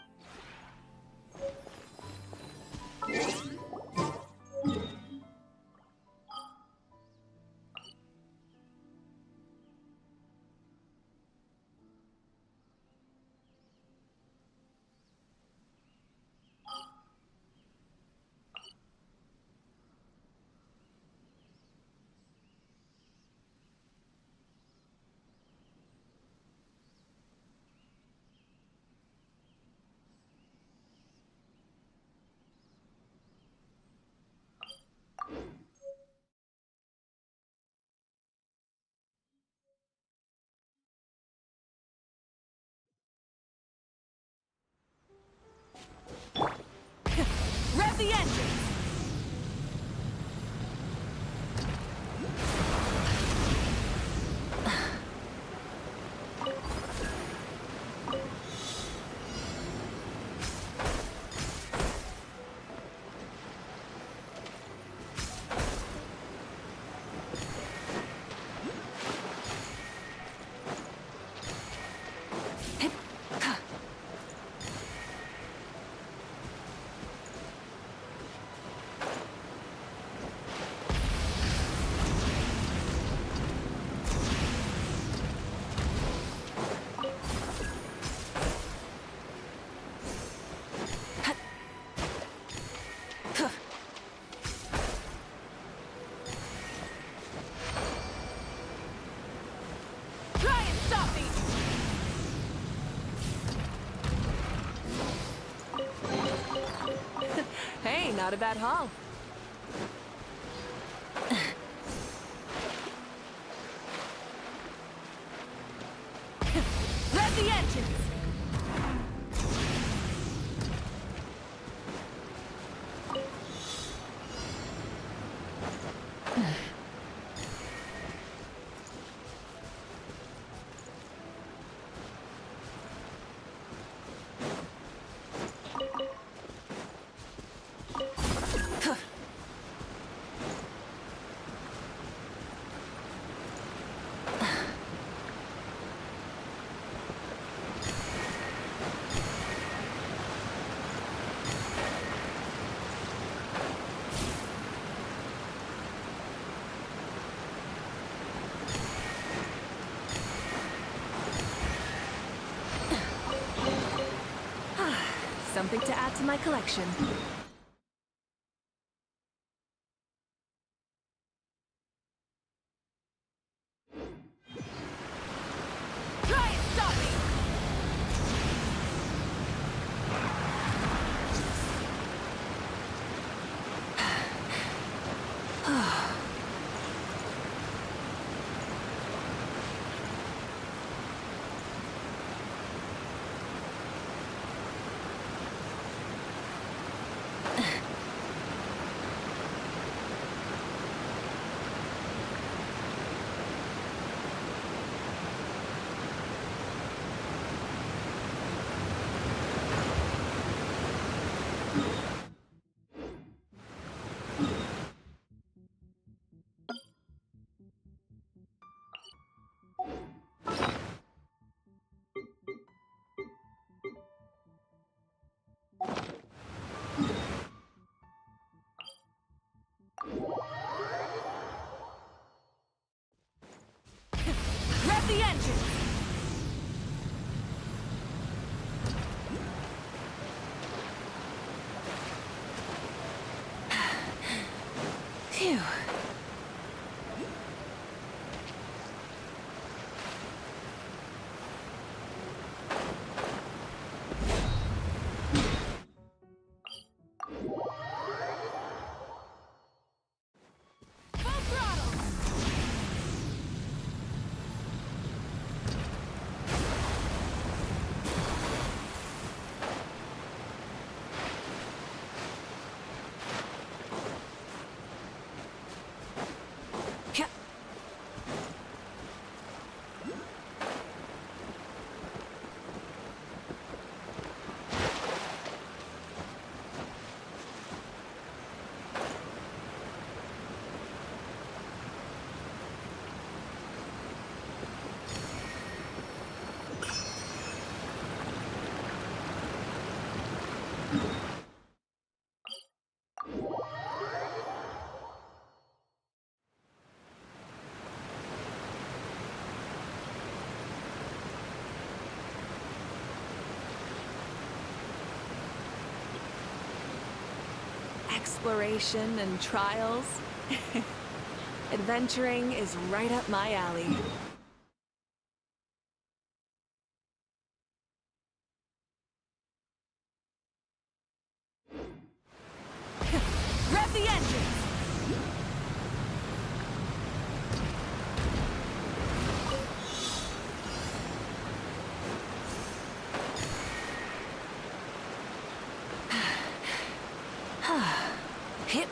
Rev the engines! Hey, not a bad haul. Rev the engines! Something to add to my collection. Try and stop me! Rev the engine! Phew. Full throttle! Exploration and trials. Adventuring is right up my alley. Rev the engines! Hip.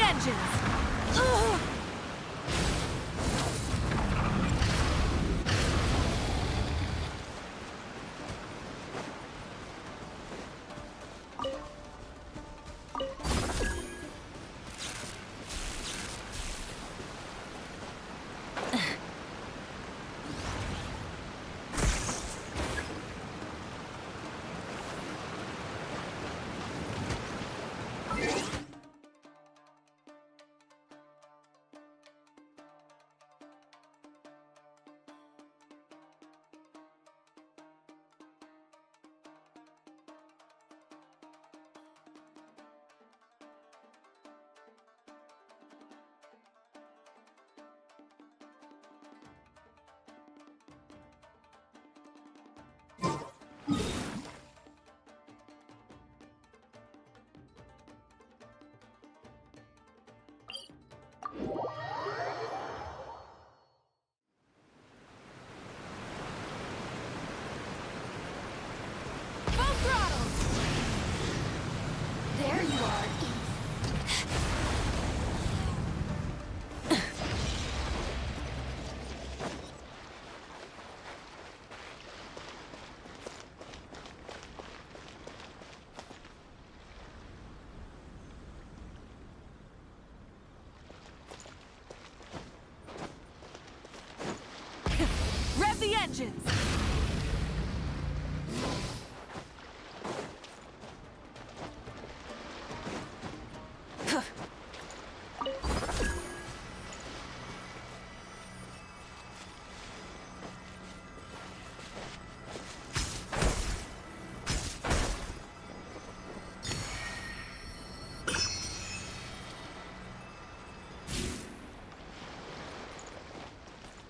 engines! Ugh. Full throttle! There you are, Rev the engines!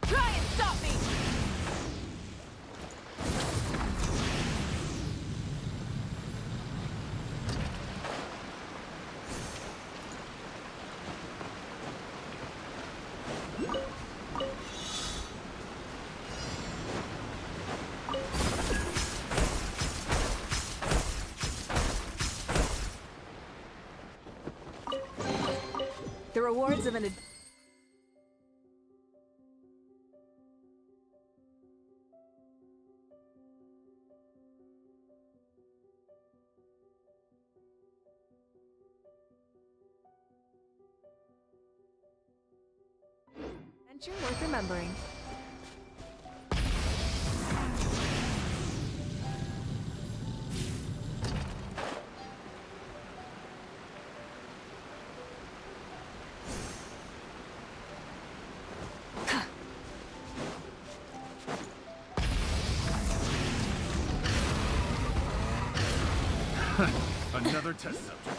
Try and stop me! The rewards of an adventure worth remembering. Another test subject.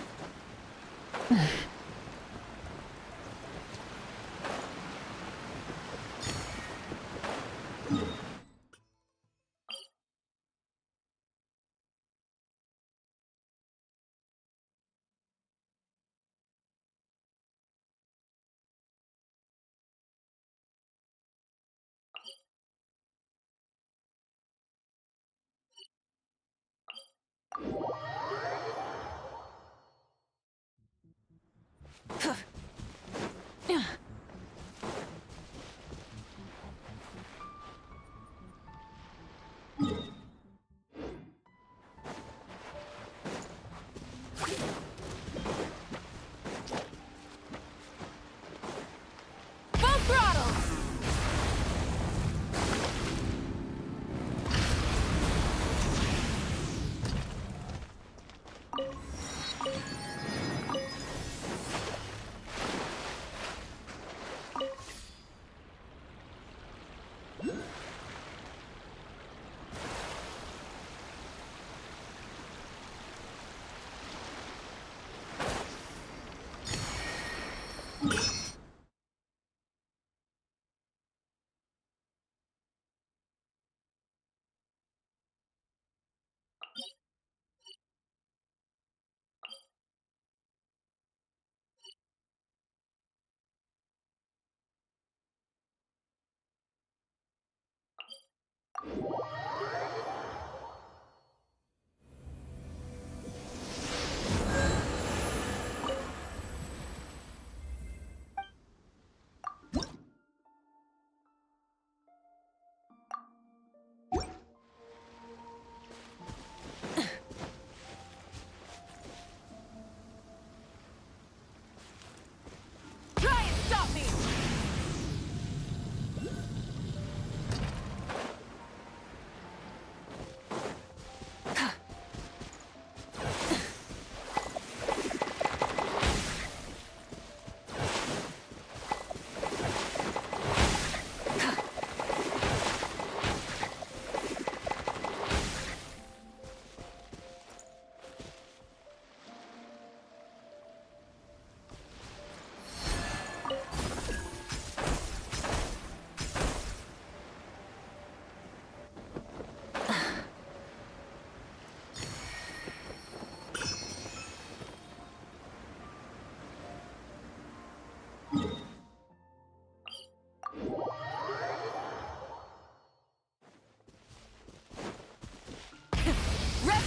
Full throttle!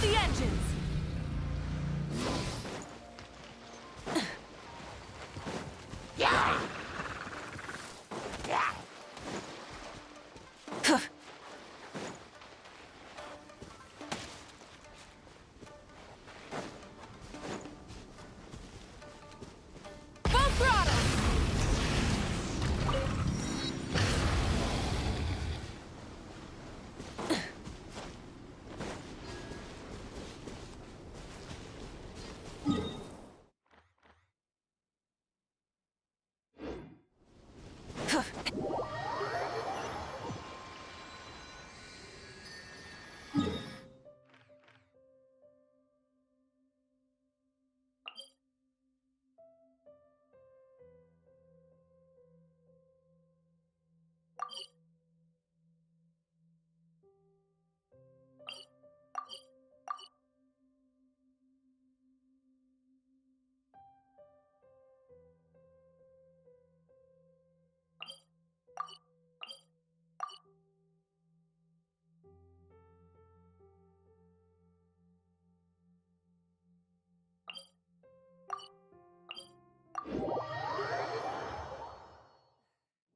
the engines! Full throttle!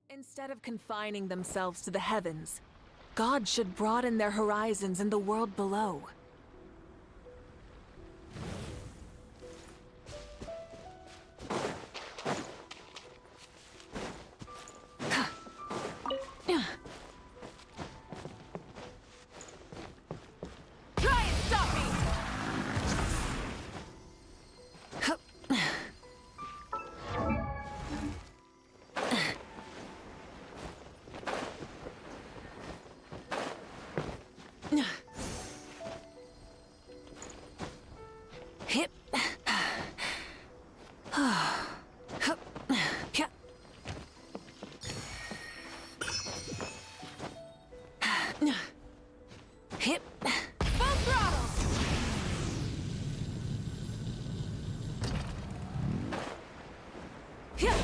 Instead of confining themselves to the heavens, God should broaden their horizons in the world below. Try and stop me! Hip. Hip. Full throttle. Yeah.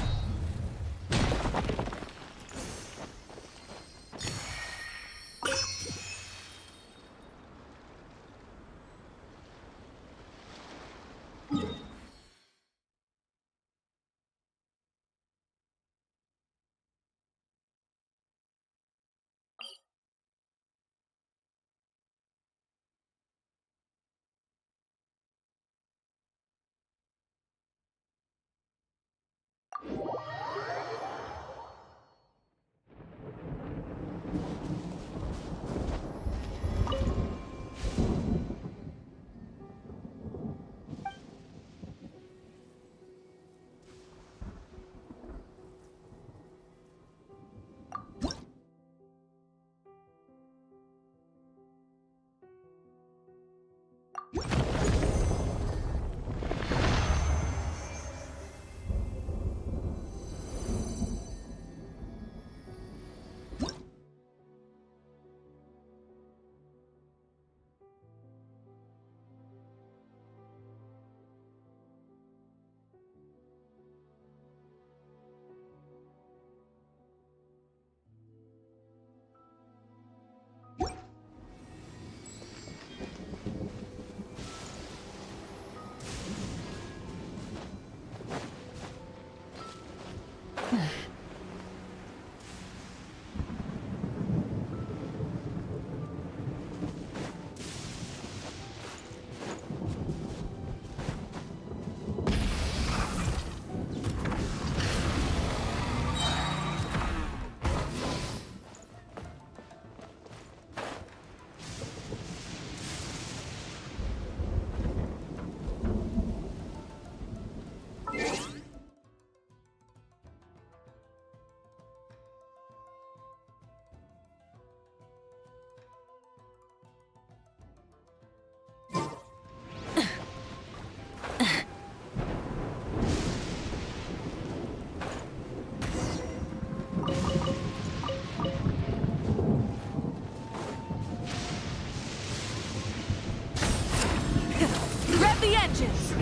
The engines!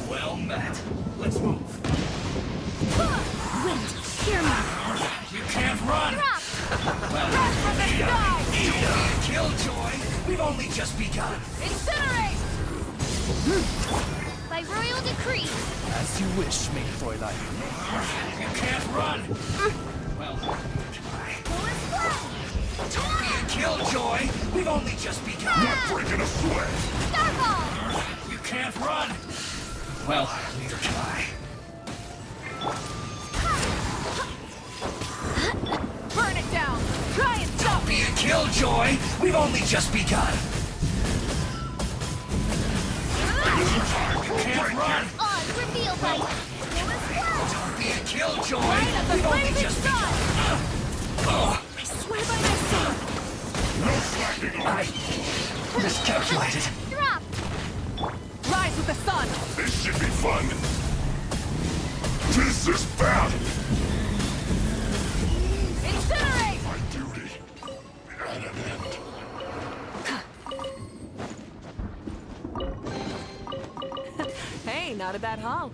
Well met. Let's move. Wait, hear me. You can't run! Drop! Drop from the sky! Killjoy! We've only just begun. Incinerate! By royal decree. As you wish, maid Fräulein. You can't run! Well, don't be a killjoy! We've only just begun! Not breaking a sweat! Starball! You can't run! Well, neither can I. Burn it down! Try and stop! Don't be a killjoy! We've only just begun! You can't run! Odds revealed by Don't be a killjoy! Right at the We've only blazing just sun! begun! I swear by my sword! No slacking on! I miscalculated. drop. Rise with the sun! This should be fun! This is bad! Incinerate! My duty at an end. Hey, not a bad haul.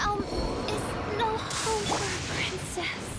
realm is no home for a princess.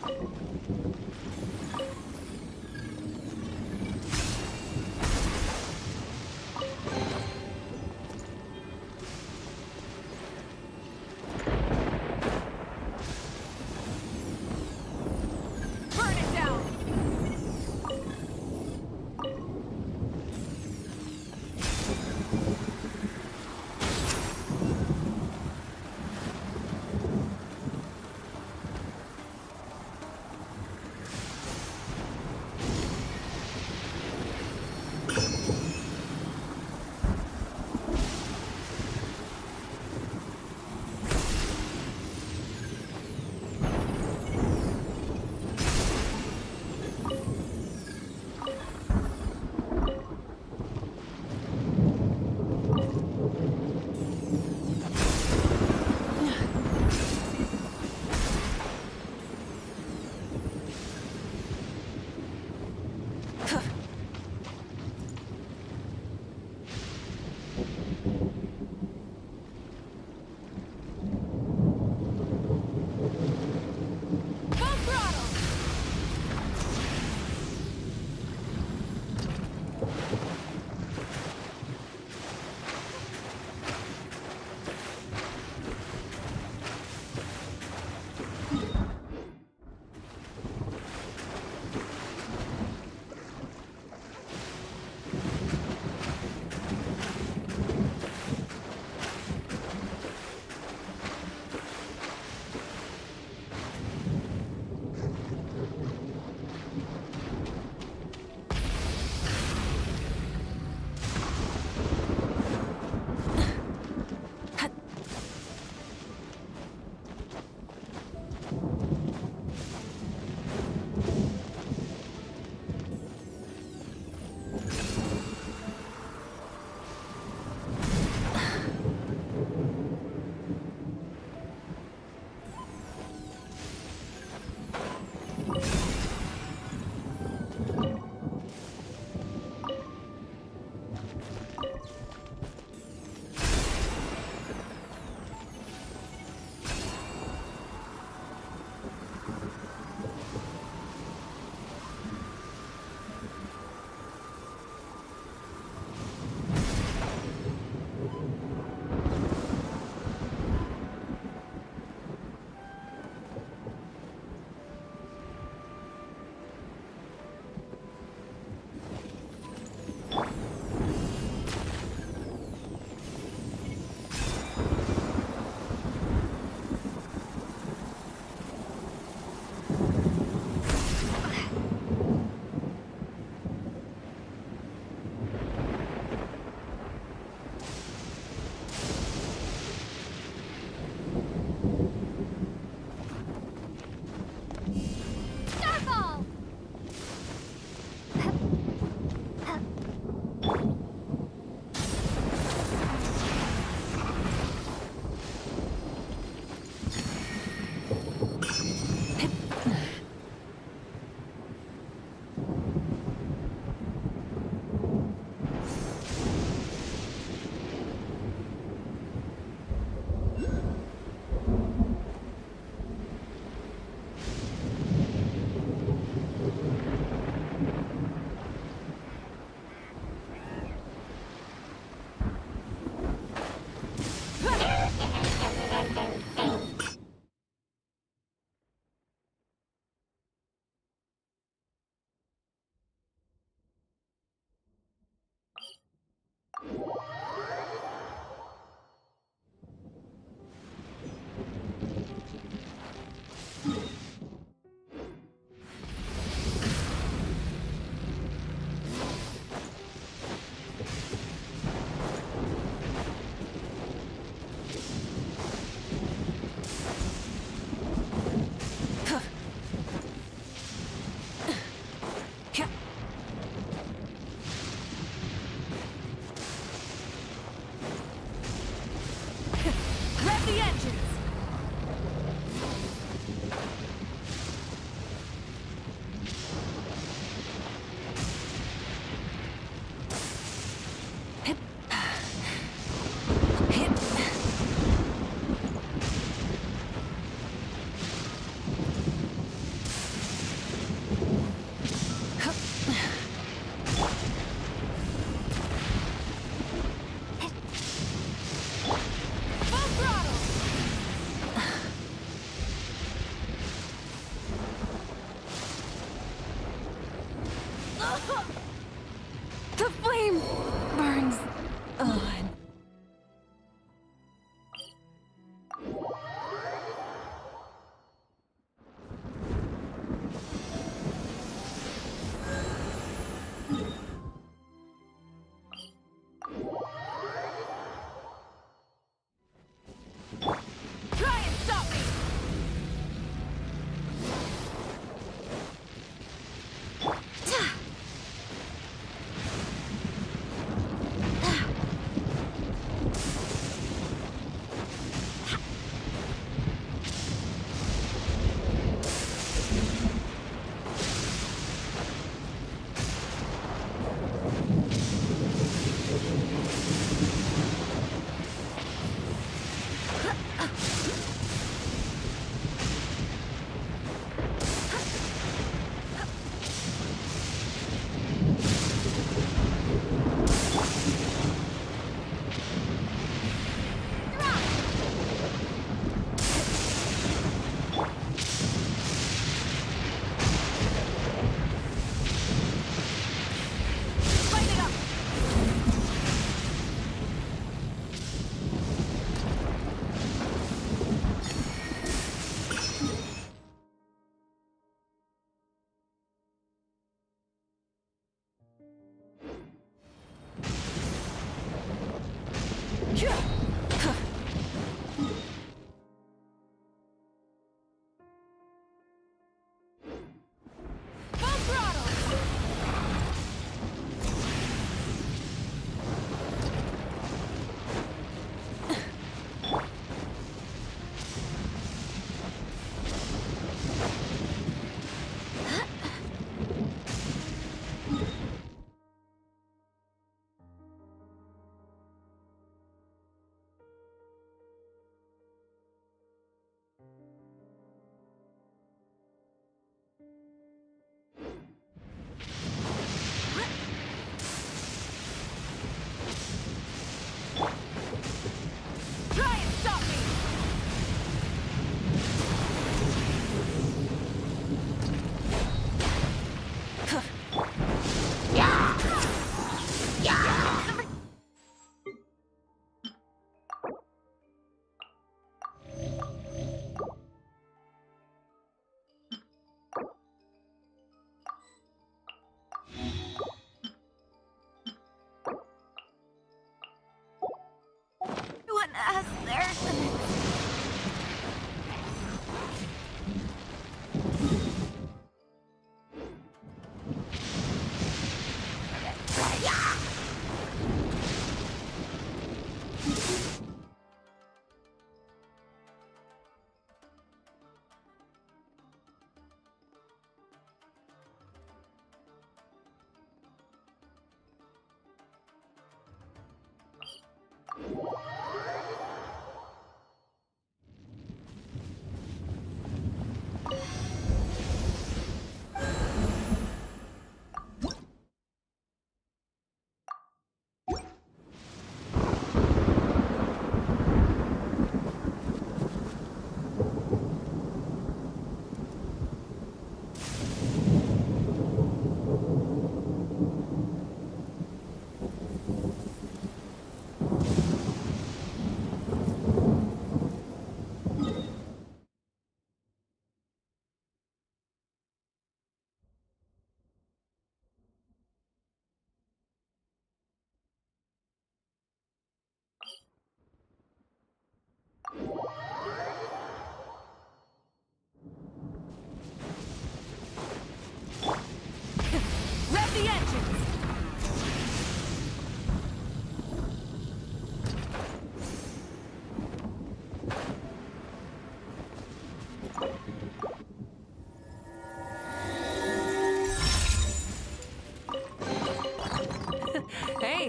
Burn it down!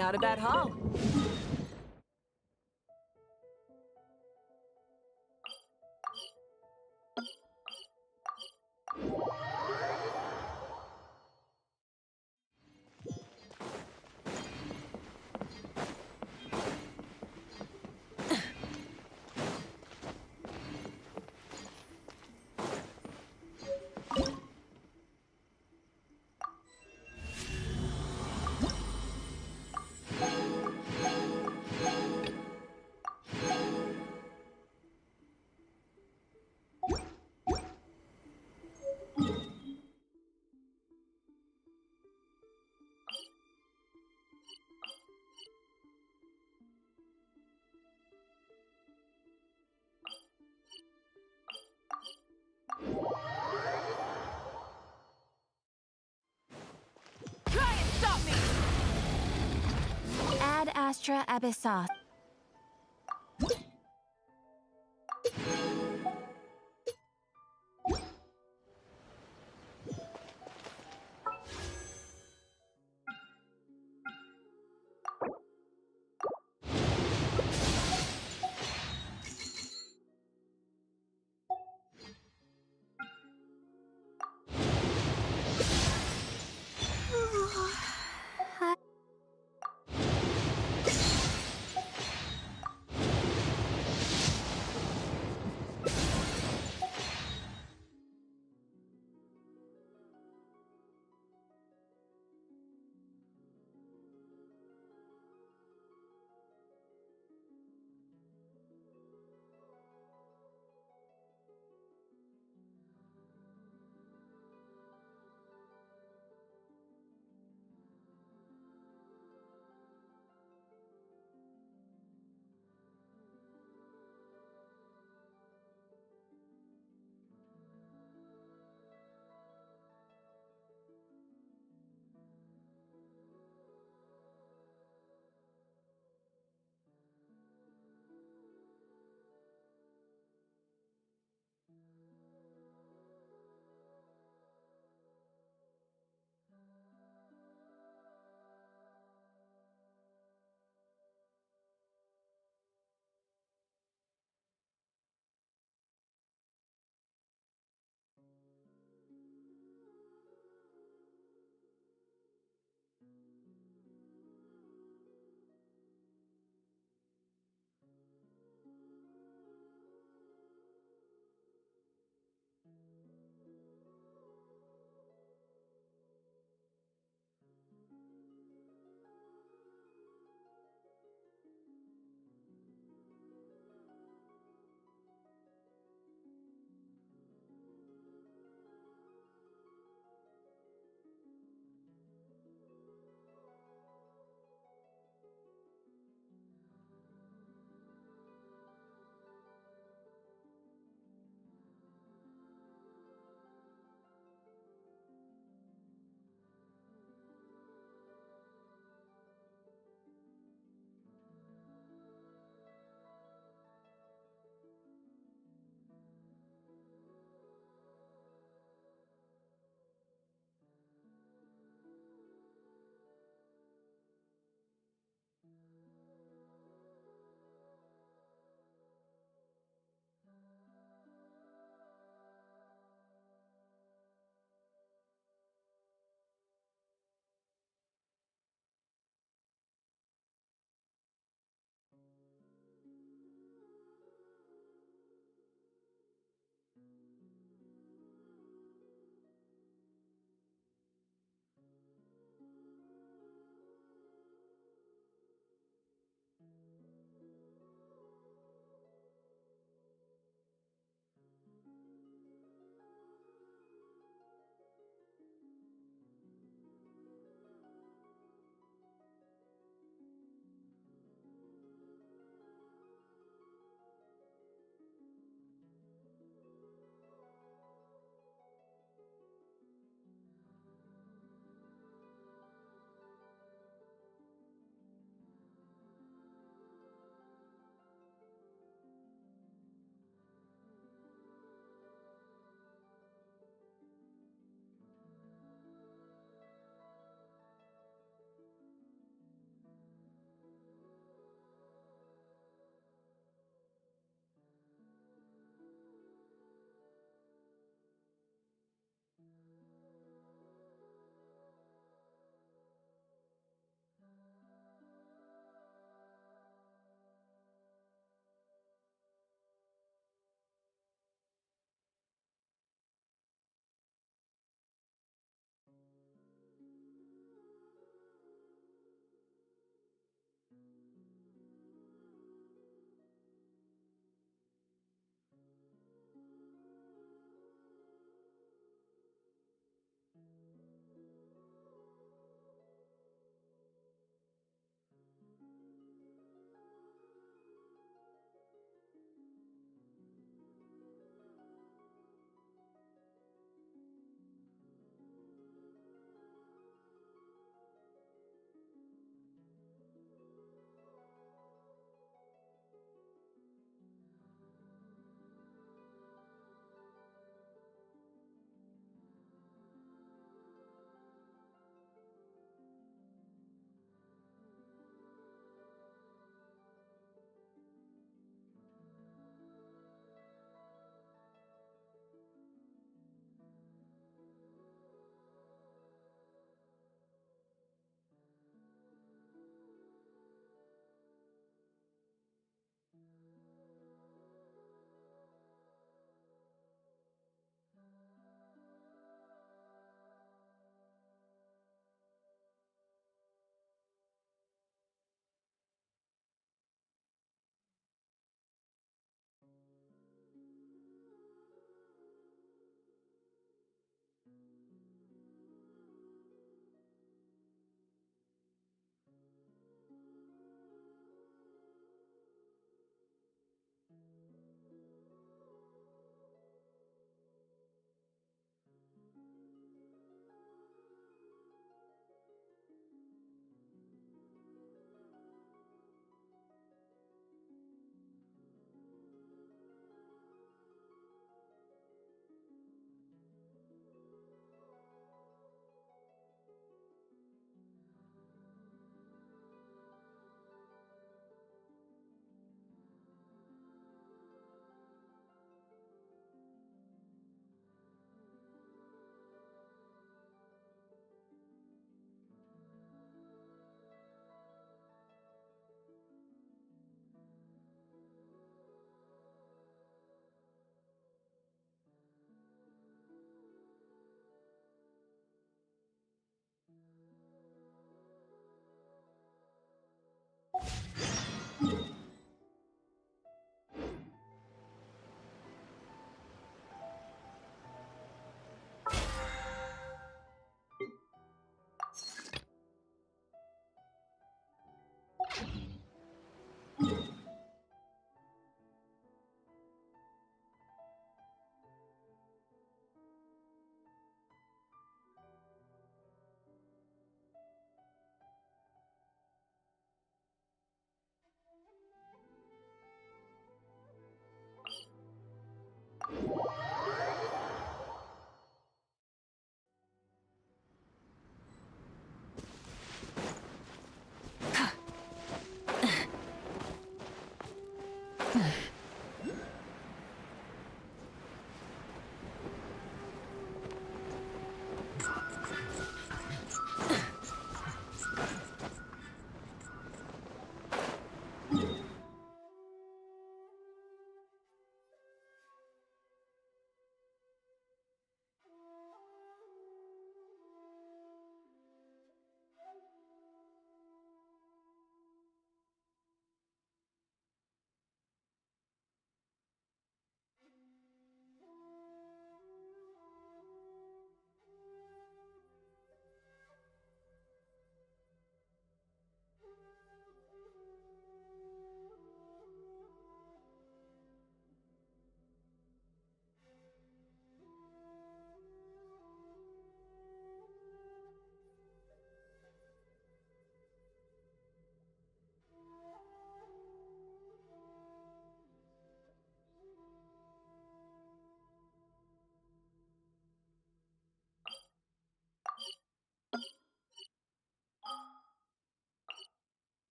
Not a bad haul. Try and stop me! Ad Astra Abyssos.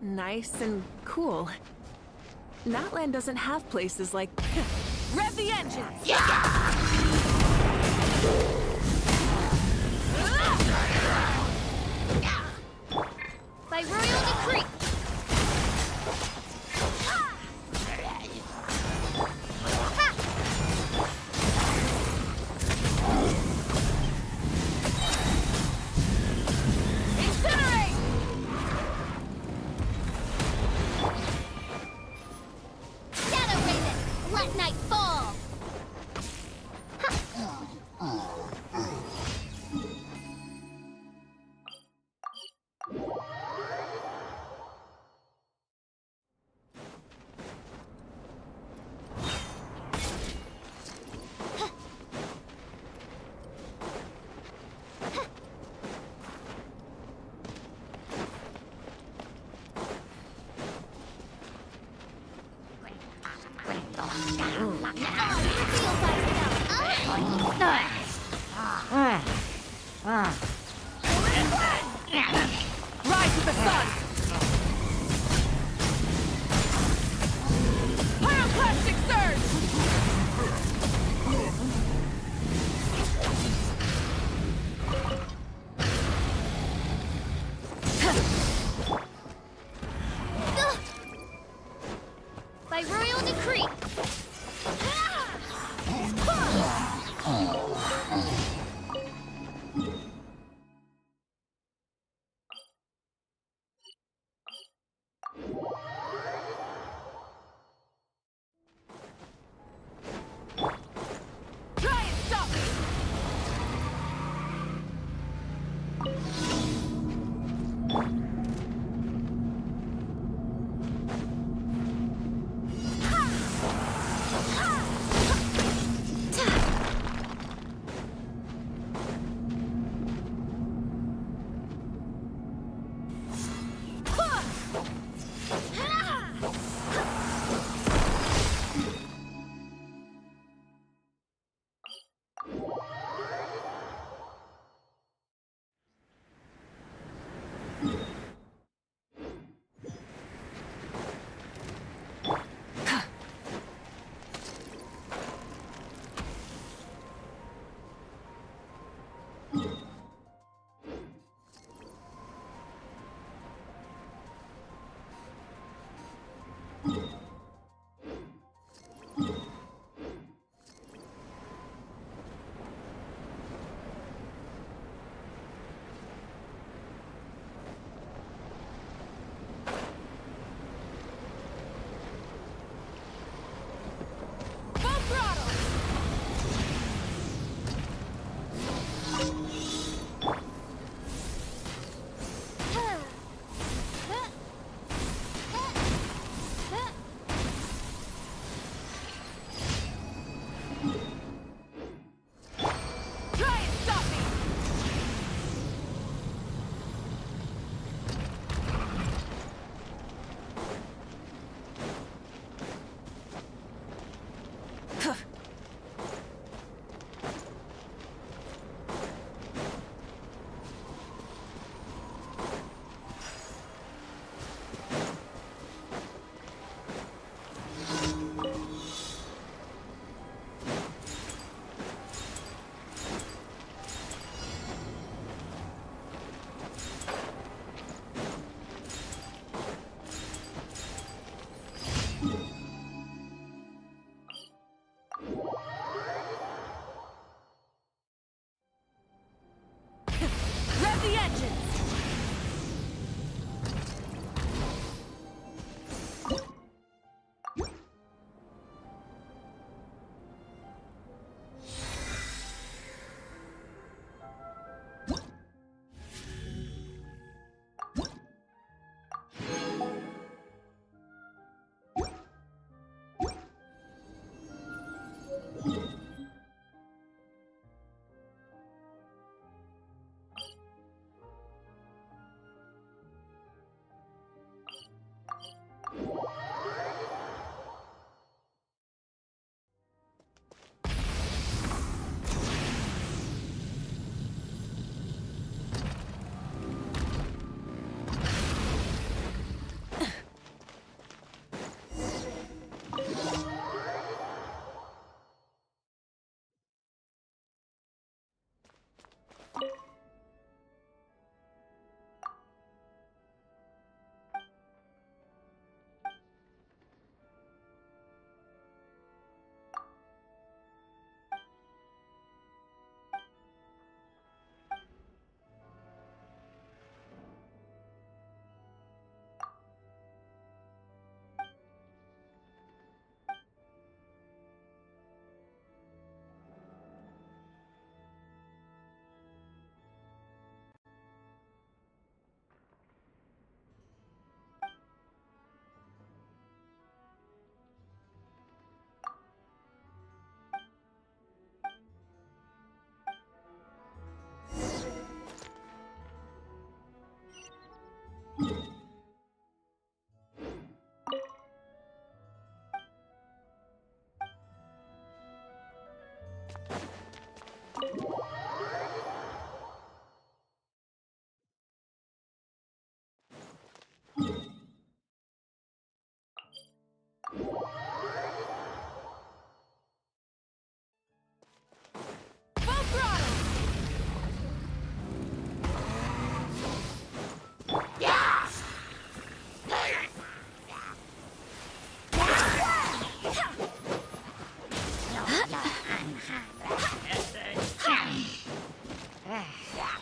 Nice and cool. Natland doesn't have places like... Rev the engines! By royal decree! Rise with the sun! Pyroclastic surge! By royal decree!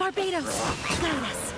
Barbados, guide us.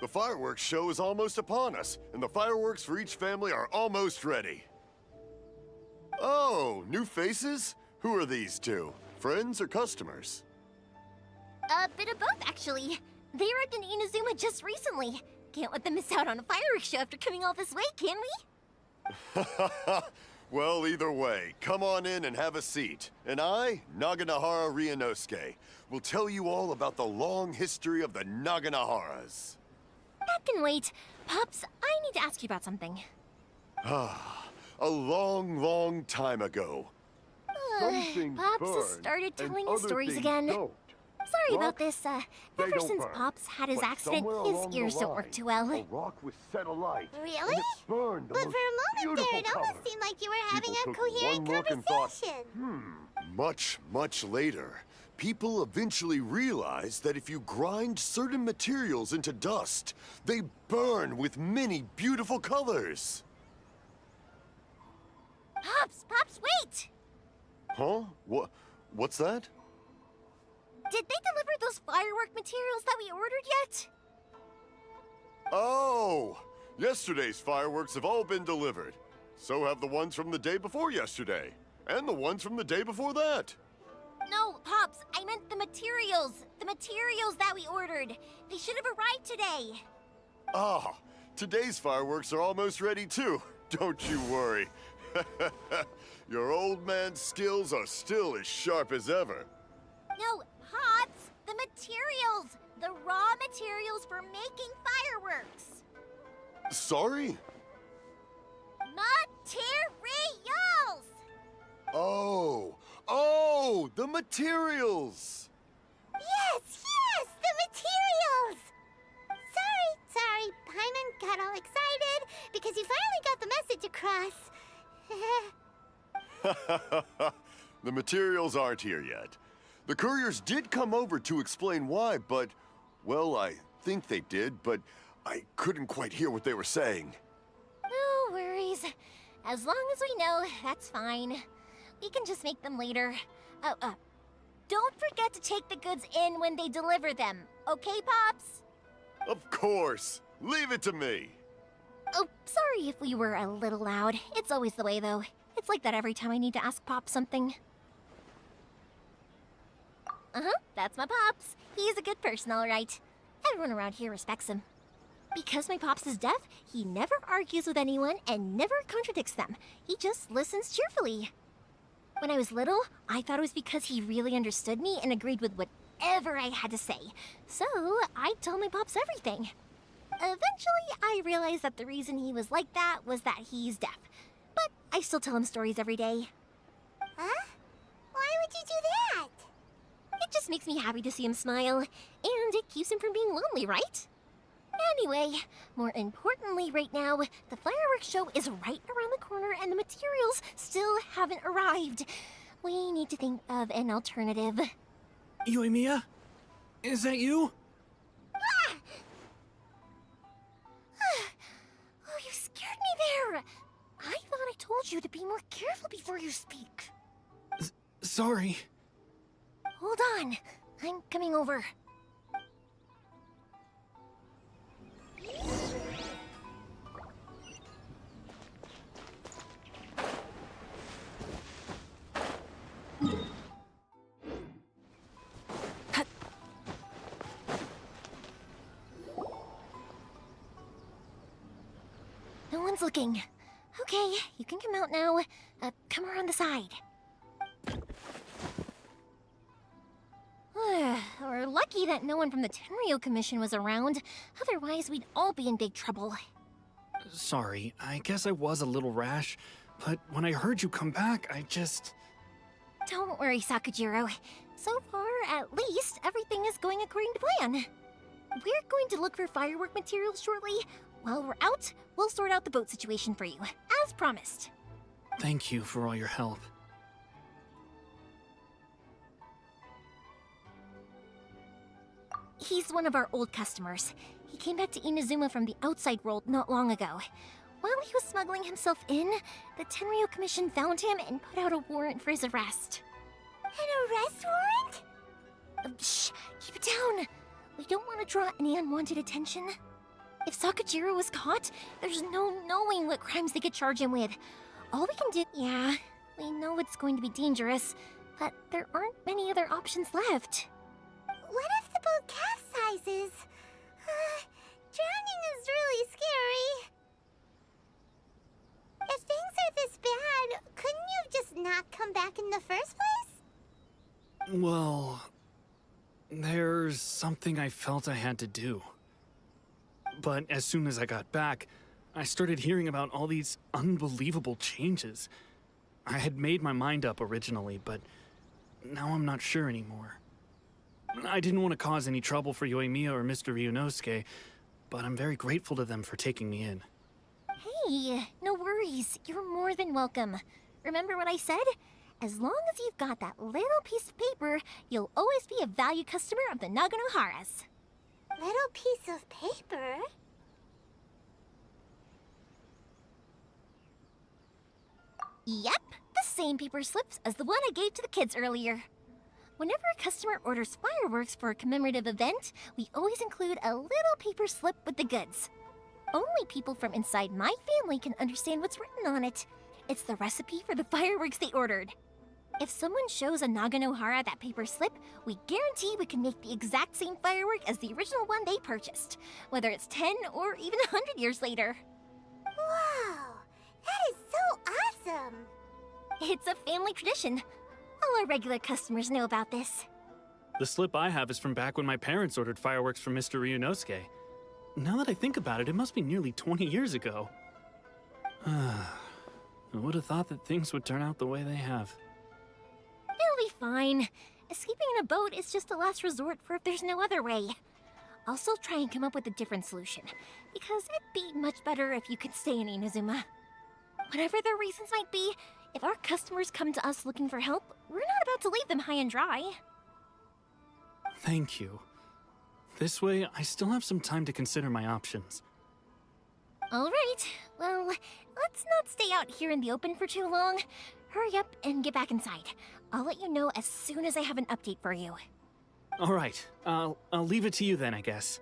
The fireworks show is almost upon us, and the fireworks for each family are almost ready. Oh, new faces? Who are these two? Friends or customers? A bit of both, actually. They arrived in Inazuma just recently. Can't let them miss out on a fireworks show after coming all this way, can we? Well, either way, come on in and have a seat. And I, Naganahara Ryunosuke, will tell you all about the long history of the Naganaharas. That can wait. Pops, I need to ask you about something. A long, long time ago. Pops has started telling his stories again. Sorry about this. Ever since Pops had his accident, his ears don't work too well. A rock was set alight. Really? And it burned the But most for a moment there, it beautiful almost color. seemed like you were having People a took coherent one look and thought, conversation. Much, much later, people eventually realized that if you grind certain materials into dust, they burn with many beautiful colors. Pops, wait! Huh? What's that? Did they deliver those firework materials that we ordered yet? Oh! Yesterday's fireworks have all been delivered. So have the ones from the day before yesterday. And the ones from the day before that. No, Pops, I meant the materials. The materials that we ordered. They should have arrived today. Ah, today's fireworks are almost ready too. Don't you worry. Your old man's skills are still as sharp as ever. No, Pops, the materials. The raw materials for making fireworks. Sorry? Materials! Oh, the materials! Yes, the materials! Sorry, Paimon got all excited because he finally got the message across. The materials aren't here yet. The couriers did come over to explain why, but, well, I think they did, but I couldn't quite hear what they were saying. No worries. As long as we know, that's fine. We can just make them later. Don't forget to take the goods in when they deliver them, okay, Pops? Of course. Leave it to me. Oh, sorry if we were a little loud. It's always the way, though. It's like that every time I need to ask Pop something. That's my Pops. He's a good person, all right. Everyone around here respects him. Because my Pops is deaf, he never argues with anyone and never contradicts them. He just listens cheerfully. When I was little, I thought it was because he really understood me and agreed with whatever I had to say. So, I told my Pops everything. Eventually, I realized that the reason he was like that was that he's deaf. But I still tell him stories every day. Huh? Why would you do that? It just makes me happy to see him smile, and it keeps him from being lonely, right? Anyway, more importantly right now, the fireworks show is right around the corner and the materials still haven't arrived. We need to think of an alternative. Yoimiya? Is that you? Ah! Oh, you scared me there! I thought I told you to be more careful before you speak. Sorry. Hold on. I'm coming over. No one's looking. Okay, you can come out now. Come around the side. We're lucky that no one from the Tenryo Commission was around. Otherwise, we'd all be in big trouble. Sorry, I guess I was a little rash, but when I heard you come back, I just... Don't worry, Sakujiro. So far, at least, everything is going according to plan. We're going to look for firework materials shortly. While we're out, we'll sort out the boat situation for you, as promised. Thank you for all your help. He's one of our old customers. He came back to Inazuma from the outside world not long ago. While he was smuggling himself in, the Tenryo Commission found him and put out a warrant for his arrest. An arrest warrant? Shh! Keep it down! We don't want to draw any unwanted attention. If Sakajiro was caught, there's no knowing what crimes they could charge him with. All we can do... Yeah, we know it's going to be dangerous, but there aren't many other options left. What if the boat capsizes? Drowning is really scary. If things are this bad, couldn't you just not come back in the first place? Well, there's something I felt I had to do. But as soon as I got back, I started hearing about all these unbelievable changes. I had made my mind up originally, but now I'm not sure anymore. I didn't want to cause any trouble for Yoimiya or Mr. Ryunosuke, but I'm very grateful to them for taking me in. Hey, no worries. You're more than welcome. Remember what I said? As long as you've got that little piece of paper, you'll always be a valued customer of the Naganohara's. Little piece of paper? Yep, the same paper slips as the one I gave to the kids earlier. Whenever a customer orders fireworks for a commemorative event, we always include a little paper slip with the goods. Only people from inside my family can understand what's written on it. It's the recipe for the fireworks they ordered. If someone shows a Naganohara that paper slip, we guarantee we can make the exact same firework as the original one they purchased, whether it's 10 or even 100 years later. Wow, that is so awesome! It's a family tradition. All our regular customers know about this. The slip I have is from back when my parents ordered fireworks from Mr. Ryunosuke. Now that I think about it, it must be nearly 20 years ago. I would have thought that things would turn out the way they have. It'll be fine. Escaping in a boat is just a last resort for if there's no other way. I'll still try and come up with a different solution, because it'd be much better if you could stay in Inazuma. Whatever their reasons might be, if our customers come to us looking for help, we're not about to leave them high and dry. Thank you. This way, I still have some time to consider my options. All right. Well, let's not stay out here in the open for too long. Hurry up and get back inside. I'll let you know as soon as I have an update for you. All right. I'll leave it to you then, I guess.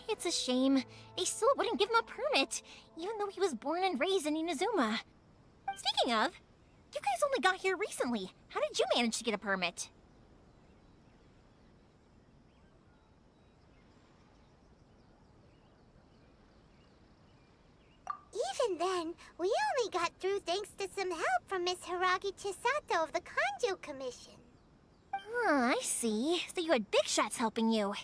It's a shame. They still wouldn't give him a permit, even though he was born and raised in Inazuma. Speaking of, you guys only got here recently. How did you manage to get a permit? Even then, we only got through thanks to some help from Miss Hiragi Chisato of the Kanjo Commission. I see. So you had big shots helping you.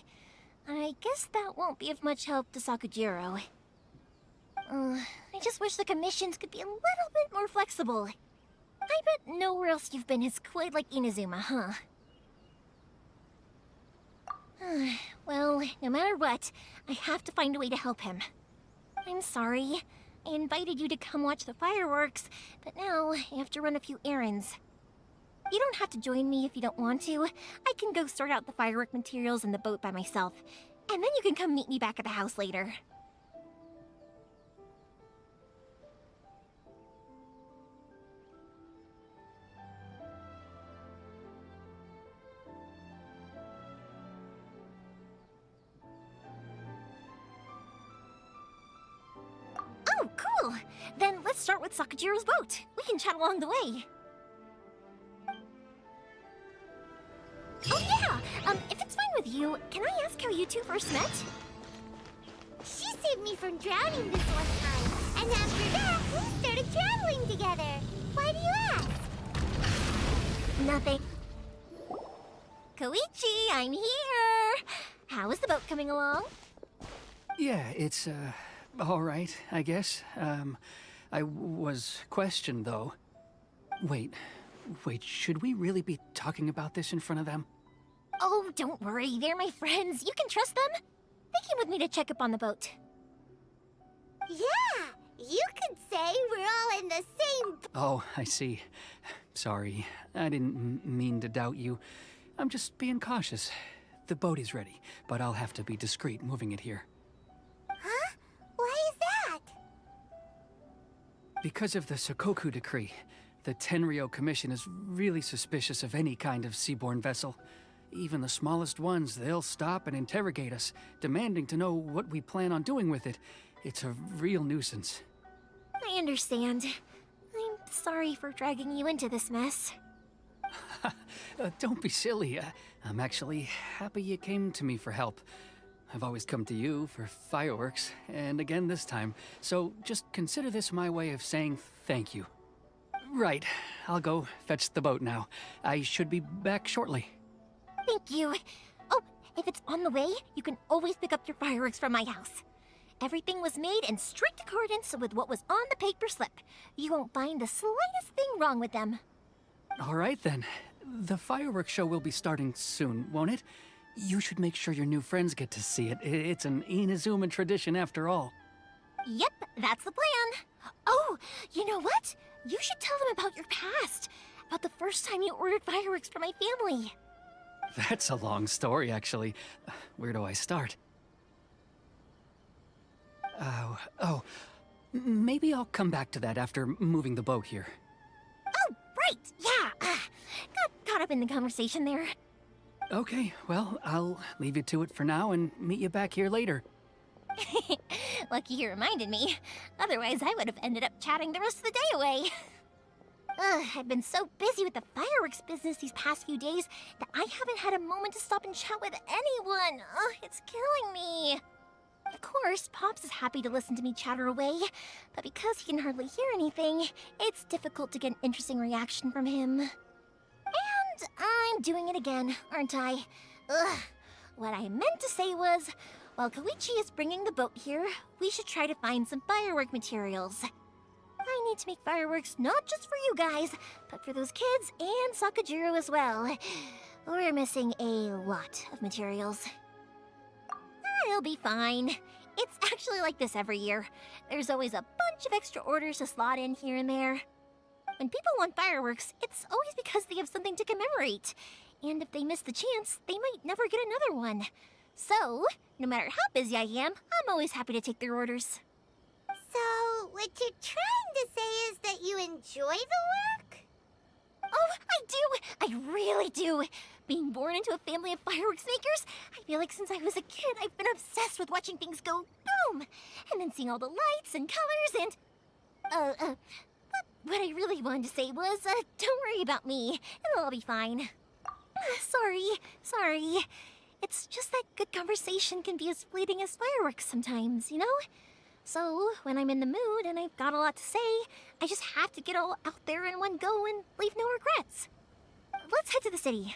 I guess that won't be of much help to Sakujiro. I just wish the commissions could be a little bit more flexible. I bet nowhere else you've been has quite like Inazuma, huh? Well, no matter what, I have to find a way to help him. I'm sorry. I invited you to come watch the fireworks, but now I have to run a few errands. You don't have to join me if you don't want to. I can go sort out the firework materials in the boat by myself, and then you can come meet me back at the house later. Oh, cool! Then let's start with Sakujiro's boat. We can chat along the way. Oh yeah! If it's fine with you, can I ask how you two first met? She saved me from drowning this one time, and after that, we started traveling together. Why do you ask? Nothing. Koichi, I'm here! How is the boat coming along? Yeah, it's, all right, I guess. I was questioned, though. Wait, should we really be talking about this in front of them? Oh, don't worry, they're my friends. You can trust them. They came with me to check up on the boat. Yeah, you could say we're all in the same... Oh, I see. Sorry, I didn't mean to doubt you. I'm just being cautious. The boat is ready, but I'll have to be discreet moving it here. Huh? Why is that? Because of the Sokoku decree, the Tenryo Commission is really suspicious of any kind of seaborne vessel. Even the smallest ones, they'll stop and interrogate us, demanding to know what we plan on doing with it. It's a real nuisance. I understand. I'm sorry for dragging you into this mess. Don't be silly. I'm actually happy you came to me for help. I've always come to you for fireworks, and again this time, so just consider this my way of saying thank you. Right, I'll go fetch the boat now. I should be back shortly. Thank you. Oh, if it's on the way, you can always pick up your fireworks from my house. Everything was made in strict accordance with what was on the paper slip. You won't find the slightest thing wrong with them. All right then. The fireworks show will be starting soon, won't it? You should make sure your new friends get to see it. It's an Inazuma tradition after all. Yep, that's the plan. Oh, you know what? You should tell them about your past. About the first time you ordered fireworks for my family. That's a long story, actually. Where do I start? Maybe I'll come back to that after moving the boat here. Oh, right, yeah. Got caught up in the conversation there. Okay, well, I'll leave you to it for now and meet you back here later. Lucky you reminded me. Otherwise, I would have ended up chatting the rest of the day away. I've been so busy with the fireworks business these past few days that I haven't had a moment to stop and chat with anyone. It's killing me. Of course, Pops is happy to listen to me chatter away, but because he can hardly hear anything, it's difficult to get an interesting reaction from him. And I'm doing it again, aren't I? What I meant to say was, while Koichi is bringing the boat here, we should try to find some firework materials. I need to make fireworks not just for you guys, but for those kids and Sakajiro as well. We're missing a lot of materials. It'll be fine. It's actually like this every year. There's always a bunch of extra orders to slot in here and there. When people want fireworks, it's always because they have something to commemorate. And if they miss the chance, they might never get another one. So, no matter how busy I am, I'm always happy to take their orders. So, what you're trying to say is that you enjoy the work? Oh, I do! I really do! Being born into a family of fireworks makers, I feel like since I was a kid, I've been obsessed with watching things go boom! And then seeing all the lights and colors and... What I really wanted to say was, don't worry about me. It'll all be fine. Sorry. It's just that good conversation can be as fleeting as fireworks sometimes, you know? So, when I'm in the mood and I've got a lot to say, I just have to get all out there in one go and leave no regrets. Let's head to the city.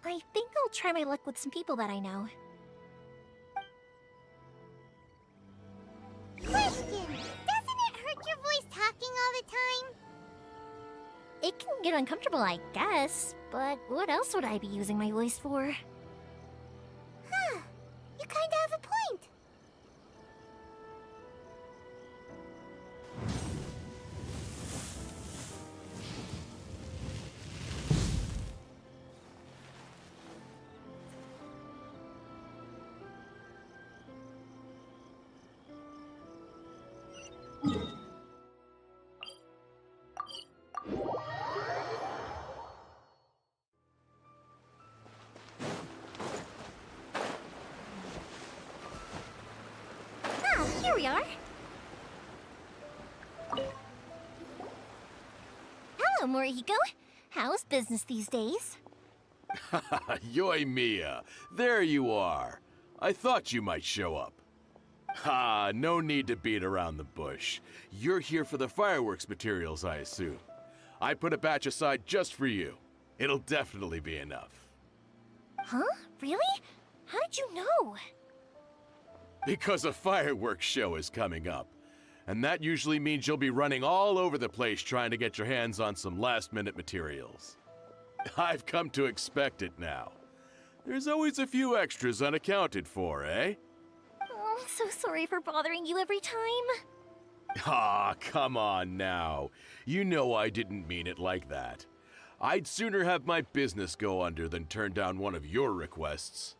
I think I'll try my luck with some people that I know. Question! Doesn't it hurt your voice talking all the time? It can get uncomfortable, I guess, but what else would I be using my voice for? Huh. You kinda have a point. Here we are. Hello, Morihiko. How's business these days? Yoimiya, there you are. I thought you might show up. Ha, no need to beat around the bush. You're here for the fireworks materials, I assume. I put a batch aside just for you. It'll definitely be enough. Huh? Really? How did you know? Because a fireworks show is coming up. And that usually means you'll be running all over the place trying to get your hands on some last-minute materials. I've come to expect it now. There's always a few extras unaccounted for, eh? Oh, I'm so sorry for bothering you every time. Ah, come on now. You know I didn't mean it like that. I'd sooner have my business go under than turn down one of your requests.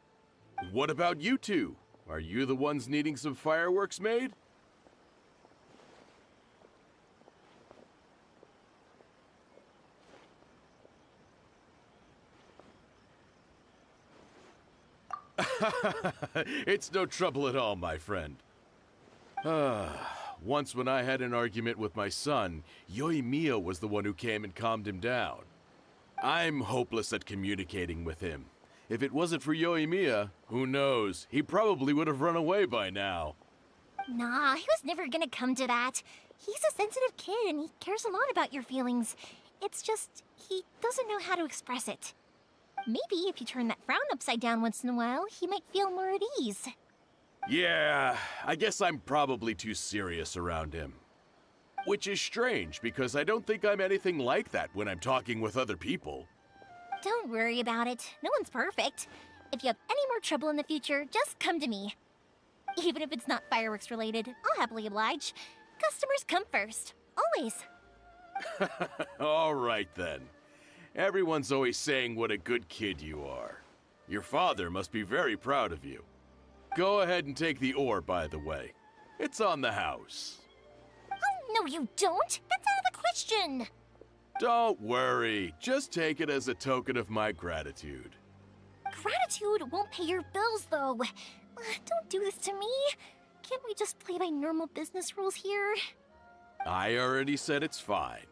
What about you two? Are you the ones needing some fireworks made? It's no trouble at all, my friend. Once when I had an argument with my son, Yoimiya was the one who came and calmed him down. I'm hopeless at communicating with him. If it wasn't for Yoimiya, who knows, he probably would have run away by now. Nah, he was never gonna come to that. He's a sensitive kid and he cares a lot about your feelings. It's just, he doesn't know how to express it. Maybe if you turn that frown upside down once in a while, he might feel more at ease. Yeah, I guess I'm probably too serious around him. Which is strange, because I don't think I'm anything like that when I'm talking with other people. Don't worry about it. No one's perfect. If you have any more trouble in the future, just come to me. Even if it's not fireworks related, I'll happily oblige. Customers come first. Always. All right then. Everyone's always saying what a good kid you are. Your father must be very proud of you. Go ahead and take the ore, by the way. It's on the house. Oh, no you don't! That's out of the question! Don't worry. Just take it as a token of my gratitude. Gratitude won't pay your bills, though. Don't do this to me. Can't we just play by normal business rules here? I already said it's fine.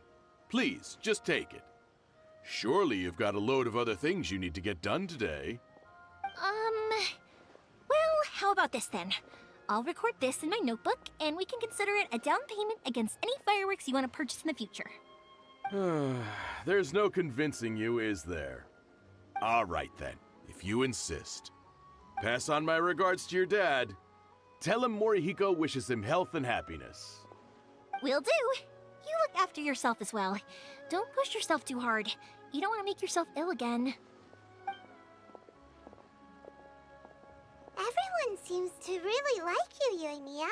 Please, just take it. Surely you've got a load of other things you need to get done today. Well, how about this then? I'll record this in my notebook, and we can consider it a down payment against any fireworks you want to purchase in the future. There's no convincing you, is there? All right then, if you insist. Pass on my regards to your dad. Tell him Morihiko wishes him health and happiness. Will do. You look after yourself as well. Don't push yourself too hard. You don't want to make yourself ill again. Everyone seems to really like you, Yoimiya.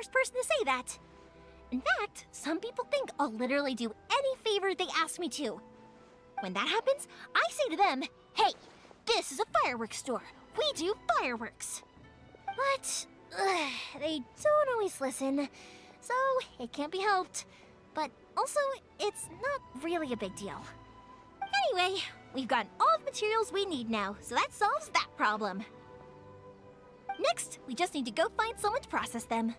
first person to say that. In fact, some people think I'll literally do any favor they ask me to. When that happens, I say to them, hey, this is a fireworks store. We do fireworks. But they don't always listen, so it can't be helped. But also, it's not really a big deal. Anyway, we've got all the materials we need now, so that solves that problem. Next, we just need to go find someone to process them.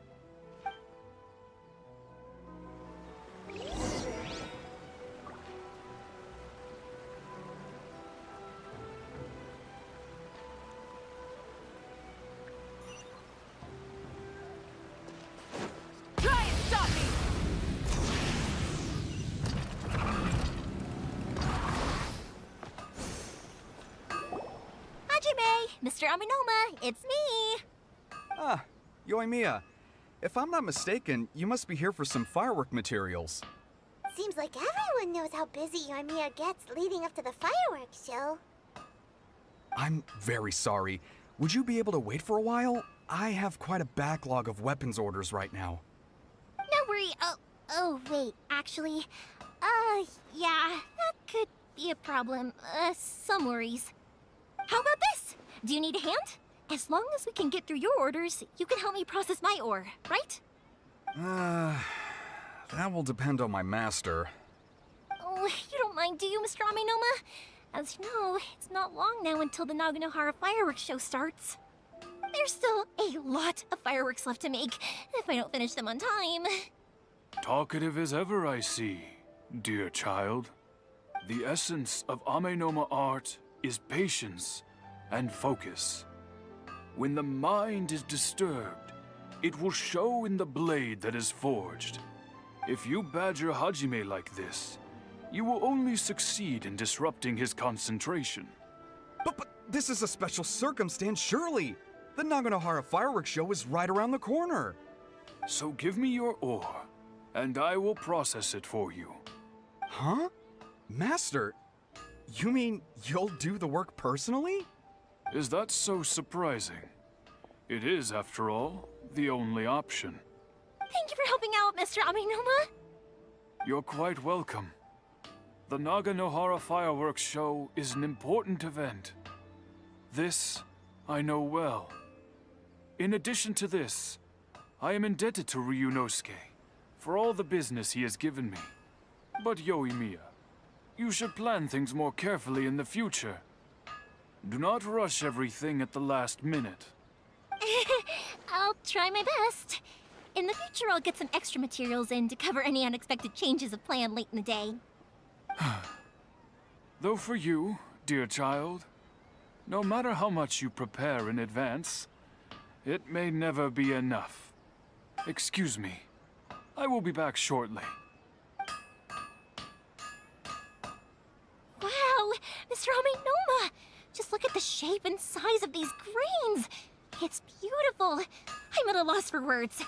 Try and stop me! Hajime, Mr. Aminoma, it's me! Ah, Yoimiya. If I'm not mistaken, you must be here for some firework materials. Seems like everyone knows how busy Yoimiya gets leading up to the fireworks show. I'm very sorry. Would you be able to wait for a while? I have quite a backlog of weapons orders right now. No worry. Oh, wait, actually, yeah, that could be a problem. Some worries. How about this? Do you need a hand? As long as we can get through your orders, you can help me process my ore, right? That will depend on my master. Oh, you don't mind, do you, Mr. Aminoma? As you know, it's not long now until the Naganohara fireworks show starts. There's still a lot of fireworks left to make, if I don't finish them on time. Talkative as ever, I see, dear child. The essence of Amenoma art is patience and focus. When the mind is disturbed, it will show in the blade that is forged. If you badger Hajime like this, you will only succeed in disrupting his concentration. But this is a special circumstance, surely! The Naganohara fireworks show is right around the corner! So give me your ore, and I will process it for you. Huh? Master, you mean you'll do the work personally? Is that so surprising? It is, after all, the only option. Thank you for helping out, Mr. Aminoma. You're quite welcome. The Naganohara fireworks show is an important event. This I know well. In addition to this, I am indebted to Ryunosuke for all the business he has given me. But Yoimiya, you should plan things more carefully in the future. Do not rush everything at the last minute. I'll try my best. In the future, I'll get some extra materials in to cover any unexpected changes of plan late in the day. Though for you, dear child, no matter how much you prepare in advance, it may never be enough. Excuse me. I will be back shortly. Wow, Mr. Aminoma! Just look at the shape and size of these grains! It's beautiful! I'm at a loss for words.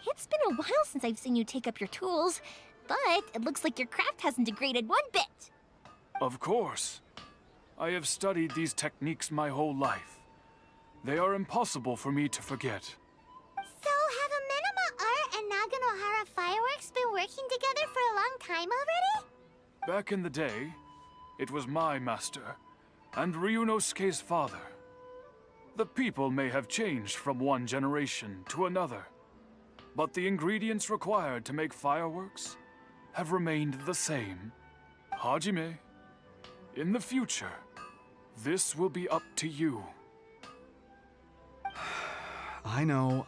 It's been a while since I've seen you take up your tools, but it looks like your craft hasn't degraded one bit. Of course. I have studied these techniques my whole life. They are impossible for me to forget. So, have Amenoma Art and Naganohara Fireworks been working together for a long time already? Back in the day, it was my master, and Ryunosuke's father. The people may have changed from one generation to another, but the ingredients required to make fireworks have remained the same. Hajime, in the future, this will be up to you. I know.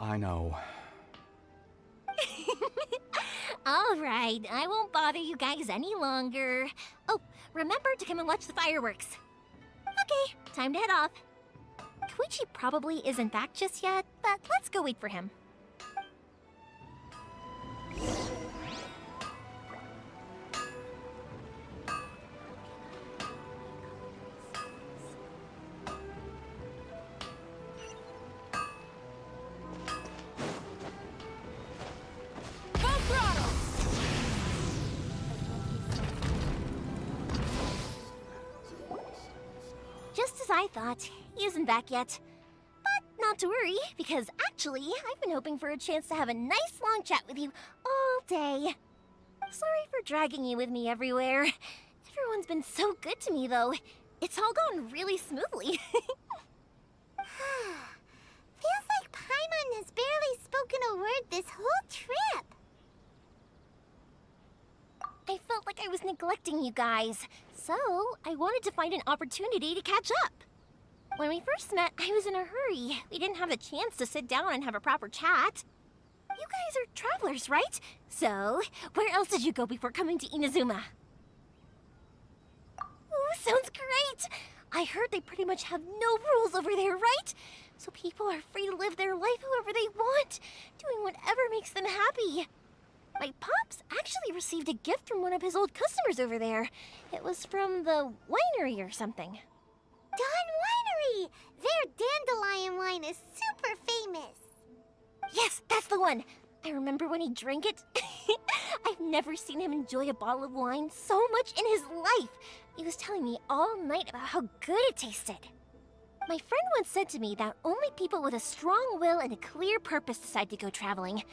All right, I won't bother you guys any longer. Oh, remember to come and watch the fireworks. Okay, time to head off. Koichi probably isn't back just yet, but let's go wait for him. Just as I thought, he isn't back yet. But not to worry, because actually actually. I've been hoping for a chance to have a nice long chat with you all day. Sorry for dragging you with me everywhere. Everyone's been so good to me, though. It's all gone really smoothly. Feels like Paimon has barely spoken a word this whole trip. I felt like I was neglecting you guys, so I wanted to find an opportunity to catch up. When we first met, I was in a hurry. We didn't have a chance to sit down and have a proper chat. You guys are travelers, right? So, where else did you go before coming to Inazuma? Ooh, sounds great! I heard they pretty much have no rules over there, right? So people are free to live their life however they want, doing whatever makes them happy. My pops actually received a gift from one of his old customers over there. It was from the winery or something. Dawn Winery! Their dandelion wine is super famous. Yes, that's the one. I remember when he drank it. I've never seen him enjoy a bottle of wine so much in his life. He was telling me all night about how good it tasted. My friend once said to me that only people with a strong will and a clear purpose decide to go traveling.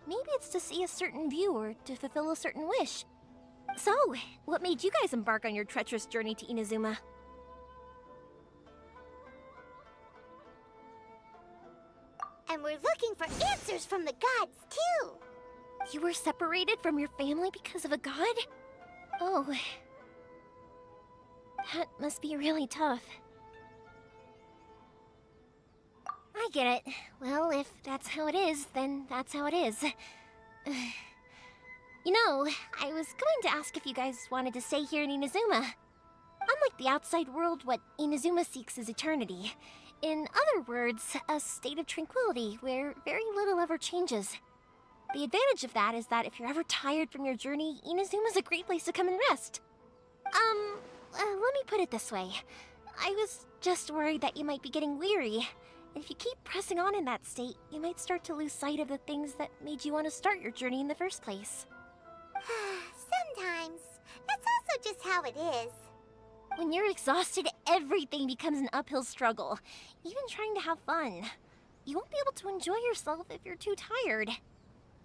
Maybe it's to see a certain view or to fulfill a certain wish. So, what made you guys embark on your treacherous journey to Inazuma? And we're looking for answers from the gods, too. You were separated from your family because of a god? Oh. That must be really tough. I get it. Well, if that's how it is, then that's how it is. You know, I was going to ask if you guys wanted to stay here in Inazuma. Unlike the outside world, what Inazuma seeks is eternity. In other words, a state of tranquility where very little ever changes. The advantage of that is that if you're ever tired from your journey, Inazuma's a great place to come and rest. Let me put it this way. I was just worried that you might be getting weary. If you keep pressing on in that state, you might start to lose sight of the things that made you want to start your journey in the first place. Sometimes. That's also just how it is. When you're exhausted, everything becomes an uphill struggle. Even trying to have fun. You won't be able to enjoy yourself if you're too tired.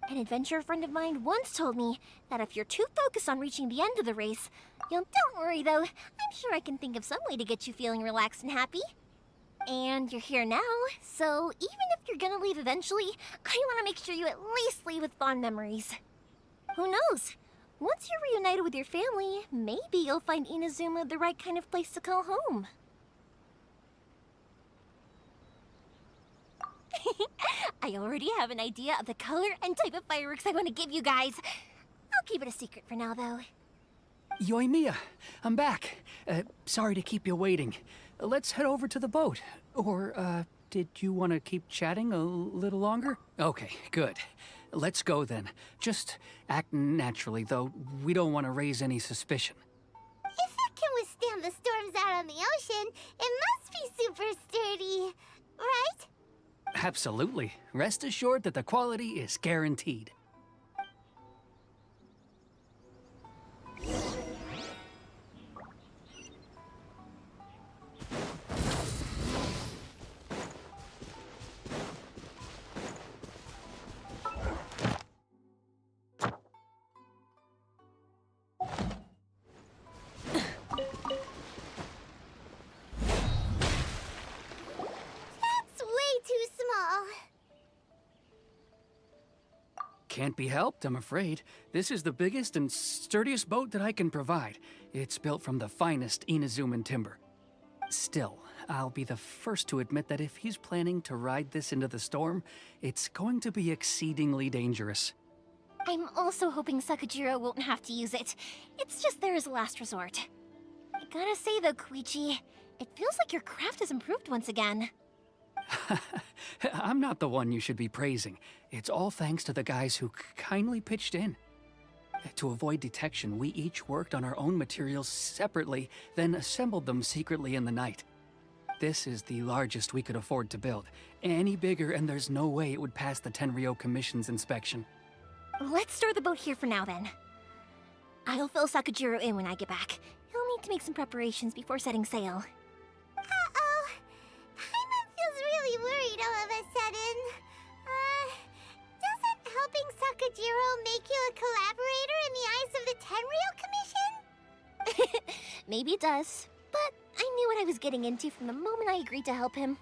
An adventurer friend of mine once told me that if you're too focused on reaching the end of the race, don't worry though, I'm sure I can think of some way to get you feeling relaxed and happy. And you're here now, so even if you're gonna leave eventually, I want to make sure you at least leave with fond memories. Who knows? Once you're reunited with your family, maybe you'll find Inazuma the right kind of place to call home. I already have an idea of the color and type of fireworks I want to give you guys. I'll keep it a secret for now, though. Yoimiya, I'm back. Sorry to keep you waiting. Let's head over to the boat. Or, did you want to keep chatting a little longer? Okay, good. Let's go then. Just act naturally, though. We don't want to raise any suspicion. If it can withstand the storms out on the ocean, it must be super sturdy, right? Absolutely. Rest assured that the quality is guaranteed. Can't be helped, I'm afraid. This is the biggest and sturdiest boat that I can provide. It's built from the finest Inazuman timber. Still, I'll be the first to admit that if he's planning to ride this into the storm, it's going to be exceedingly dangerous. I'm also hoping Sakajiro won't have to use it. It's just there as a last resort. I gotta say though, Koichi, it feels like your craft has improved once again. I'm not the one you should be praising. It's all thanks to the guys who kindly pitched in. To avoid detection, we each worked on our own materials separately, then assembled them secretly in the night. This is the largest we could afford to build. Any bigger and there's no way it would pass the Tenryou Commission's inspection. Let's store the boat here for now then. I'll fill Sakajiro in when I get back. He'll need to make some preparations before setting sail. Uh-oh. Paimon feels really worried all of a sudden. Sakujiro make you a collaborator in the eyes of the Tenryou Commission? Maybe it does, but I knew what I was getting into from the moment I agreed to help him.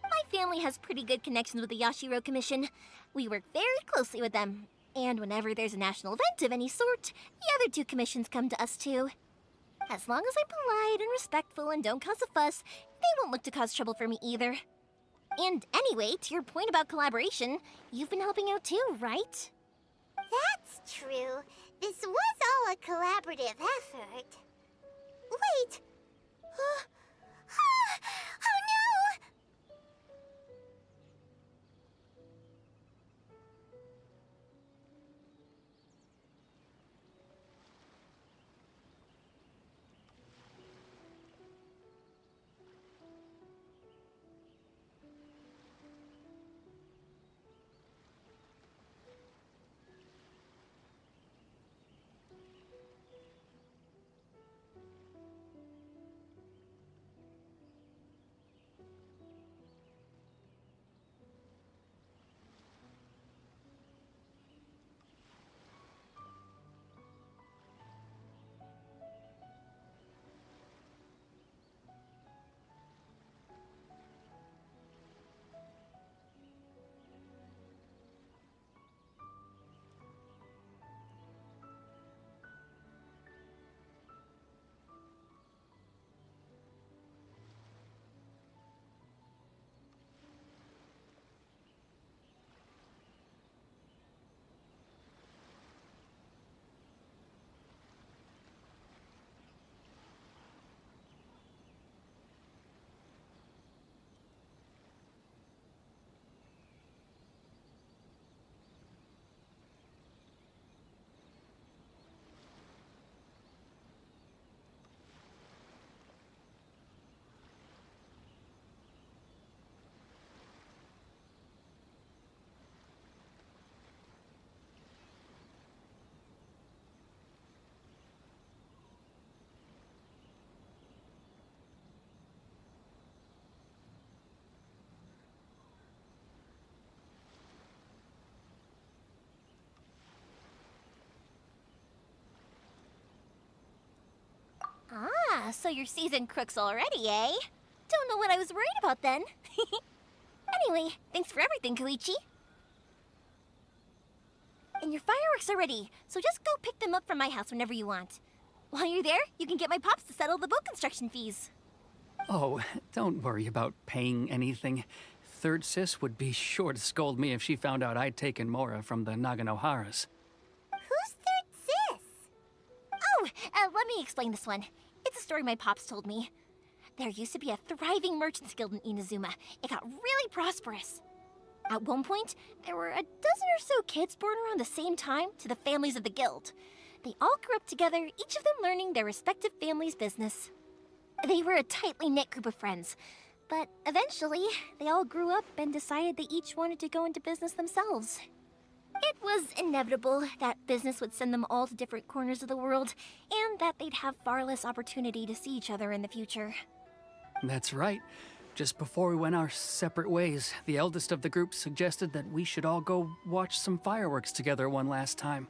My family has pretty good connections with the Yashiro Commission. We work very closely with them, and whenever there's a national event of any sort, the other two commissions come to us too. As long as I'm polite and respectful and don't cause a fuss, they won't look to cause trouble for me either. And anyway, to your point about collaboration, you've been helping out too, right? That's true. This was all a collaborative effort. Wait! Oh no! Ah, so you're seasoned crooks already, eh? Don't know what I was worried about then. Anyway, thanks for everything, Koichi. And your fireworks are ready, so just go pick them up from my house whenever you want. While you're there, you can get my pops to settle the boat construction fees. Oh, don't worry about paying anything. Third Sis would be sure to scold me if she found out I'd taken Mora from the Naganoharas. Who's Third Sis? Oh, let me explain this one. It's a story my pops told me. There used to be a thriving merchants guild in Inazuma. It got really prosperous. At one point, there were a dozen or so kids born around the same time to the families of the guild. They all grew up together, each of them learning their respective family's business. They were a tightly knit group of friends, but eventually, they all grew up and decided they each wanted to go into business themselves. It was inevitable that business would send them all to different corners of the world, and that they'd have far less opportunity to see each other in the future. That's right. Just before we went our separate ways, the eldest of the group suggested that we should all go watch some fireworks together one last time.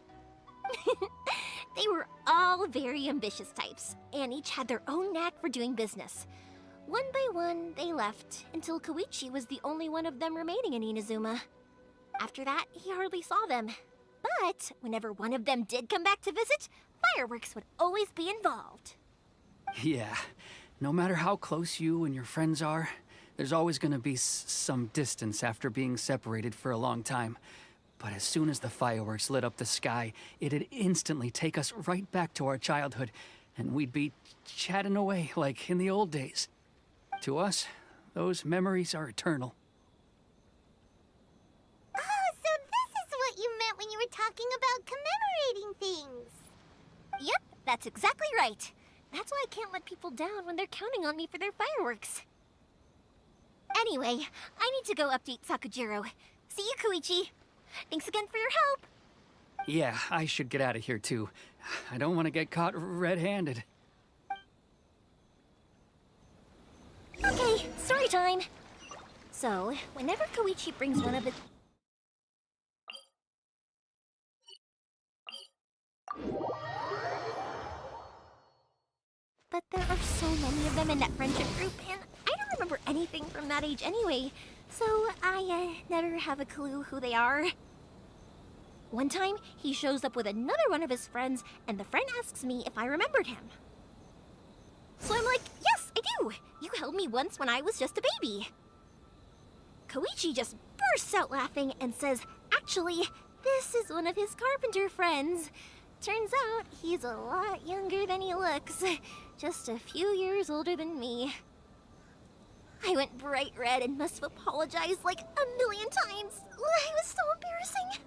They were all very ambitious types, and each had their own knack for doing business. One by one, they left, until Koichi was the only one of them remaining in Inazuma. After that, he hardly saw them. But whenever one of them did come back to visit, fireworks would always be involved. Yeah, no matter how close you and your friends are, there's always gonna be some distance after being separated for a long time. But as soon as the fireworks lit up the sky, it'd instantly take us right back to our childhood, and we'd be chatting away like in the old days. To us, those memories are eternal. Oh, so this is what you meant when you were talking about commemorating things. Yep, that's exactly right. That's why I can't let people down when they're counting on me for their fireworks. Anyway, I need to go update Sakujiro. See you, Koichi. Thanks again for your help. Yeah, I should get out of here too. I don't want to get caught red-handed. Okay, story time. So, whenever Koichi brings one of his but there are so many of them in that friendship group, and I don't remember anything from that age anyway, so I never have a clue who they are. One time, he shows up with another one of his friends, and the friend asks me if I remembered him. So I'm like, yes, I do! You held me once when I was just a baby. Koichi just bursts out laughing and says, actually, this is one of his carpenter friends. Turns out he's a lot younger than he looks. Just a few years older than me. I went bright red and must have apologized like a million times. It was so embarrassing.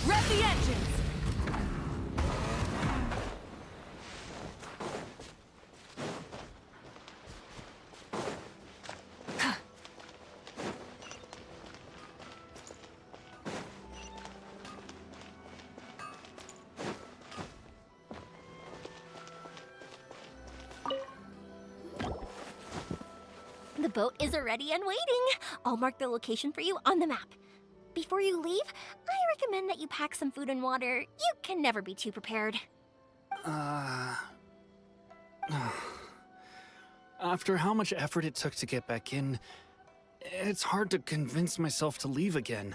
Rev the engines! The boat is ready and waiting. I'll mark the location for you on the map. Before you leave, I recommend that you pack some food and water. You can never be too prepared. After how much effort it took to get back in, it's hard to convince myself to leave again.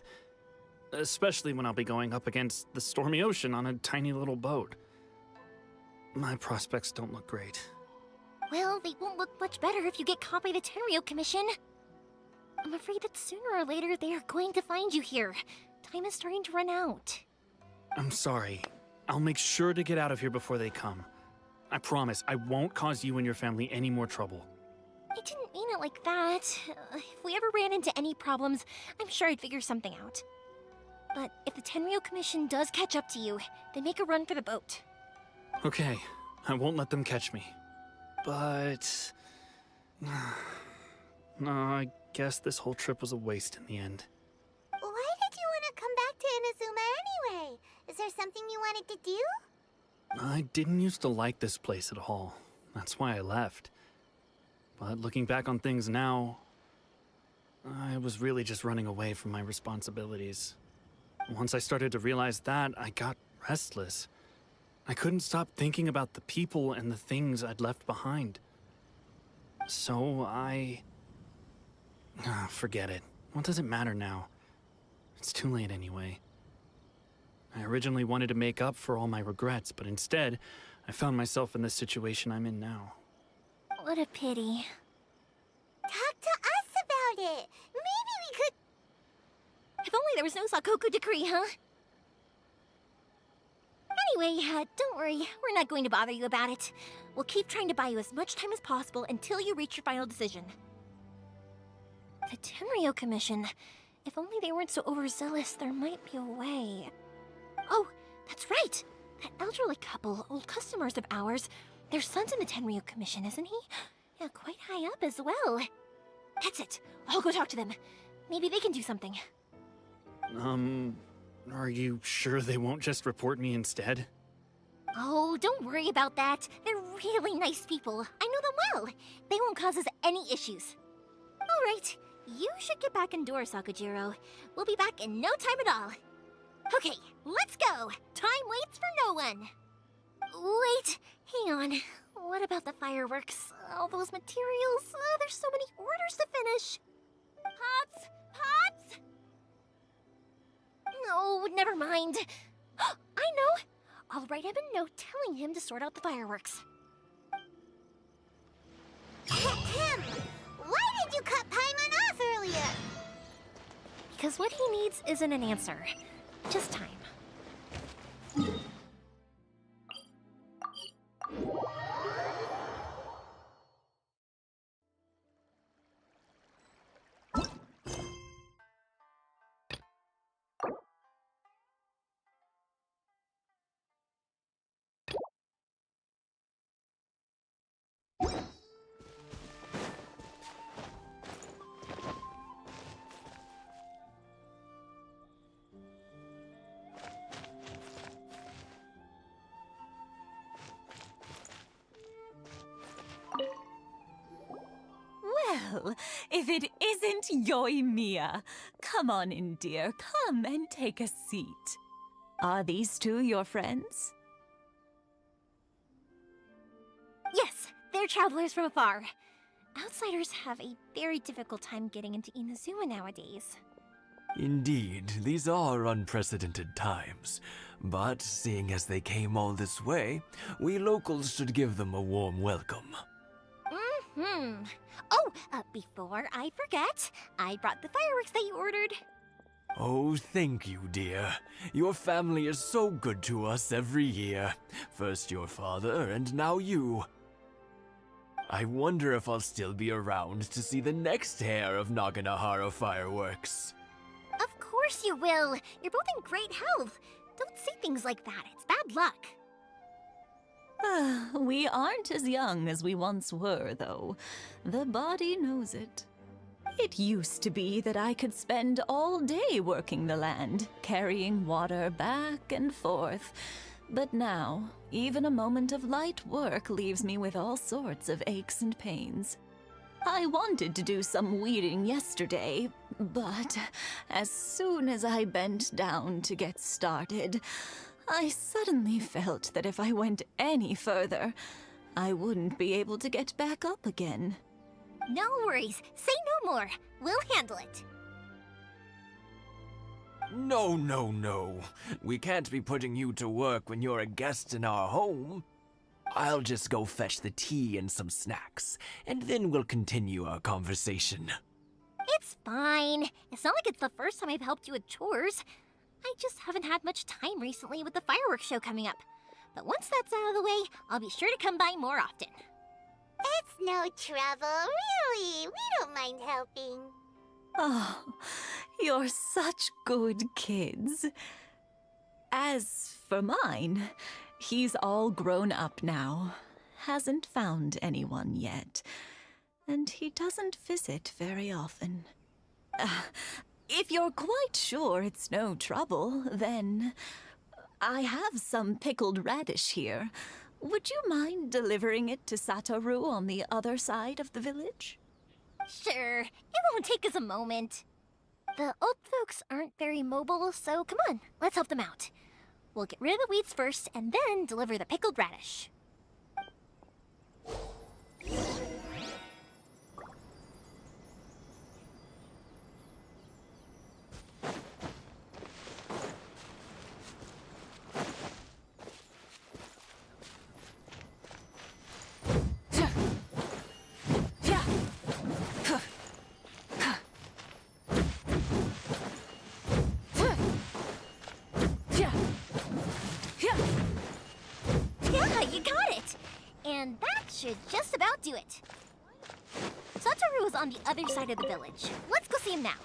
Especially when I'll be going up against the stormy ocean on a tiny little boat. My prospects don't look great. Well, they won't look much better if you get caught by the Tenryo Commission. I'm afraid that sooner or later they are going to find you here. Time is starting to run out. I'm sorry. I'll make sure to get out of here before they come. I promise I won't cause you and your family any more trouble. I didn't mean it like that. If we ever ran into any problems, I'm sure I'd figure something out. But if the Tenryo Commission does catch up to you, then make a run for the boat. Okay, I won't let them catch me. But... no, I guess this whole trip was a waste in the end. Why did you want to come back to Inazuma anyway? Is there something you wanted to do? I didn't used to like this place at all. That's why I left. But looking back on things now, I was really just running away from my responsibilities. Once I started to realize that, I got restless. I couldn't stop thinking about the people and the things I'd left behind. So forget it. What does it matter now? It's too late anyway. I originally wanted to make up for all my regrets, but instead, I found myself in the situation I'm in now. What a pity. Talk to us about it. Maybe we could... If only there was no Sakoku decree, huh? Anyway, don't worry. We're not going to bother you about it. We'll keep trying to buy you as much time as possible until you reach your final decision. The Tenryo Commission. If only they weren't so overzealous, there might be a way. Oh, that's right! That elderly couple, old customers of ours, their son's in the Tenryo Commission, isn't he? Yeah, quite high up as well. That's it. I'll go talk to them. Maybe they can do something. Are you sure they won't just report me instead? Oh, don't worry about that. They're really nice people. I know them well. They won't cause us any issues. All right, you should get back indoors, Sakujiro. We'll be back in no time at all. Okay, let's go. Time waits for no one. Wait, hang on. What about the fireworks? All those materials? There's so many orders to finish. Pops! Pops! No, never mind. I know. I'll write him a note telling him to sort out the fireworks. Ahem! Why did you cut Paimon off earlier? Because what he needs isn't an answer, just time. Well, if it isn't Yoimiya. Come on in, dear. Come and take a seat. Are these two your friends? Yes, they're travelers from afar. Outsiders have a very difficult time getting into Inazuma nowadays. Indeed, these are unprecedented times. But seeing as they came all this way, we locals should give them a warm welcome. Mm-hmm. Oh, before I forget, I brought the fireworks that you ordered. Oh, thank you, dear. Your family is so good to us every year. First your father, and now you. I wonder if I'll still be around to see the next hair of Naganohara fireworks. Of course you will. You're both in great health. Don't say things like that. It's bad luck. We aren't as young as we once were, though. The body knows it. It used to be that I could spend all day working the land, carrying water back and forth. But now, even a moment of light work leaves me with all sorts of aches and pains. I wanted to do some weeding yesterday, but as soon as I bent down to get started, I suddenly felt that if I went any further, I wouldn't be able to get back up again. No worries. Say no more. We'll handle it. No, no, no. We can't be putting you to work when you're a guest in our home. I'll just go fetch the tea and some snacks, and then we'll continue our conversation. It's fine. It's not like it's the first time I've helped you with chores. I just haven't had much time recently with the fireworks show coming up. But once that's out of the way, I'll be sure to come by more often. It's no trouble. Really, we don't mind helping. Oh, you're such good kids. As for mine, he's all grown up now. Hasn't found anyone yet. And he doesn't visit very often. If you're quite sure it's no trouble, then I have some pickled radish here. Would you mind delivering it to Satoru on the other side of the village? Sure, it won't take us a moment. The old folks aren't very mobile, so come on, let's help them out. We'll get rid of the weeds first, and then deliver the pickled radish. Yeah, you got it! And that should just about do it. Satoru is on the other side of the village. Let's go see him now.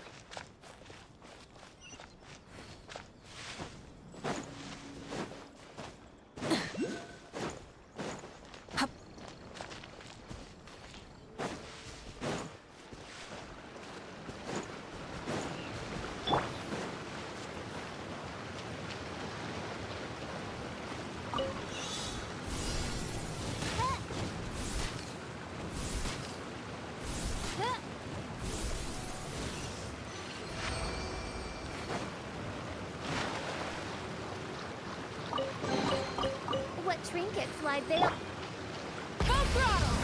What trinkets lie there? Full throttle!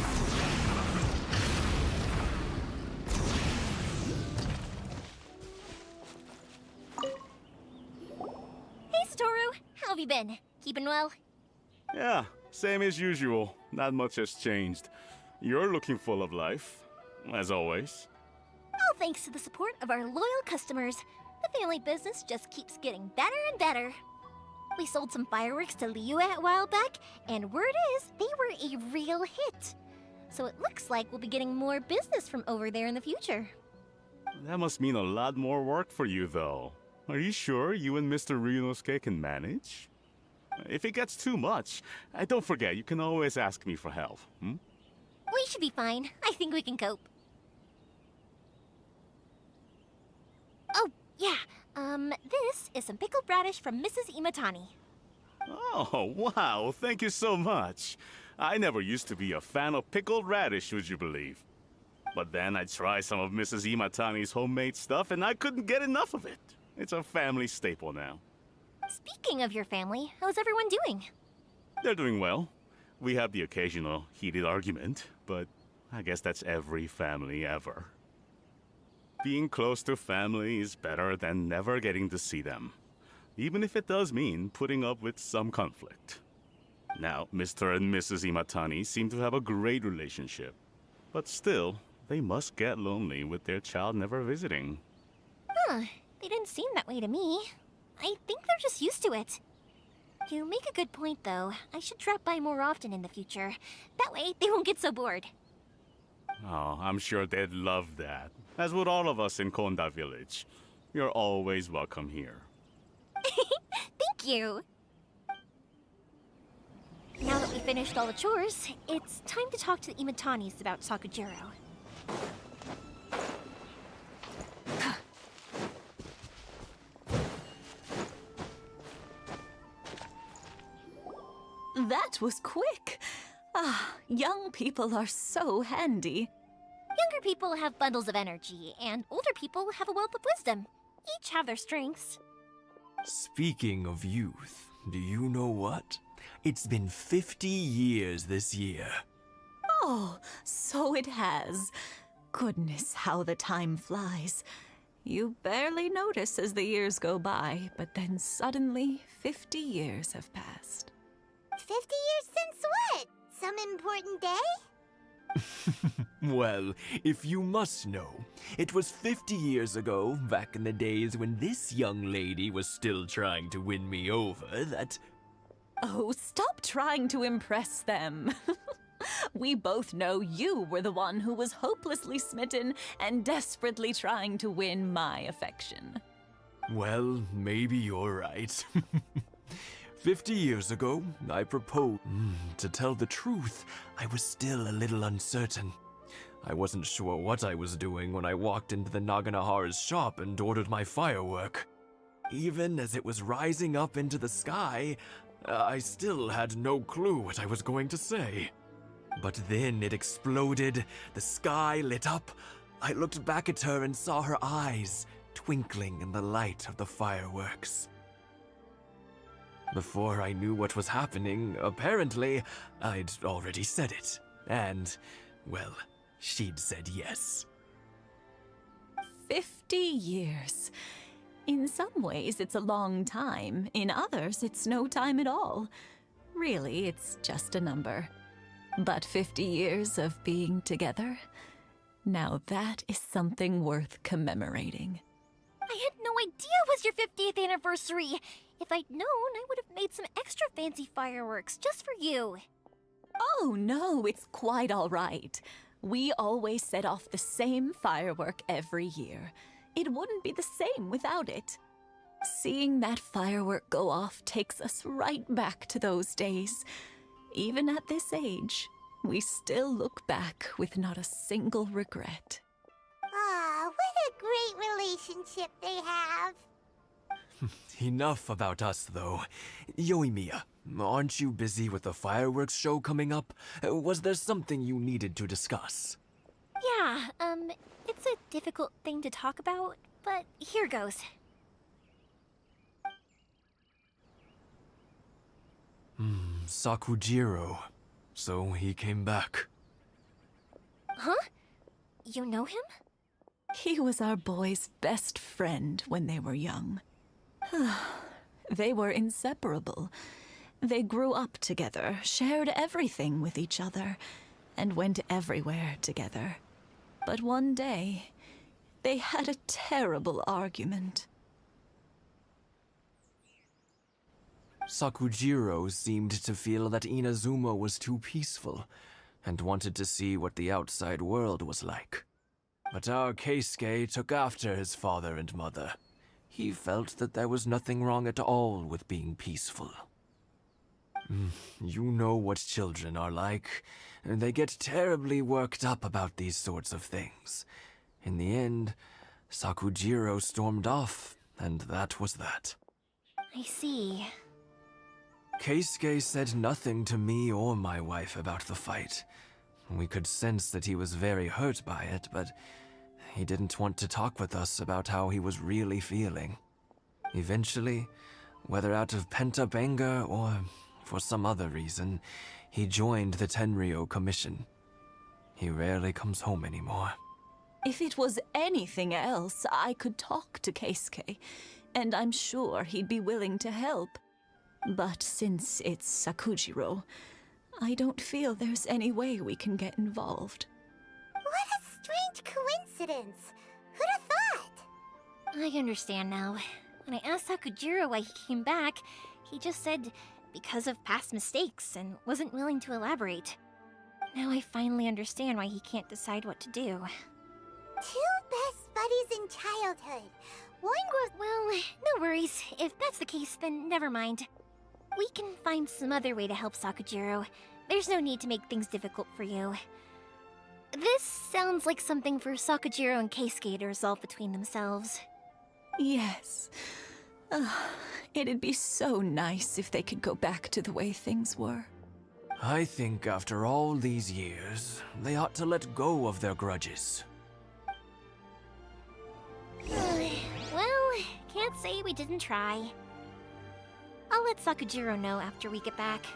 Hey, Satoru! How have you been? Keeping well? Yeah, same as usual. Not much has changed. You're looking full of life, as always. All thanks to the support of our loyal customers, the family business just keeps getting better and better. We sold some fireworks to Liyue a while back, and word is they were a real hit. So it looks like we'll be getting more business from over there in the future. That must mean a lot more work for you, though. Are you sure you and Mr. Ryunosuke can manage? If it gets too much, don't forget, you can always ask me for help, hmm? We should be fine. I think we can cope. Oh, yeah. This is some pickled radish from Mrs. Imatani. Oh, wow, thank you so much. I never used to be a fan of pickled radish, would you believe? But then I tried some of Mrs. Imatani's homemade stuff and I couldn't get enough of it. It's a family staple now. Speaking of your family, how's everyone doing? They're doing well. We have the occasional heated argument, but I guess that's every family ever. Being close to family is better than never getting to see them, even if it does mean putting up with some conflict. Now, Mr. and Mrs. Imatani seem to have a great relationship, but still, they must get lonely with their child never visiting. Huh, they didn't seem that way to me. I think they're just used to it. You make a good point, though. I should drop by more often in the future. That way, they won't get so bored. Oh, I'm sure they'd love that, as would all of us in Konda Village. You're always welcome here. Thank you! Now that we finished all the chores, it's time to talk to the Imatanis about Sakujiro. That was quick. Ah, young people are so handy. Younger people have bundles of energy, and older people have a wealth of wisdom. Each have their strengths. Speaking of youth, do you know what? It's been 50 years this year. Oh, so it has. Goodness, how the time flies. You barely notice as the years go by, but then suddenly 50 years have passed. 50 years since what? Some important day? Well, if you must know, it was 50 years ago, back in the days when this young lady was still trying to win me over, that... Oh, stop trying to impress them. We both know you were the one who was hopelessly smitten and desperately trying to win my affection. Well, maybe you're right. 50 years ago, I proposed. To tell the truth, I was still a little uncertain. I wasn't sure what I was doing when I walked into the Naganahara's shop and ordered my firework. Even as it was rising up into the sky, I still had no clue what I was going to say. But then it exploded, the sky lit up. I looked back at her and saw her eyes twinkling in the light of the fireworks. Before I knew what was happening, apparently, I'd already said it. And, well, she'd said yes. 50 years. In some ways, it's a long time. In others, it's no time at all. Really, it's just a number. But 50 years of being together? Now that is something worth commemorating. I had no idea it was your 50th anniversary. If I'd known, I would have made some extra fancy fireworks just for you. Oh no, it's quite all right. We always set off the same firework every year. It wouldn't be the same without it. Seeing that firework go off takes us right back to those days. Even at this age, we still look back with not a single regret. Ah, what a great relationship they have. Enough about us, though. Yoimiya, aren't you busy with the fireworks show coming up? Was there something you needed to discuss? Yeah, it's a difficult thing to talk about, but here goes. Sakujiro. So he came back. Huh? You know him? He was our boy's best friend when they were young. They were inseparable. They grew up together, shared everything with each other, and went everywhere together. But one day, they had a terrible argument. Sakujiro seemed to feel that Inazuma was too peaceful, and wanted to see what the outside world was like. But our Keisuke took after his father and mother. He felt that there was nothing wrong at all with being peaceful. You know what children are like. They get terribly worked up about these sorts of things. In the end, Sakujiro stormed off, and that was that. I see. Keisuke said nothing to me or my wife about the fight. We could sense that he was very hurt by it, but he didn't want to talk with us about how he was really feeling. Eventually, whether out of pent-up anger or for some other reason, he joined the Tenryo Commission. He rarely comes home anymore. If it was anything else, I could talk to Keisuke, and I'm sure he'd be willing to help. But since it's Sakujiro, I don't feel there's any way we can get involved. What a strange coincidence. Who'd have thought? I understand now. When I asked Sakujiro why he came back, he just said because of past mistakes and wasn't willing to elaborate. Now I finally understand why he can't decide what to do. Two best buddies in childhood. One grows... Well, no worries. If that's the case, then never mind. We can find some other way to help Sakujiro. There's no need to make things difficult for you. This sounds like something for Sakujiro and Keisuke to resolve between themselves. Yes. It'd be so nice if they could go back to the way things were. I think after all these years, they ought to let go of their grudges. Well, can't say we didn't try. I'll let Sakujiro know after we get back.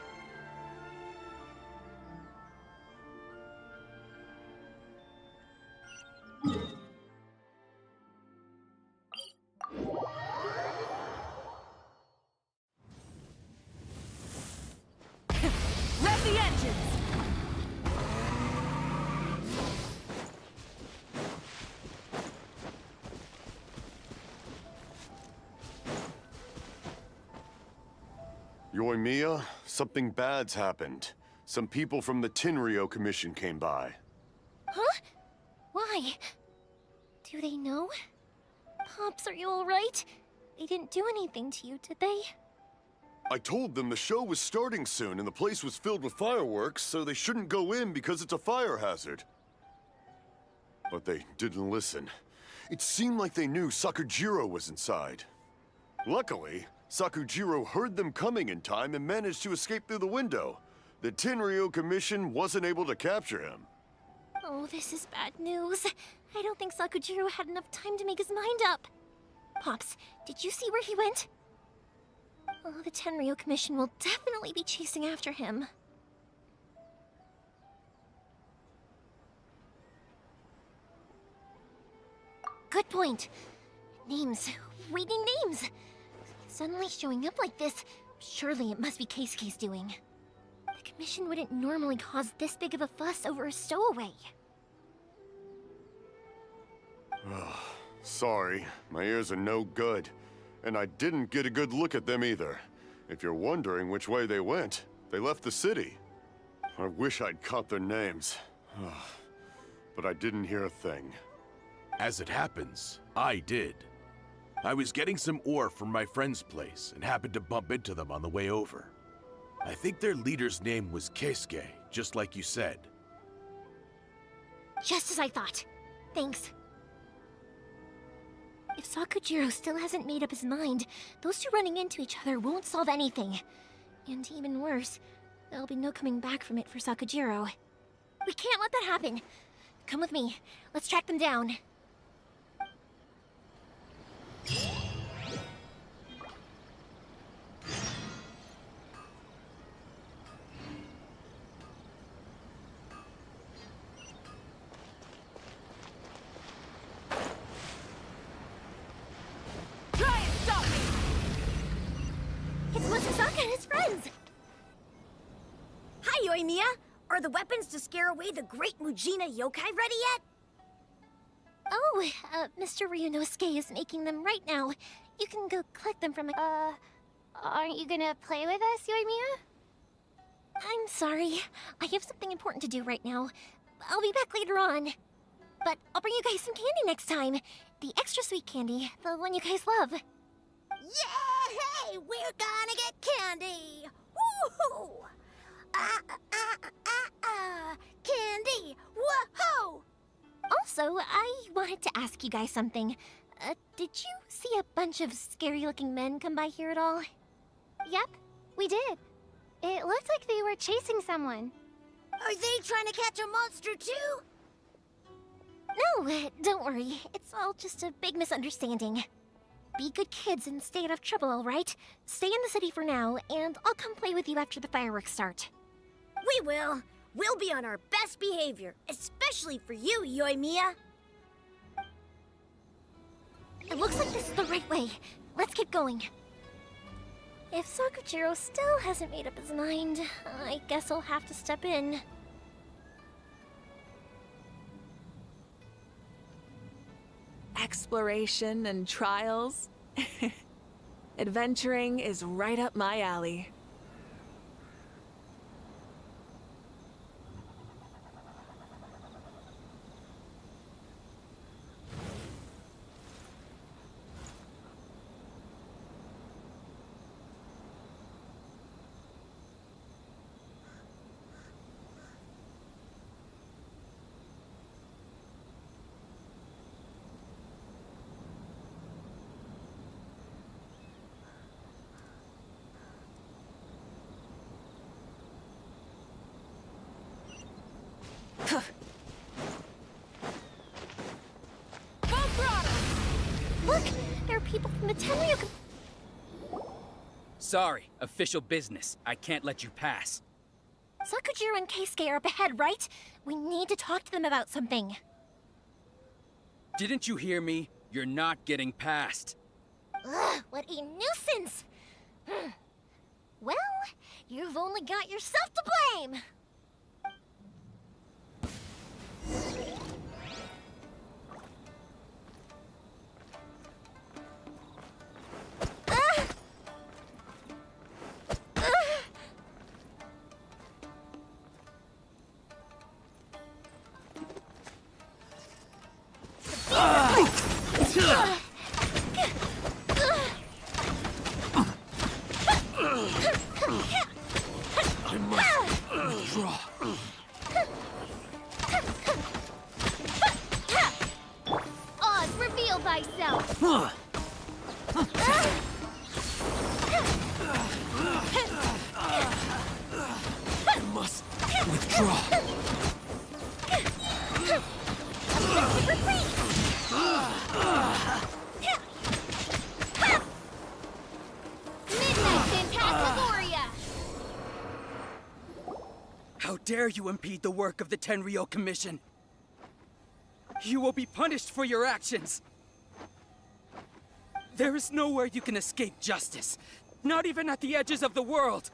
Rev the engines! Yoimiya, something bad's happened. Some people from the Tenryo Commission came by. Huh? Why? Do they know? Pops, are you alright? They didn't do anything to you, did they? I told them the show was starting soon and the place was filled with fireworks, so they shouldn't go in because it's a fire hazard. But they didn't listen. It seemed like they knew Sakujiro was inside. Luckily, Sakujiro heard them coming in time and managed to escape through the window. The Tenryo Commission wasn't able to capture him. Oh, this is bad news. I don't think Sakujiro had enough time to make his mind up. Pops, did you see where he went? Oh, the Tenryo Commission will definitely be chasing after him. Good point. Names. Waiting names. Suddenly showing up like this, surely it must be Keisuke's doing. The Commission wouldn't normally cause this big of a fuss over a stowaway. Sorry, my ears are no good. And I didn't get a good look at them either. If you're wondering which way they went, they left the city. I wish I'd caught their names. But I didn't hear a thing. As it happens, I did. I was getting some ore from my friend's place and happened to bump into them on the way over. I think their leader's name was Keisuke, just like you said. Just as I thought. Thanks. If Sakujiro still hasn't made up his mind, those two running into each other won't solve anything. And even worse, there'll be no coming back from it for Sakujiro. We can't let that happen. Come with me. Let's track them down. It's Matsusaka and his friends! Hi, Yoimiya! Are the weapons to scare away the great Mujina yokai ready yet? Oh, Mr. Ryunosuke is making them right now. You can go collect them from the... Aren't you gonna play with us, Yoimiya? I'm sorry. I have something important to do right now. I'll be back later on. But I'll bring you guys some candy next time. The extra sweet candy, the one you guys love. Yay! We're gonna get candy! Woohoo! Candy! Woohoo! Also, I wanted to ask you guys something. Did you see a bunch of scary-looking men come by here at all? Yep, we did. It looked like they were chasing someone. Are they trying to catch a monster too? No, don't worry. It's all just a big misunderstanding. Be good kids and stay out of trouble, alright? Stay in the city for now, and I'll come play with you after the fireworks start. We will. We'll be on our best behavior, especially for you, Yoimiya. It looks like this is the right way. Let's keep going. If Sakujiro still hasn't made up his mind, I guess I'll have to step in. Exploration and trials. Adventuring is right up my alley. Look! There are people from the Tenryo... Sorry, official business. I can't let you pass. Sakujiro and Keisuke are up ahead, right? We need to talk to them about something. Didn't you hear me? You're not getting past. Ugh, what a nuisance! Well, you've only got yourself to blame! I must withdraw. Midnight Phantasmagoria! How dare you impede the work of the Tenryou Commission? You will be punished for your actions. There is nowhere you can escape justice. Not even at the edges of the world.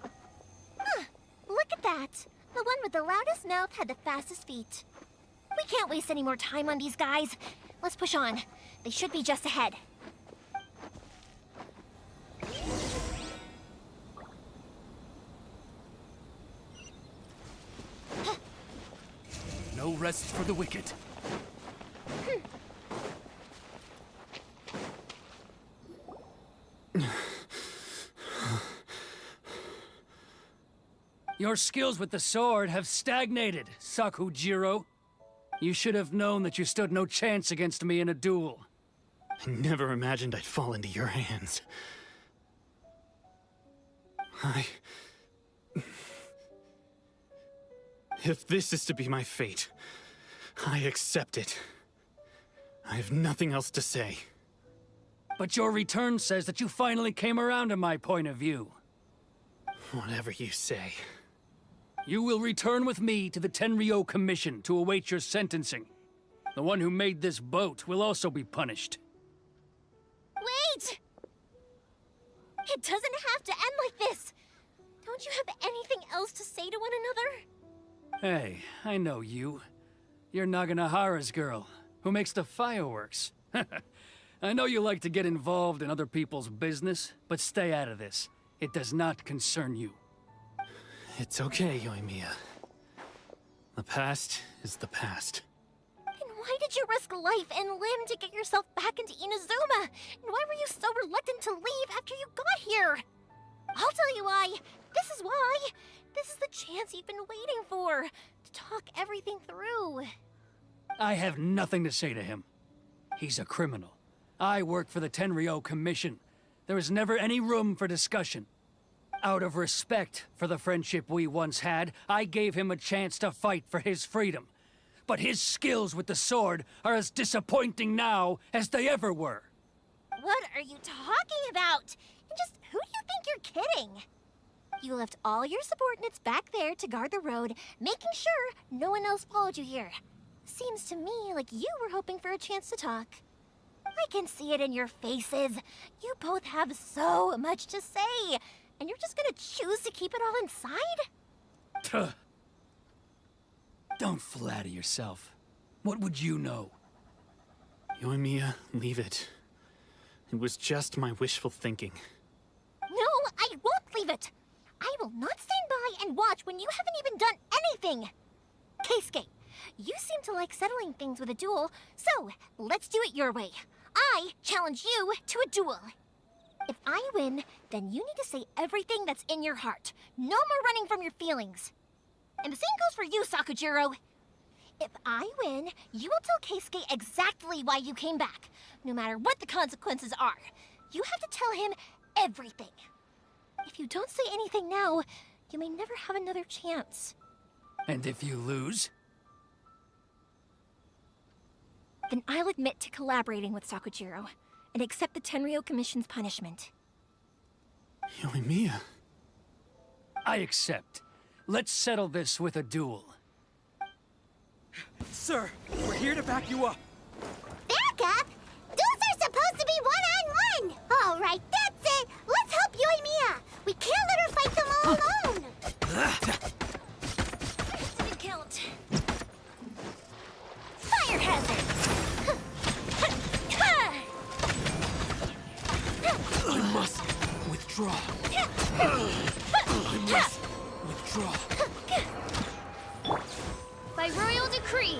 Huh. Look at that. The one with the loudest mouth had the fastest feet. We can't waste any more time on these guys. Let's push on. They should be just ahead. No rest for the wicked. Your skills with the sword have stagnated, Sakujiro. You should have known that you stood no chance against me in a duel. I never imagined I'd fall into your hands. If this is to be my fate, I accept it. I have nothing else to say. But your return says that you finally came around to my point of view. Whatever you say. You will return with me to the Tenryou Commission to await your sentencing. The one who made this boat will also be punished. Wait! It doesn't have to end like this! Don't you have anything else to say to one another? Hey, I know you. You're Naganohara's girl, who makes the fireworks. I know you like to get involved in other people's business, but stay out of this. It does not concern you. It's okay, Yoimiya. The past is the past. Then why did you risk life and limb to get yourself back into Inazuma? And why were you so reluctant to leave after you got here? I'll tell you why. This is why. This is the chance you've been waiting for. To talk everything through. I have nothing to say to him. He's a criminal. I work for the Tenryou Commission. There is never any room for discussion. Out of respect for the friendship we once had, I gave him a chance to fight for his freedom. But his skills with the sword are as disappointing now as they ever were. What are you talking about? And just who do you think you're kidding? You left all your subordinates back there to guard the road, making sure no one else followed you here. Seems to me like you were hoping for a chance to talk. I can see it in your faces. You both have so much to say, and you're just gonna choose to keep it all inside? Tuh. Don't flatter yourself. What would you know? Yoimiya, leave it. It was just my wishful thinking. No, I won't leave it. I will not stand by and watch when you haven't even done anything. Keisuke, you seem to like settling things with a duel, so let's do it your way. I challenge you to a duel. If I win, then you need to say everything that's in your heart. No more running from your feelings. And the same goes for you, Sakujiro. If I win, you will tell Keisuke exactly why you came back, no matter what the consequences are. You have to tell him everything. If you don't say anything now, you may never have another chance. And if you lose? Then I'll admit to collaborating with Sakujiro and accept the Tenryou Commission's punishment. Yoimiya. I accept. Let's settle this with a duel. Sir, we're here to back you up. Back up? Duels are supposed to be one-on-one! All right, that's it! Let's help Yoimiya! We can't let her fight them all alone! Didn't count. Fire hazard! I must withdraw. I must withdraw. By royal decree!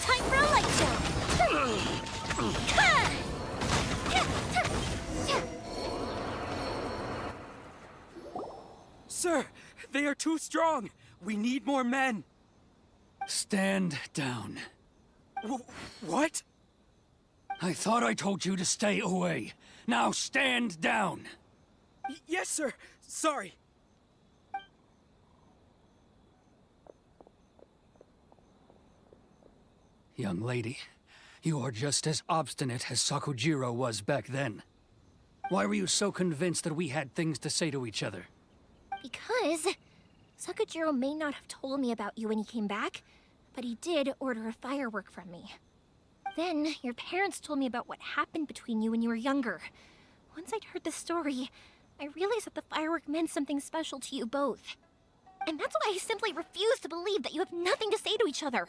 Time for a light show! Sir, they are too strong. We need more men. Stand down. What? I thought I told you to stay away. Now stand down. Yes, sir. Sorry. Young lady, you are just as obstinate as Sakujiro was back then. Why were you so convinced that we had things to say to each other? Because Sakujiro may not have told me about you when he came back, but he did order a firework from me. Then, your parents told me about what happened between you when you were younger. Once I'd heard the story, I realized that the firework meant something special to you both. And that's why I simply refuse to believe that you have nothing to say to each other.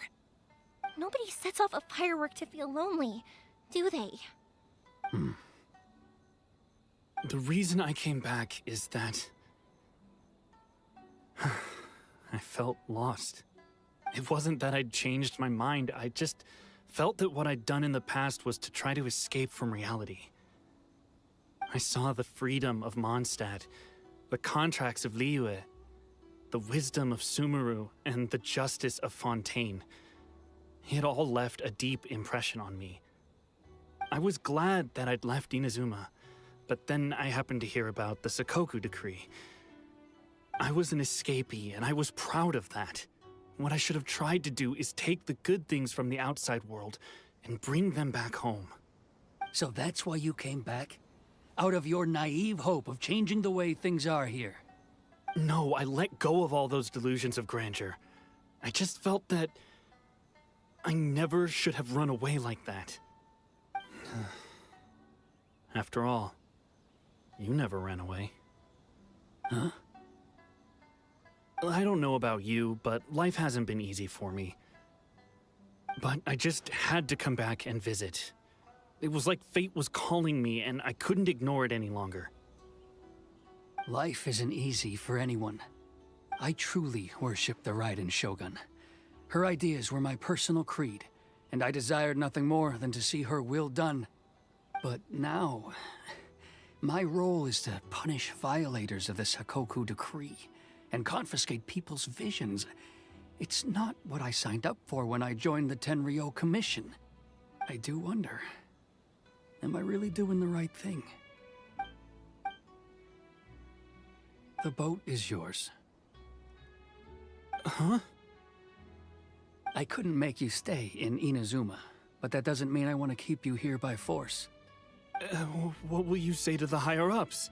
Nobody sets off a firework to feel lonely, do they? The reason I came back is that I felt lost. It wasn't that I'd changed my mind, I just felt that what I'd done in the past was to try to escape from reality. I saw the freedom of Mondstadt, the contracts of Liyue, the wisdom of Sumeru, and the justice of Fontaine. It all left a deep impression on me. I was glad that I'd left Inazuma, but then I happened to hear about the Sakoku decree. I was an escapee, and I was proud of that. What I should have tried to do is take the good things from the outside world and bring them back home. So that's why you came back? Out of your naive hope of changing the way things are here? No, I let go of all those delusions of grandeur. I just felt that I never should have run away like that. After all, you never ran away. Huh? I don't know about you, but life hasn't been easy for me. But I just had to come back and visit. It was like fate was calling me, and I couldn't ignore it any longer. Life isn't easy for anyone. I truly worship the Raiden Shogun. Her ideas were my personal creed, and I desired nothing more than to see her will done. But now, my role is to punish violators of the Sakoku decree and confiscate people's visions. It's not what I signed up for when I joined the Tenryo Commission. I do wonder, am I really doing the right thing? The boat is yours. Huh? I couldn't make you stay in Inazuma, but that doesn't mean I want to keep you here by force. What will you say to the higher-ups?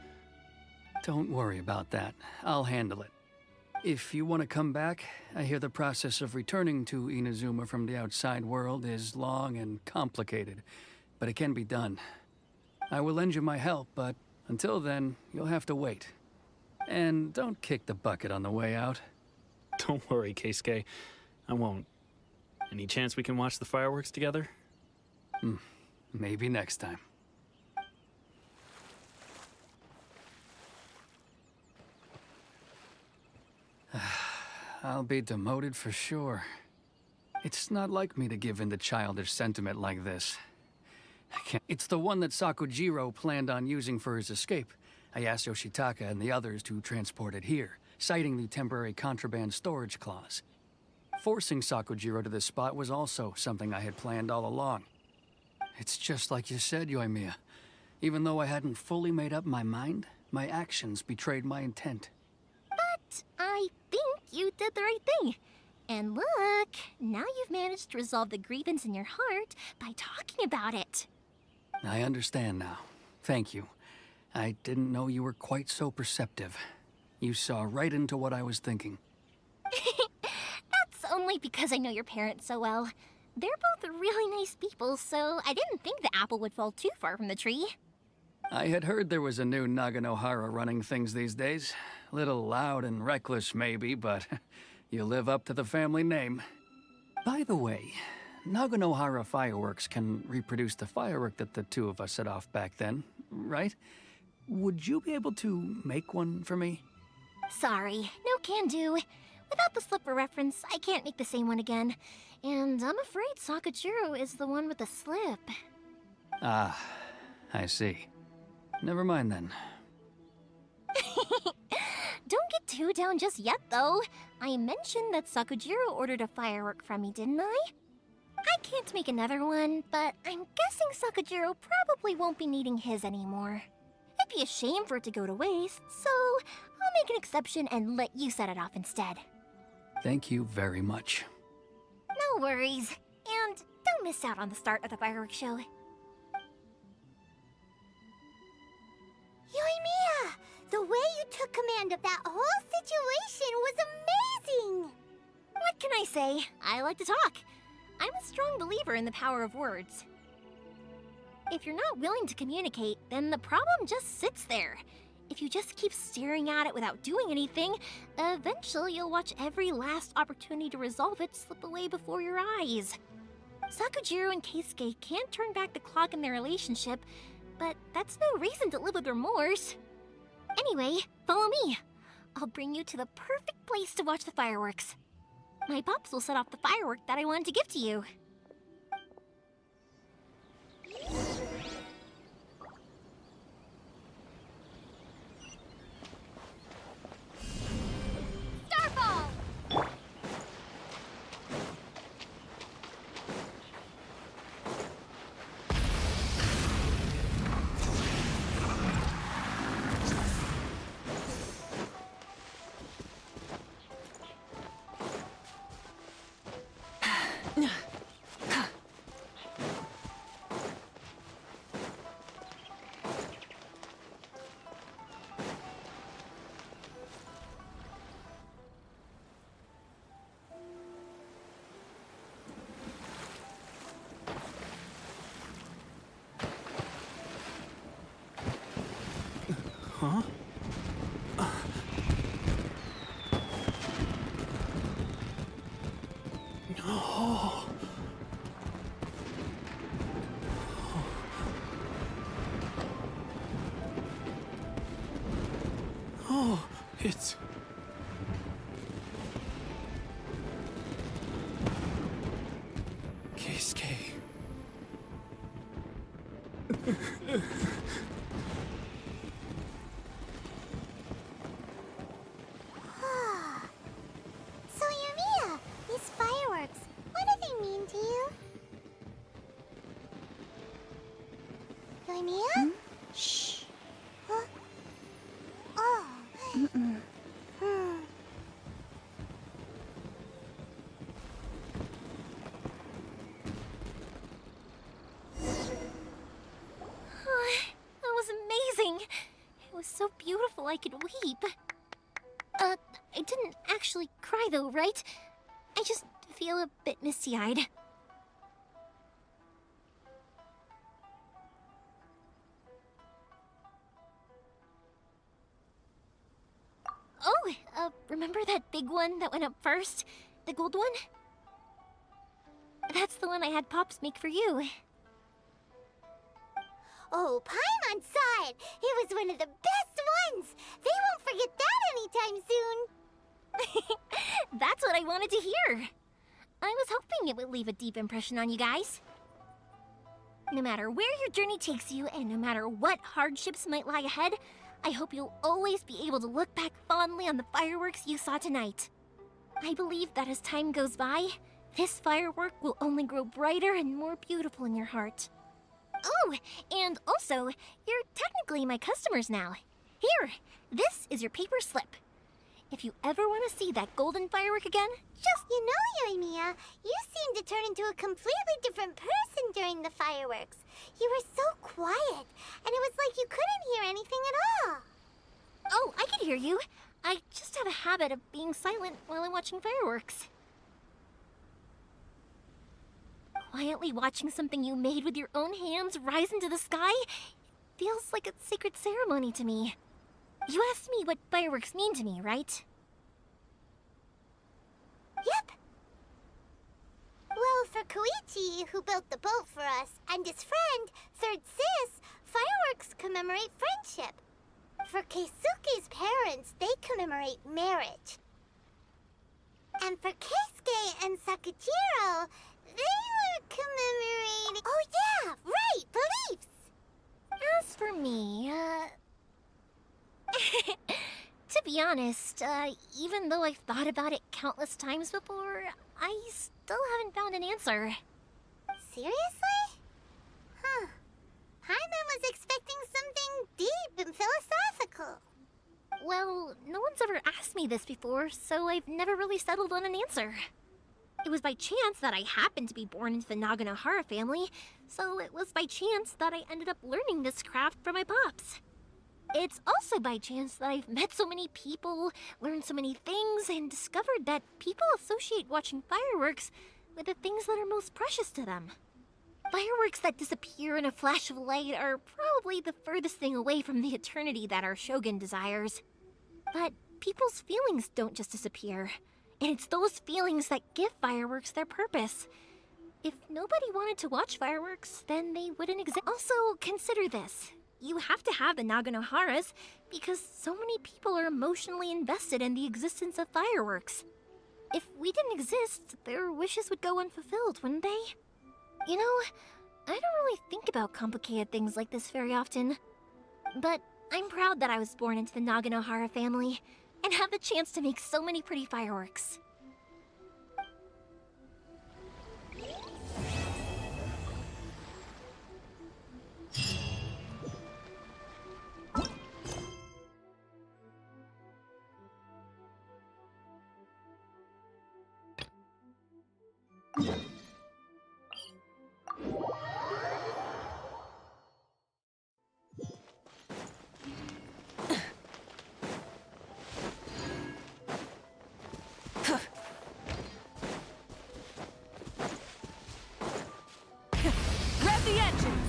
Don't worry about that. I'll handle it. If you want to come back, I hear the process of returning to Inazuma from the outside world is long and complicated, but it can be done. I will lend you my help, but until then, you'll have to wait. And don't kick the bucket on the way out. Don't worry, Keisuke. I won't. Any chance we can watch the fireworks together? Maybe next time. I'll be demoted for sure. It's not like me to give in to childish sentiment like this. I can't. It's the one that Sakujiro planned on using for his escape. I asked Yoshitaka and the others to transport it here, citing the temporary contraband storage clause. Forcing Sakujiro to this spot was also something I had planned all along. It's just like you said, Yoimiya. Even though I hadn't fully made up my mind, my actions betrayed my intent. But I think you did the right thing. And look, now you've managed to resolve the grievance in your heart by talking about it. I understand now. Thank you. I didn't know you were quite so perceptive. You saw right into what I was thinking. That's only because I know your parents so well. They're both really nice people, so I didn't think the apple would fall too far from the tree. I had heard there was a new Naganohara running things these days. Little loud and reckless, maybe, but you live up to the family name. By the way, Naganohara fireworks can reproduce the firework that the two of us set off back then, right? Would you be able to make one for me? Sorry, no can do. Without the slipper reference, I can't make the same one again. And I'm afraid Sakujiro is the one with the slip. Ah, I see. Never mind then. Don't get too down just yet, though. I mentioned that Sakujiro ordered a firework from me, didn't I? I can't make another one, but I'm guessing Sakajiro probably won't be needing his anymore. It'd be a shame for it to go to waste, so I'll make an exception and let you set it off instead. Thank you very much. No worries. And don't miss out on the start of the fireworks show. Yoimiya! The way you took command of that whole situation was amazing! What can I say? I like to talk. I'm a strong believer in the power of words. If you're not willing to communicate, then the problem just sits there. If you just keep staring at it without doing anything, eventually you'll watch every last opportunity to resolve it slip away before your eyes. Sakujiro and Keisuke can't turn back the clock in their relationship, but that's no reason to live with remorse. Anyway, follow me. I'll bring you to the perfect place to watch the fireworks. My pops will set off the firework that I wanted to give to you. Starfall! Huh? Oh. Oh, it's... Keisuke. So, Yoimiya, these fireworks, what do they mean to you? Yoimiya? Shh. Huh? Oh. Hmm. That was amazing. It was so beautiful I could weep. I didn't actually cry though, right? I just feel a bit misty-eyed. Oh, remember that big one that went up first? The gold one? That's the one I had Pops make for you. Oh, Paimon saw it! It was one of the best ones! They won't forget that anytime soon! That's what I wanted to hear. I was hoping it would leave a deep impression on you guys. No matter where your journey takes you, and no matter what hardships might lie ahead, I hope you'll always be able to look back fondly on the fireworks you saw tonight. I believe that as time goes by, this firework will only grow brighter and more beautiful in your heart. Oh, and also, you're technically my customers now. Here, this is your paper slip. If you ever want to see that golden firework again, just... You know, Yoimiya, you seemed to turn into a completely different person during the fireworks. You were so quiet, and it was like you couldn't hear anything at all. Oh, I can hear you. I just have a habit of being silent while I'm watching fireworks. Quietly watching something you made with your own hands rise into the sky feels like a sacred ceremony to me. You asked me what fireworks mean to me, right? Yep. Well, for Koichi, who built the boat for us, and his friend, Third Sis, fireworks commemorate friendship. For Keisuke's parents, they commemorate marriage. And for Keisuke and Sakujiro, they were commemorating... Oh yeah, right, beliefs! As for me, to be honest, even though I've thought about it countless times before, I still haven't found an answer. Seriously? Huh. Paimon was expecting something deep and philosophical. Well, no one's ever asked me this before, so I've never really settled on an answer. It was by chance that I happened to be born into the Naganohara family, so it was by chance that I ended up learning this craft from my pops. It's also by chance that I've met so many people, learned so many things, and discovered that people associate watching fireworks with the things that are most precious to them. Fireworks that disappear in a flash of light are probably the furthest thing away from the eternity that our shogun desires. But people's feelings don't just disappear, and it's those feelings that give fireworks their purpose. If nobody wanted to watch fireworks, then they wouldn't exist. Also, consider this. You have to have the Naganoharas because so many people are emotionally invested in the existence of fireworks. If we didn't exist, their wishes would go unfulfilled, wouldn't they? You know, I don't really think about complicated things like this very often. But I'm proud that I was born into the Naganohara family and have the chance to make so many pretty fireworks. Rev the engines!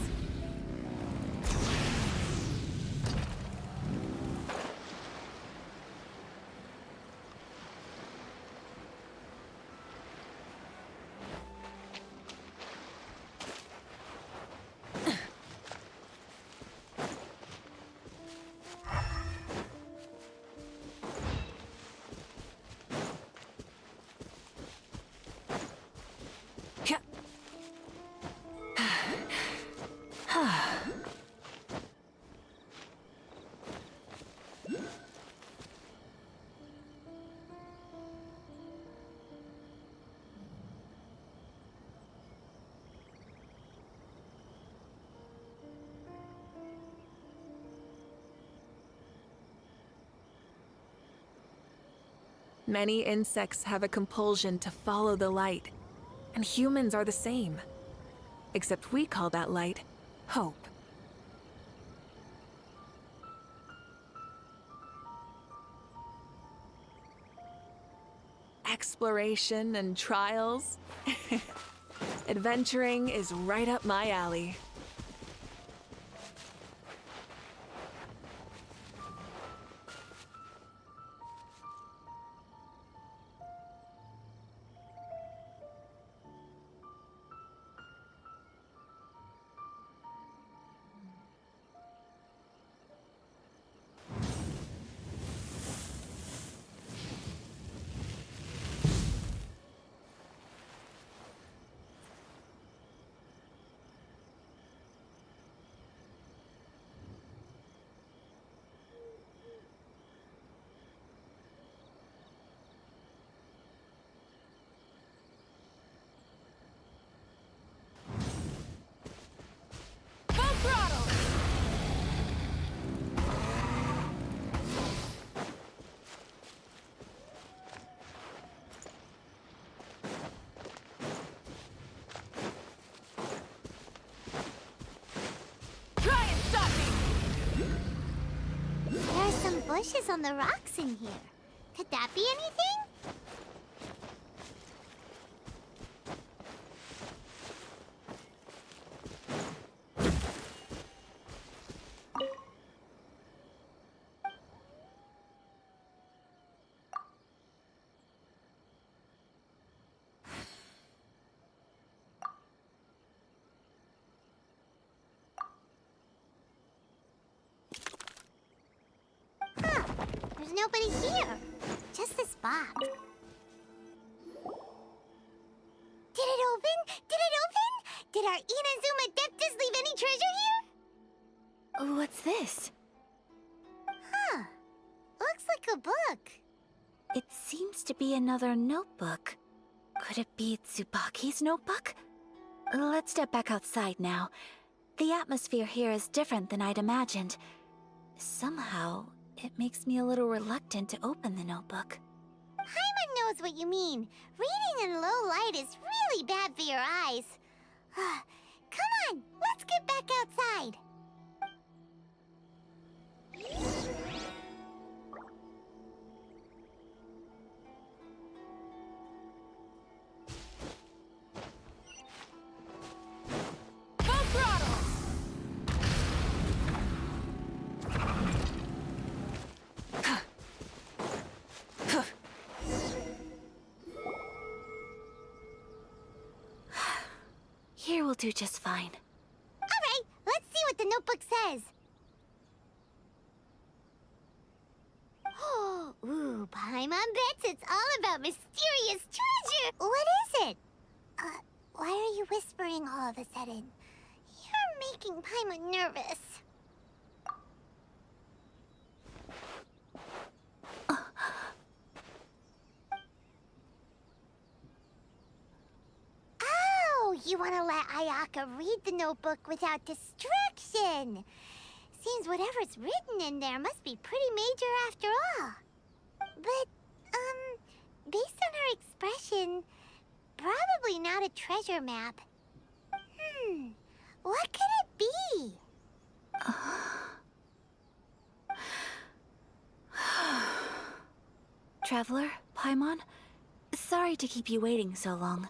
Many insects have a compulsion to follow the light, and humans are the same. Except we call that light hope. Exploration and trials. Adventuring is right up my alley. There are some bushes on the rocks in here. Could that be anything? Huh. There's nobody here. Just this box. Did it open? Did it open? Did our Inazuma Adeptus leave any treasure here? What's this? Huh. Looks like a book. It seems to be another notebook. Could it be Tsubaki's notebook? Let's step back outside now. The atmosphere here is different than I'd imagined. Somehow, it makes me a little reluctant to open the notebook. Paimon knows what you mean. Reading in low light is really bad for your eyes. Come on, let's get back outside. Full throttle! Here will do just fine. All right, let's see what the notebook says. Ooh, Paimon bets it's all about mysterious treasure. What is it? Why are you whispering all of a sudden? You're making Paimon nervous. Oh, you want to let Ayaka read the notebook without distraction. Seems whatever's written in there must be pretty major after all. But, based on her expression, probably not a treasure map. What could it be? Traveler, Paimon, sorry to keep you waiting so long.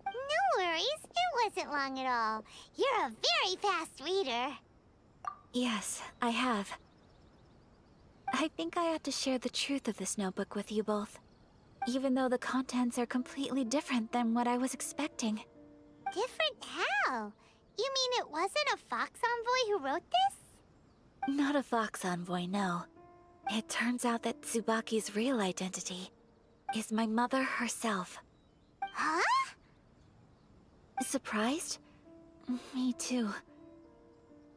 No worries, it wasn't long at all. You're a very fast reader. Yes, I have. I think I ought to share the truth of this notebook with you both, even though the contents are completely different than what I was expecting. Different how? You mean it wasn't a Fox Envoy who wrote this? Not a Fox Envoy, no. It turns out that Tsubaki's real identity is my mother herself. Huh? Surprised? Me too.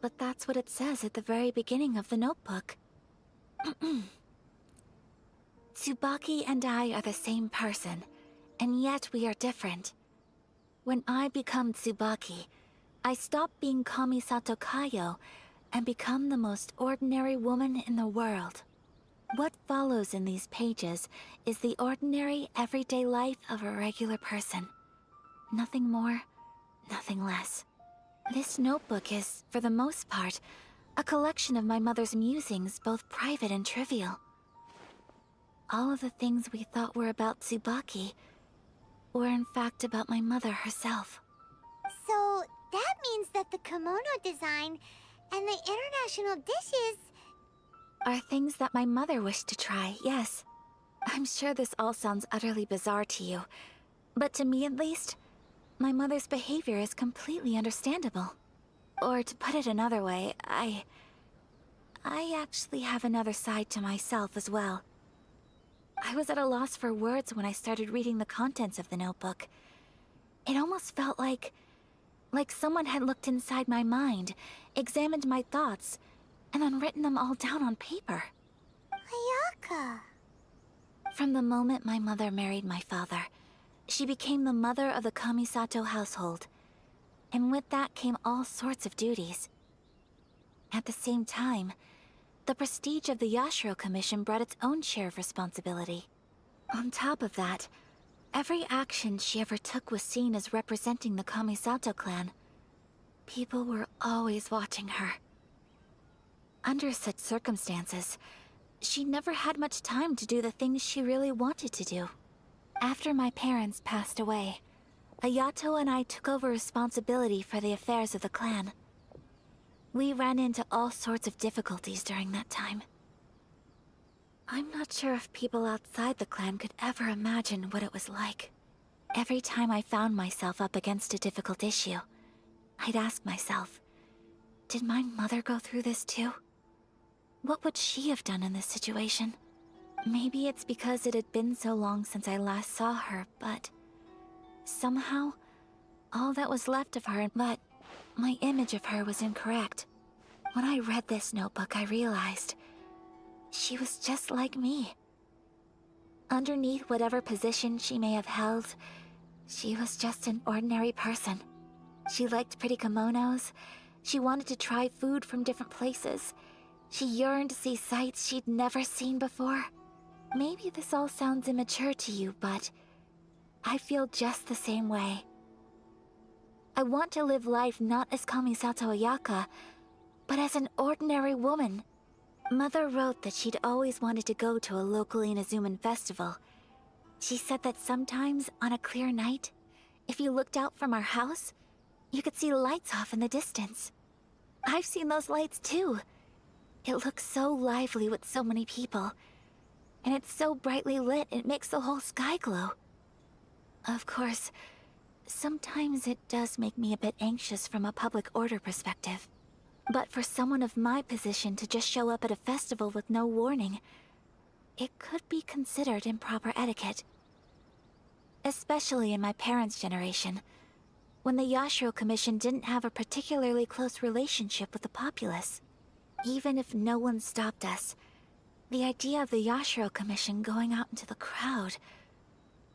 But that's what it says at the very beginning of the notebook. Tsubaki and I are the same person, and yet we are different. When I become Tsubaki, I stop being Kamisato Kayo and become the most ordinary woman in the world. What follows in these pages is the ordinary, everyday life of a regular person. Nothing more, nothing less. This notebook is, for the most part, a collection of my mother's musings, both private and trivial. All of the things we thought were about Tsubaki were in fact about my mother herself. So, that means that the kimono design and the international dishes are things that my mother wished to try, yes. I'm sure this all sounds utterly bizarre to you, but to me at least, my mother's behavior is completely understandable. Or to put it another way, I actually have another side to myself as well. I was at a loss for words when I started reading the contents of the notebook. It almost felt like someone had looked inside my mind, examined my thoughts, and then written them all down on paper. Ayaka. From the moment my mother married my father, she became the mother of the Kamisato household. And with that came all sorts of duties. At the same time, the prestige of the Yashiro Commission brought its own share of responsibility. On top of that, every action she ever took was seen as representing the Kamisato clan. People were always watching her. Under such circumstances, she never had much time to do the things she really wanted to do. After my parents passed away, Ayato and I took over responsibility for the affairs of the clan. We ran into all sorts of difficulties during that time. I'm not sure if people outside the clan could ever imagine what it was like. Every time I found myself up against a difficult issue, I'd ask myself, did my mother go through this too? What would she have done in this situation? Maybe it's because it had been so long since I last saw her, but somehow, all that was left of her, but my image of her was incorrect. When I read this notebook, I realized she was just like me. Underneath whatever position she may have held, she was just an ordinary person. She liked pretty kimonos. She wanted to try food from different places. She yearned to see sights she'd never seen before. Maybe this all sounds immature to you, but I feel just the same way. I want to live life not as Kamisato Ayaka, but as an ordinary woman. Mother wrote that she'd always wanted to go to a local Inazuman festival. She said that sometimes, on a clear night, if you looked out from our house, you could see lights off in the distance. I've seen those lights too. It looks so lively with so many people. And it's so brightly lit, it makes the whole sky glow. Of course, sometimes it does make me a bit anxious from a public order perspective. But for someone of my position to just show up at a festival with no warning, it could be considered improper etiquette. Especially in my parents' generation, when the Yashiro Commission didn't have a particularly close relationship with the populace. Even if no one stopped us, the idea of the Yashiro Commission going out into the crowd,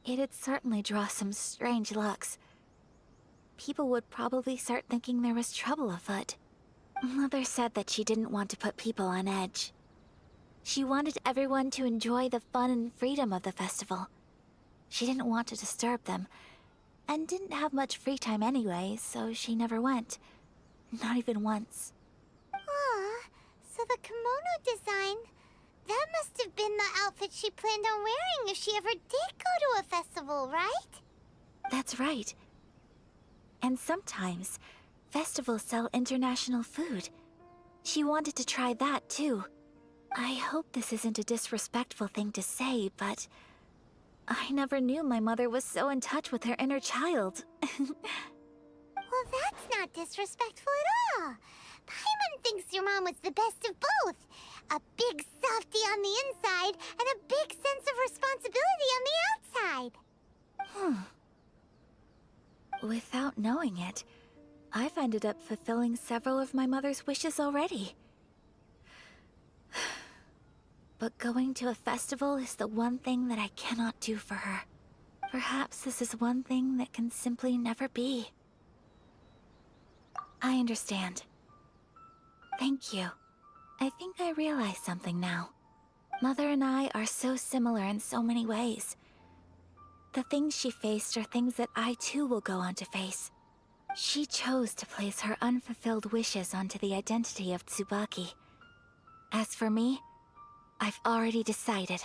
it'd certainly draw some strange looks. People would probably start thinking there was trouble afoot. Mother said that she didn't want to put people on edge. She wanted everyone to enjoy the fun and freedom of the festival. She didn't want to disturb them, and didn't have much free time anyway, so she never went. Not even once. Aw, so the kimono design, that must have been the outfit she planned on wearing if she ever did go to a festival, right? That's right. And sometimes, festivals sell international food. She wanted to try that too. I hope this isn't a disrespectful thing to say, but I never knew my mother was so in touch with her inner child. Well, that's not disrespectful at all. Paimon thinks your mom was the best of both. A big softie on the inside and a big sense of responsibility on the outside. Without knowing it, I've ended up fulfilling several of my mother's wishes already. But going to a festival is the one thing that I cannot do for her. Perhaps this is one thing that can simply never be. I understand. Thank you. I think I realize something now. Mother and I are so similar in so many ways. The things she faced are things that I too will go on to face. She chose to place her unfulfilled wishes onto the identity of Tsubaki. As for me, I've already decided.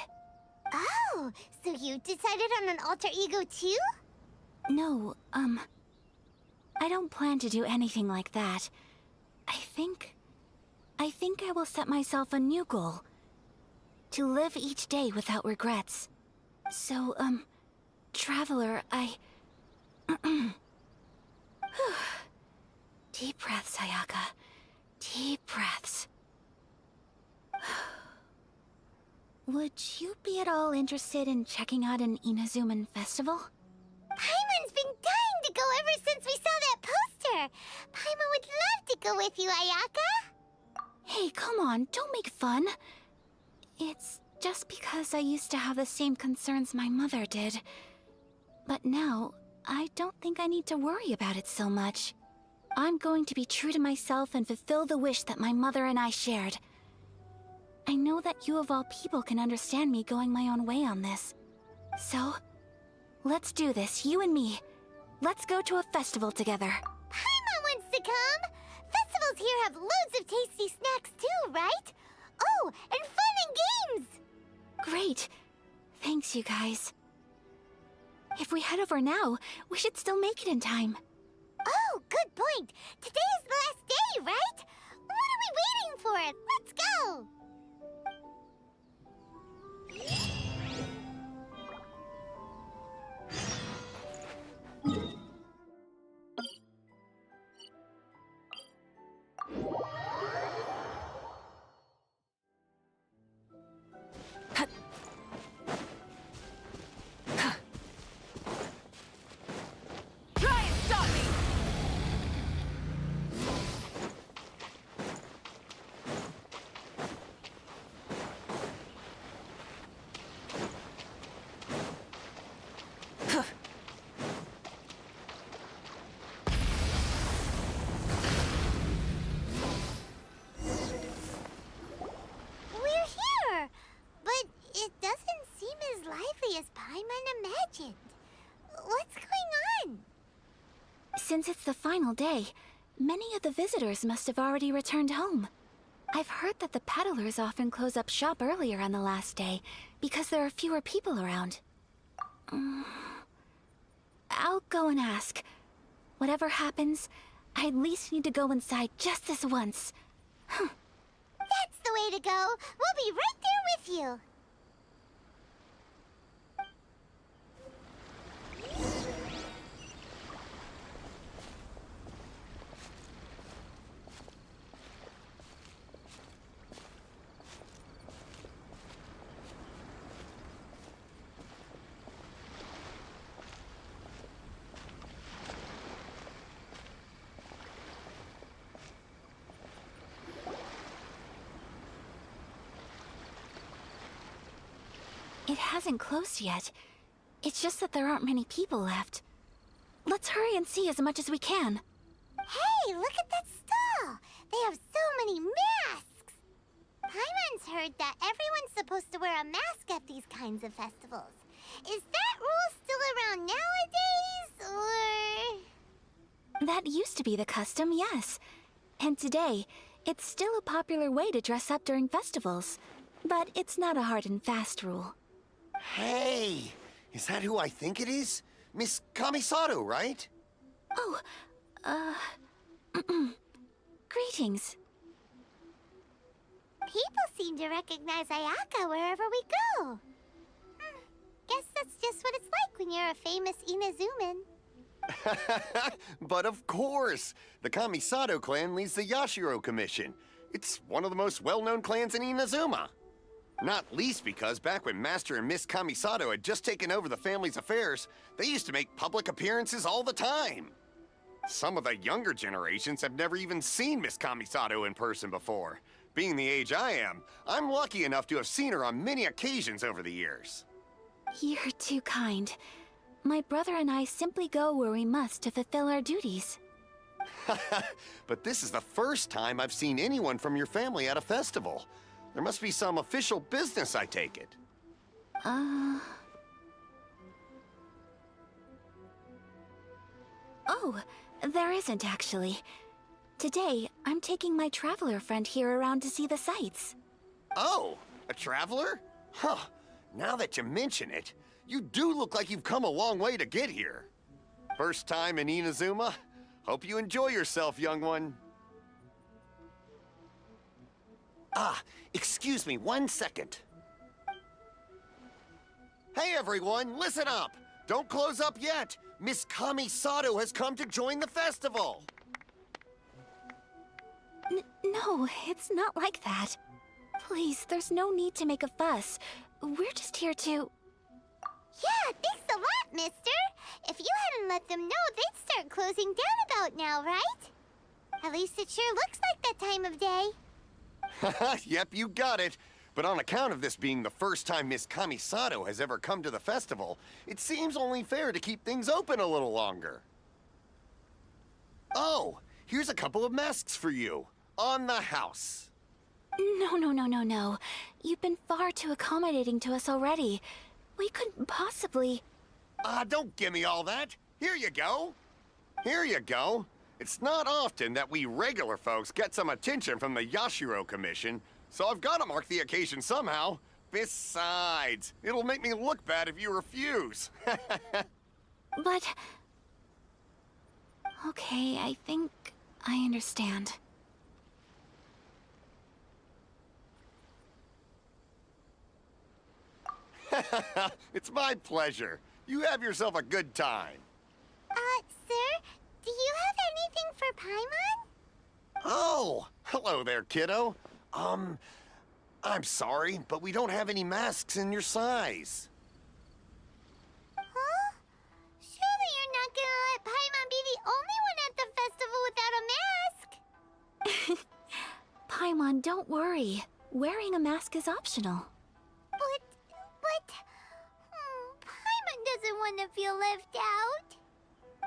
Oh, so you decided on an alter ego too? No, I don't plan to do anything like that. I think I will set myself a new goal. To live each day without regrets. So, Traveler, Deep breaths, Ayaka. Deep breaths. Would you be at all interested in checking out an Inazuman festival? Paimon's been dying to go ever since we saw that poster. Paimon would love to go with you, Ayaka. Hey, come on, don't make fun. It's just because I used to have the same concerns my mother did. But now, I don't think I need to worry about it so much. I'm going to be true to myself and fulfill the wish that my mother and I shared. I know that you of all people can understand me going my own way on this. So, let's do this, you and me. Let's go to a festival together. Paimon wants to come! Festivals here have loads of tasty snacks too, right? Oh, and fun and games! Great. Thanks, you guys. If we head over now, we should still make it in time. Oh, good point. Today is the last day, right? What are we waiting for? Let's go! Try and stop me! imagined. What's going on? Since it's the final day, many of the visitors must have already returned home. I've heard that the peddlers often close up shop earlier on the last day because there are fewer people around. I'll go and ask. Whatever happens, I at least need to go inside just this once. That's the way to go. We'll be right there with you. It hasn't closed yet. It's just that there aren't many people left. Let's hurry and see as much as we can. Hey, look at that stall! They have so many masks! Paimon's heard that everyone's supposed to wear a mask at these kinds of festivals. Is that rule still around nowadays, or...? That used to be the custom, yes. And today, it's still a popular way to dress up during festivals. But it's not a hard and fast rule. Hey! Is that who I think it is? Miss Kamisato, right? Oh, greetings. People seem to recognize Ayaka wherever we go. Guess that's just what it's like when you're a famous Inazuman. But of course! The Kamisato clan leads the Yashiro Commission. It's one of the most well-known clans in Inazuma. Not least because back when Master and Miss Kamisato had just taken over the family's affairs, they used to make public appearances all the time. Some of the younger generations have never even seen Miss Kamisato in person before. Being the age I am, I'm lucky enough to have seen her on many occasions over the years. You're too kind. My brother and I simply go where we must to fulfill our duties. But this is the first time I've seen anyone from your family at a festival. There must be some official business, I take it. Oh, there isn't actually. Today, I'm taking my traveler friend here around to see the sights. Oh, a traveler? Huh. Now that you mention it, you do look like you've come a long way to get here. First time in Inazuma? Hope you enjoy yourself, young one. Ah, excuse me 1 second. Hey everyone, listen up! Don't close up yet! Miss Kamisato has come to join the festival! No, it's not like that. Please, there's no need to make a fuss. We're just here to... Yeah, thanks a lot, mister. If you hadn't let them know, they'd start closing down about now, right? At least it sure looks like that time of day. Yep, you got it. But on account of this being the first time Miss Kamisato has ever come to the festival, it seems only fair to keep things open a little longer. Oh, here's a couple of masks for you. On the house. No. You've been far too accommodating to us already. We couldn't possibly... Don't give me all that. Here you go. Here you go. It's not often that we regular folks get some attention from the Yashiro Commission, so I've got to mark the occasion somehow. Besides, it'll make me look bad if you refuse. But... Okay, I think I understand. It's my pleasure. You have yourself a good time. Sir, do you have anything for Paimon? Oh, hello there, kiddo. I'm sorry, but we don't have any masks in your size. Huh? Surely you're not gonna let Paimon be the only one at the festival without a mask? Paimon, don't worry. Wearing a mask is optional. But... Paimon doesn't want to feel left out.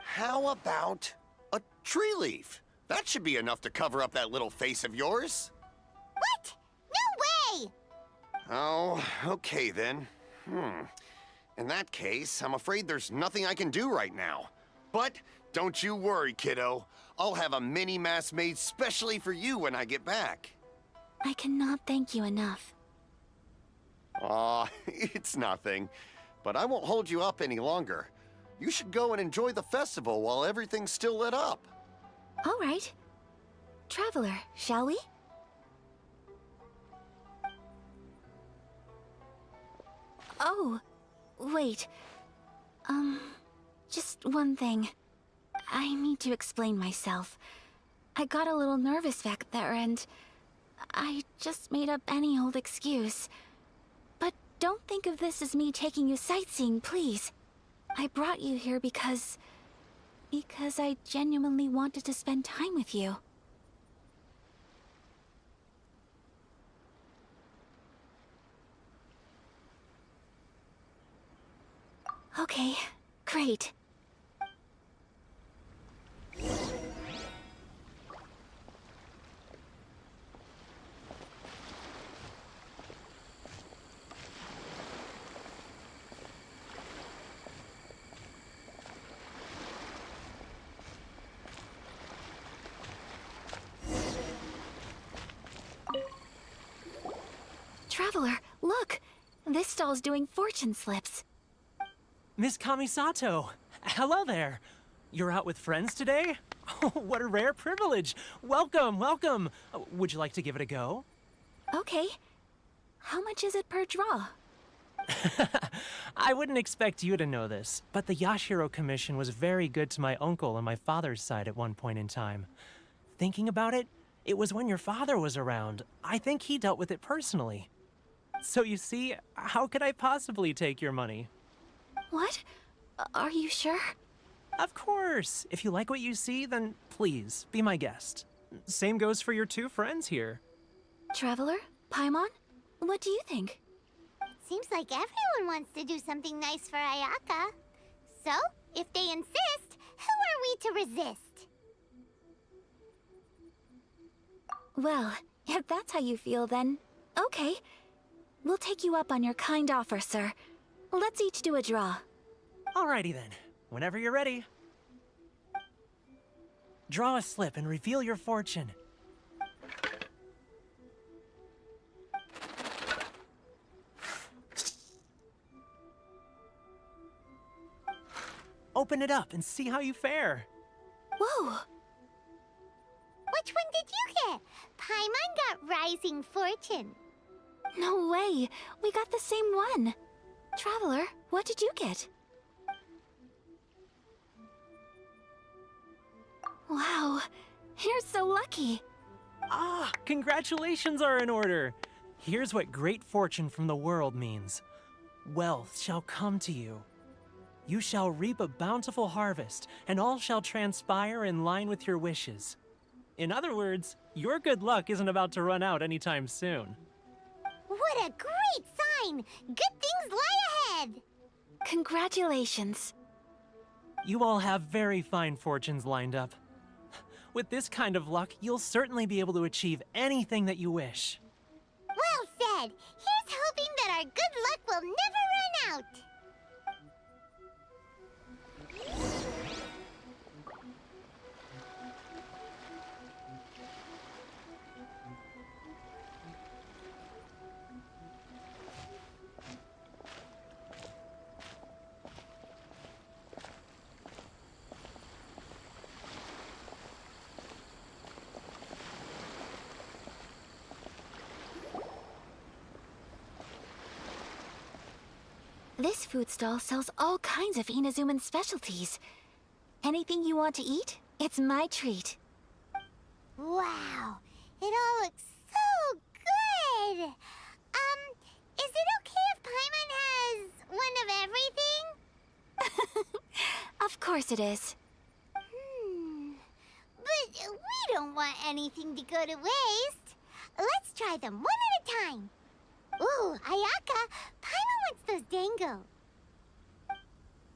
How about a tree leaf? That should be enough to cover up that little face of yours. What? No way! Oh, okay then. In that case, I'm afraid there's nothing I can do right now. But don't you worry, kiddo. I'll have a mini mask made specially for you when I get back. I cannot thank you enough. Aw, it's nothing. But I won't hold you up any longer. You should go and enjoy the festival while everything's still lit up. All right. Traveler, shall we? Oh, wait. Just one thing. I need to explain myself. I got a little nervous back there and I just made up any old excuse. But don't think of this as me taking you sightseeing, please. I brought you here because I genuinely wanted to spend time with you. Okay, great. Traveler, look! This stall's doing fortune slips. Miss Kamisato, hello there. You're out with friends today? Oh, what a rare privilege. Welcome, welcome. Would you like to give it a go? Okay. How much is it per draw? I wouldn't expect you to know this, but the Yashiro Commission was very good to my uncle on my father's side at one point in time. Thinking about it, it was when your father was around. I think he dealt with it personally. So you see, how could I possibly take your money? What? Are you sure? Of course. If you like what you see, then please, be my guest. Same goes for your two friends here. Traveler? Paimon? What do you think? Seems like everyone wants to do something nice for Ayaka. So, if they insist, who are we to resist? Well, if that's how you feel, then okay. We'll take you up on your kind offer, sir. Let's each do a draw. Alrighty then. Whenever you're ready. Draw a slip and reveal your fortune. Open it up and see how you fare. Whoa! Which one did you get? Paimon got Rising Fortune. No way! We got the same one! Traveler, what did you get? Wow, you're so lucky! Ah, congratulations are in order. Here's what great fortune from the world means. Wealth shall come to you. You shall reap a bountiful harvest, and all shall transpire in line with your wishes. In other words, your good luck isn't about to run out anytime soon. What a great sign! Good things lie ahead! Congratulations. You all have very fine fortunes lined up. With this kind of luck, you'll certainly be able to achieve anything that you wish. Well said! Here's hoping that our good luck will never run out! This food stall sells all kinds of Inazuman specialties. Anything you want to eat, it's my treat. Wow, it all looks so good! Is it okay if Paimon has one of everything? Of course it is. But we don't want anything to go to waste. Let's try them one at a time. Ooh, Ayaka, Paimon wants those dango.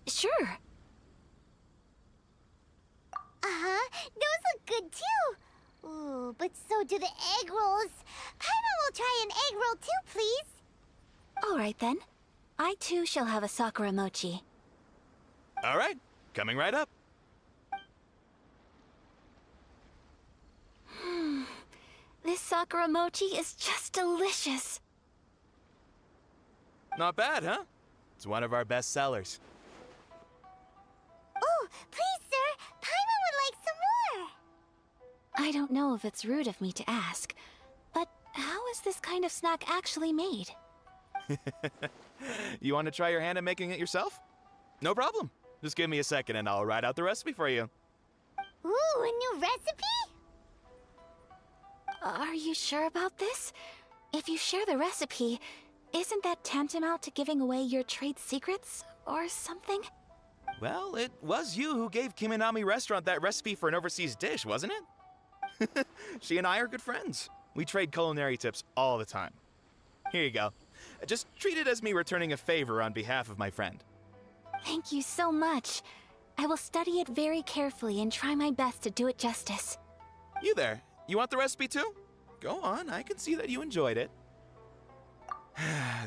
Sure. Uh-huh, those look good too. Ooh, but so do the egg rolls. Paimon will try an egg roll too, please. All right then. I too shall have a Sakura mochi. All right, coming right up. This Sakura mochi is just delicious. Not bad, huh? It's one of our best sellers. Oh, please, sir. Paimon would like some more. I don't know if it's rude of me to ask, but how is this kind of snack actually made? You want to try your hand at making it yourself? No problem. Just give me a second and I'll write out the recipe for you. Ooh, a new recipe? Are you sure about this? If you share the recipe, isn't that tantamount to giving away your trade secrets or something? Well, it was you who gave Kiminami Restaurant that recipe for an overseas dish, wasn't it? She and I are good friends. We trade culinary tips all the time. Here you go. Just treat it as me returning a favor on behalf of my friend. Thank you so much. I will study it very carefully and try my best to do it justice. You there. You want the recipe too? Go on, I can see that you enjoyed it.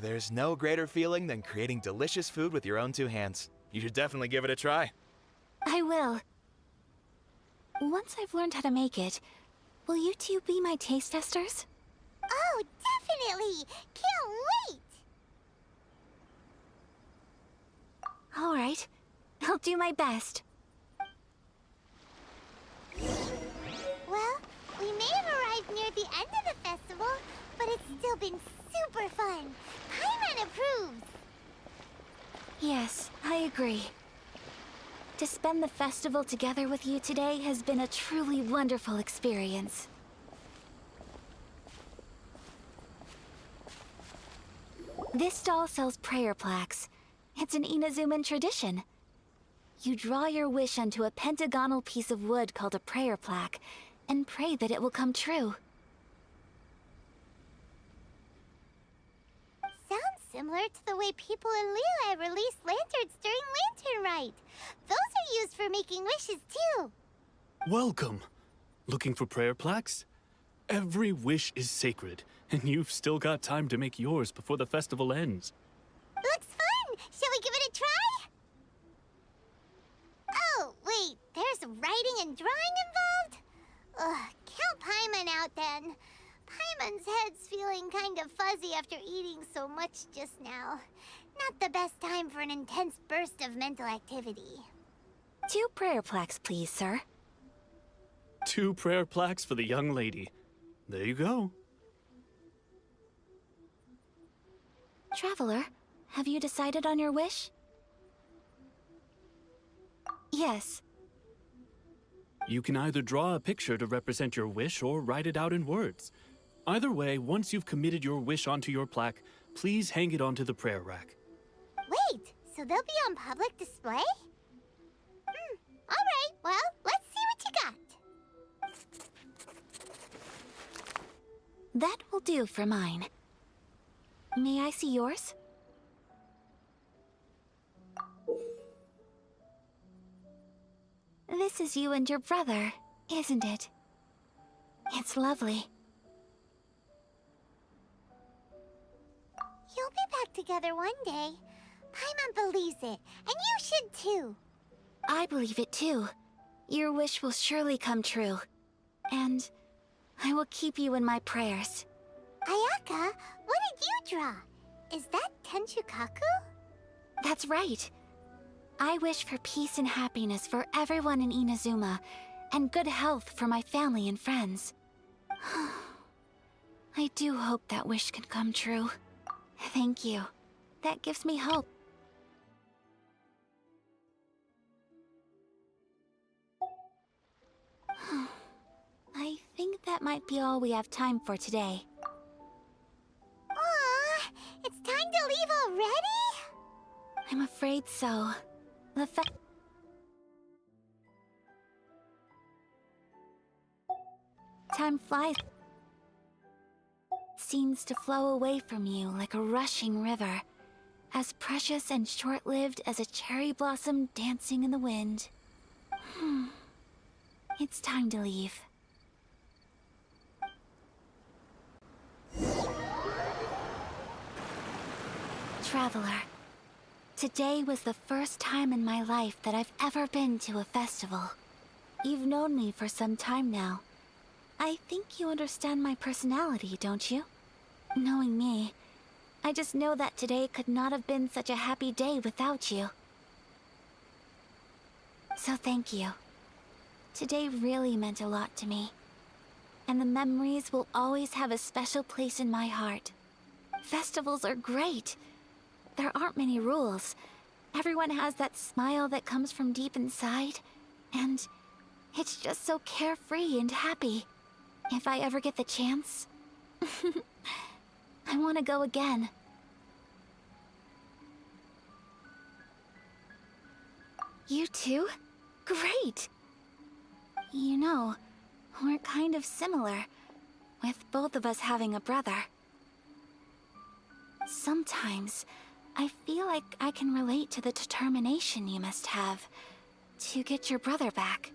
There's no greater feeling than creating delicious food with your own two hands. You should definitely give it a try. I will. Once I've learned how to make it, will you two be my taste testers? Oh, definitely! Can't wait! All right. I'll do my best. Well, we may have arrived near the end of the festival, but it's still been super fun. Paimon approves. Yes, I agree. To spend the festival together with you today has been a truly wonderful experience. This stall sells prayer plaques. It's an Inazuman tradition. You draw your wish onto a pentagonal piece of wood called a prayer plaque, and pray that it will come true. Sounds similar to the way people in Liyue release lanterns during Lantern Rite. Those are used for making wishes, too. Welcome. Looking for prayer plaques? Every wish is sacred, and you've still got time to make yours before the festival ends. Looks fun! Shall we give it a try? Oh, wait, there's writing and drawing involved? Ugh, count Paimon out then. Paimon's head's feeling kind of fuzzy after eating so much just now. Not the best time for an intense burst of mental activity. 2 prayer plaques, please, sir. 2 prayer plaques for the young lady. There you go. Traveler, have you decided on your wish? Yes. You can either draw a picture to represent your wish or write it out in words. Either way, once you've committed your wish onto your plaque, please hang it onto the prayer rack. Wait, so they'll be on public display? Alright, well, let's see what you got. That will do for mine. May I see yours? This is you and your brother, isn't it? It's lovely. You'll be back together one day. Paimon believes it, and you should too. I believe it too. Your wish will surely come true. And I will keep you in my prayers. Ayaka, what did you draw? Is that Tenchukaku? That's right. I wish for peace and happiness for everyone in Inazuma, and good health for my family and friends. I do hope that wish can come true. Thank you. That gives me hope. I think that might be all we have time for today. Aw, it's time to leave already? I'm afraid so. The time flies. Seems to flow away from you like a rushing river, as precious and short-lived as a cherry blossom dancing in the wind. It's time to leave. Traveler, Today was the first time in my life that I've ever been to a festival. You've known me for some time now. I think you understand my personality, don't you? Knowing me, I just know that today could not have been such a happy day without you. So thank you. Today really meant a lot to me. And the memories will always have a special place in my heart. Festivals are great. There aren't many rules. Everyone has that smile that comes from deep inside. And it's just so carefree and happy. If I ever get the chance, I want to go again. You too? Great! You know, we're kind of similar, with both of us having a brother. Sometimes, I feel like I can relate to the determination you must have to get your brother back.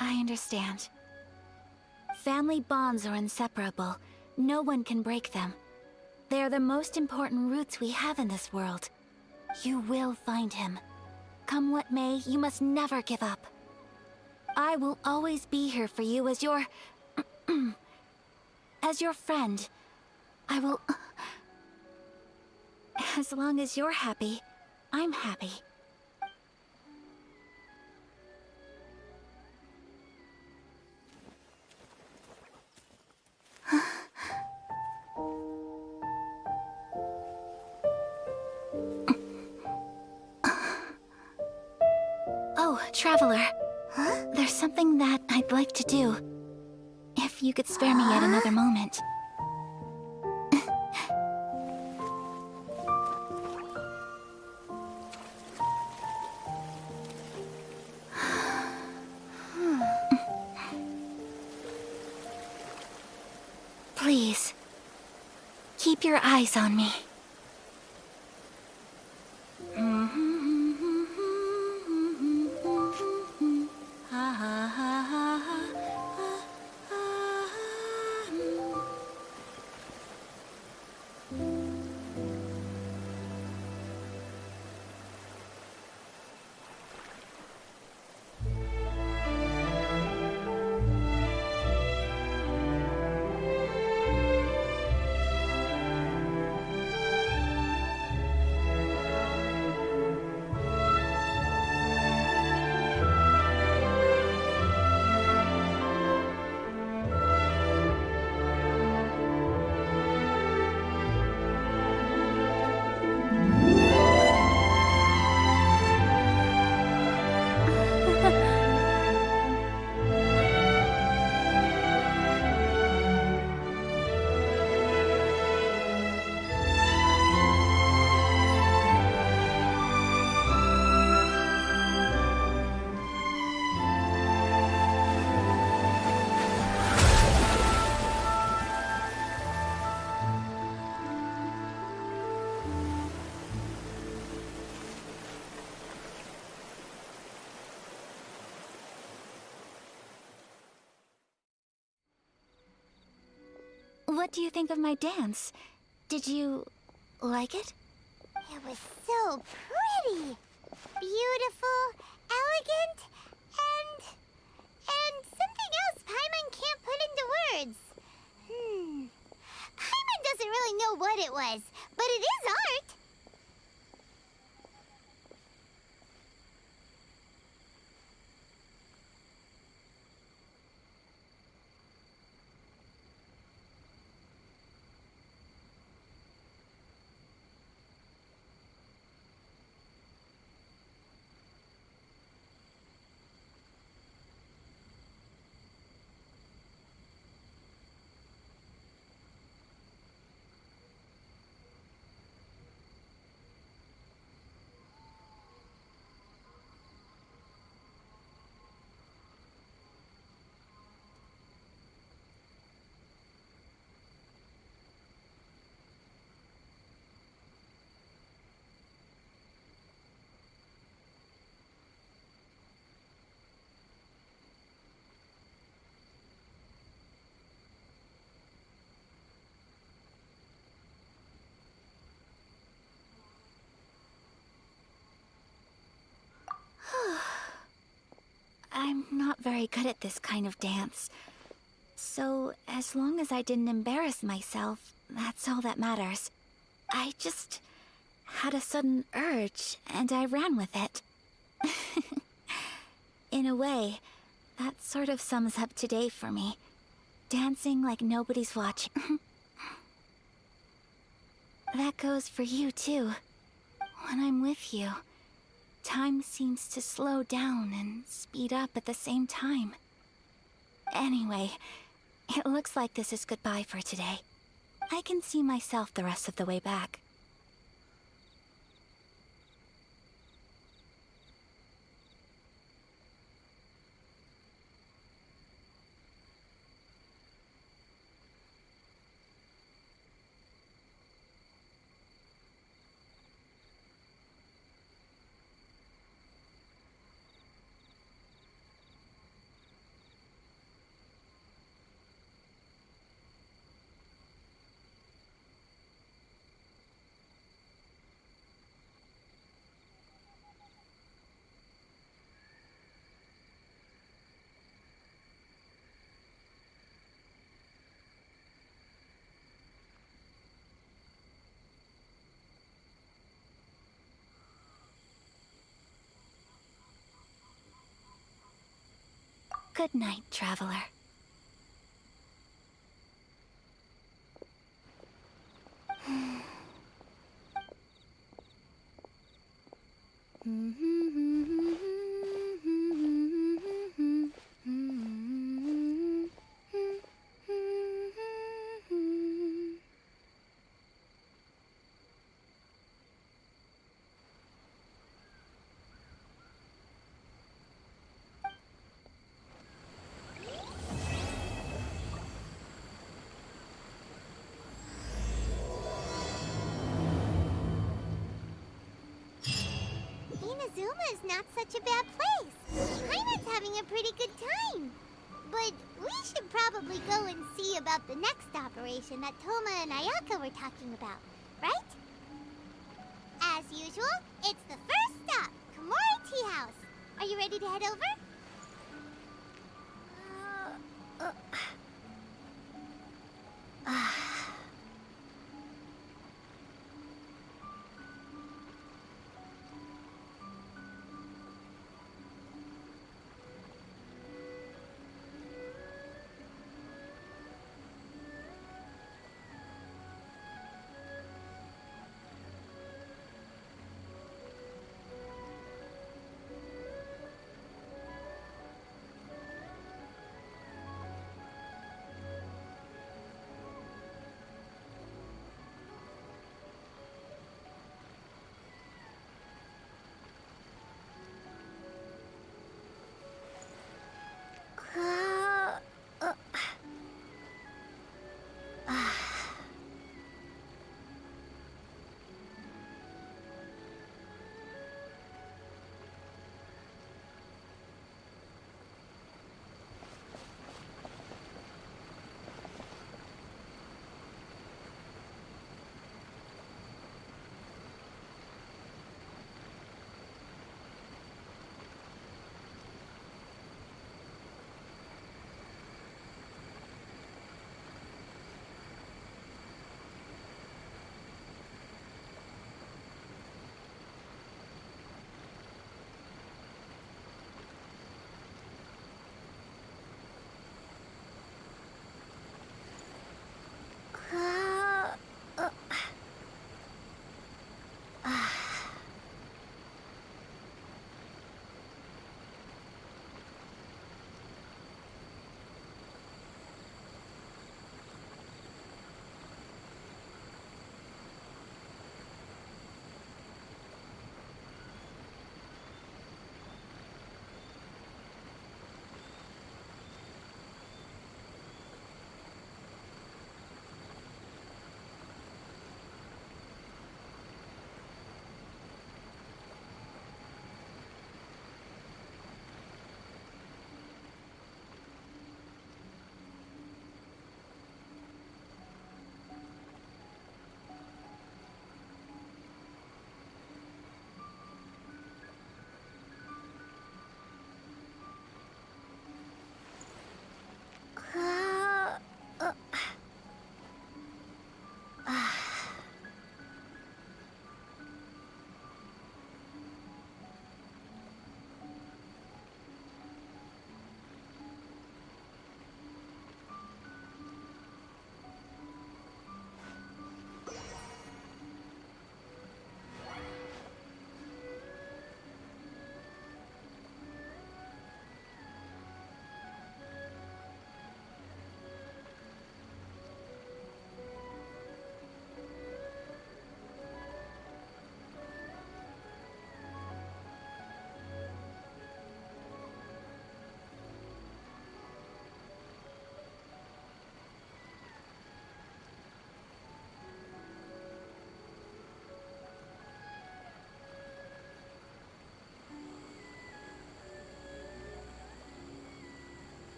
I understand. Family bonds are inseparable. No one can break them. They are the most important roots we have in this world. You will find him. Come what may, you must never give up. I will always be here for you as your... as your friend. I will... As long as you're happy, I'm happy. Oh, Traveler. Huh? There's something that I'd like to do. If you could spare me yet another moment. Please, keep your eyes on me. What do you think of my dance? Did you like it? It was so pretty! Beautiful, elegant, and something else Paimon can't put into words. Paimon doesn't really know what it was, but it is art. very good at this kind of dance. So, as long as I didn't embarrass myself, that's all that matters. I just had a sudden urge, and I ran with it. In a way, that sort of sums up today for me. Dancing like nobody's watching. That goes for you, too. When I'm with you, time seems to slow down and speed up at the same time. Anyway, it looks like this is goodbye for today. I can see myself the rest of the way back. Good night, traveler. Inazuma is not such a bad place. Heimer's having a pretty good time. But we should probably go and see about the next operation that Toma and Ayaka were talking about, right? As usual, it's the first stop, Komori Tea House. Are you ready to head over?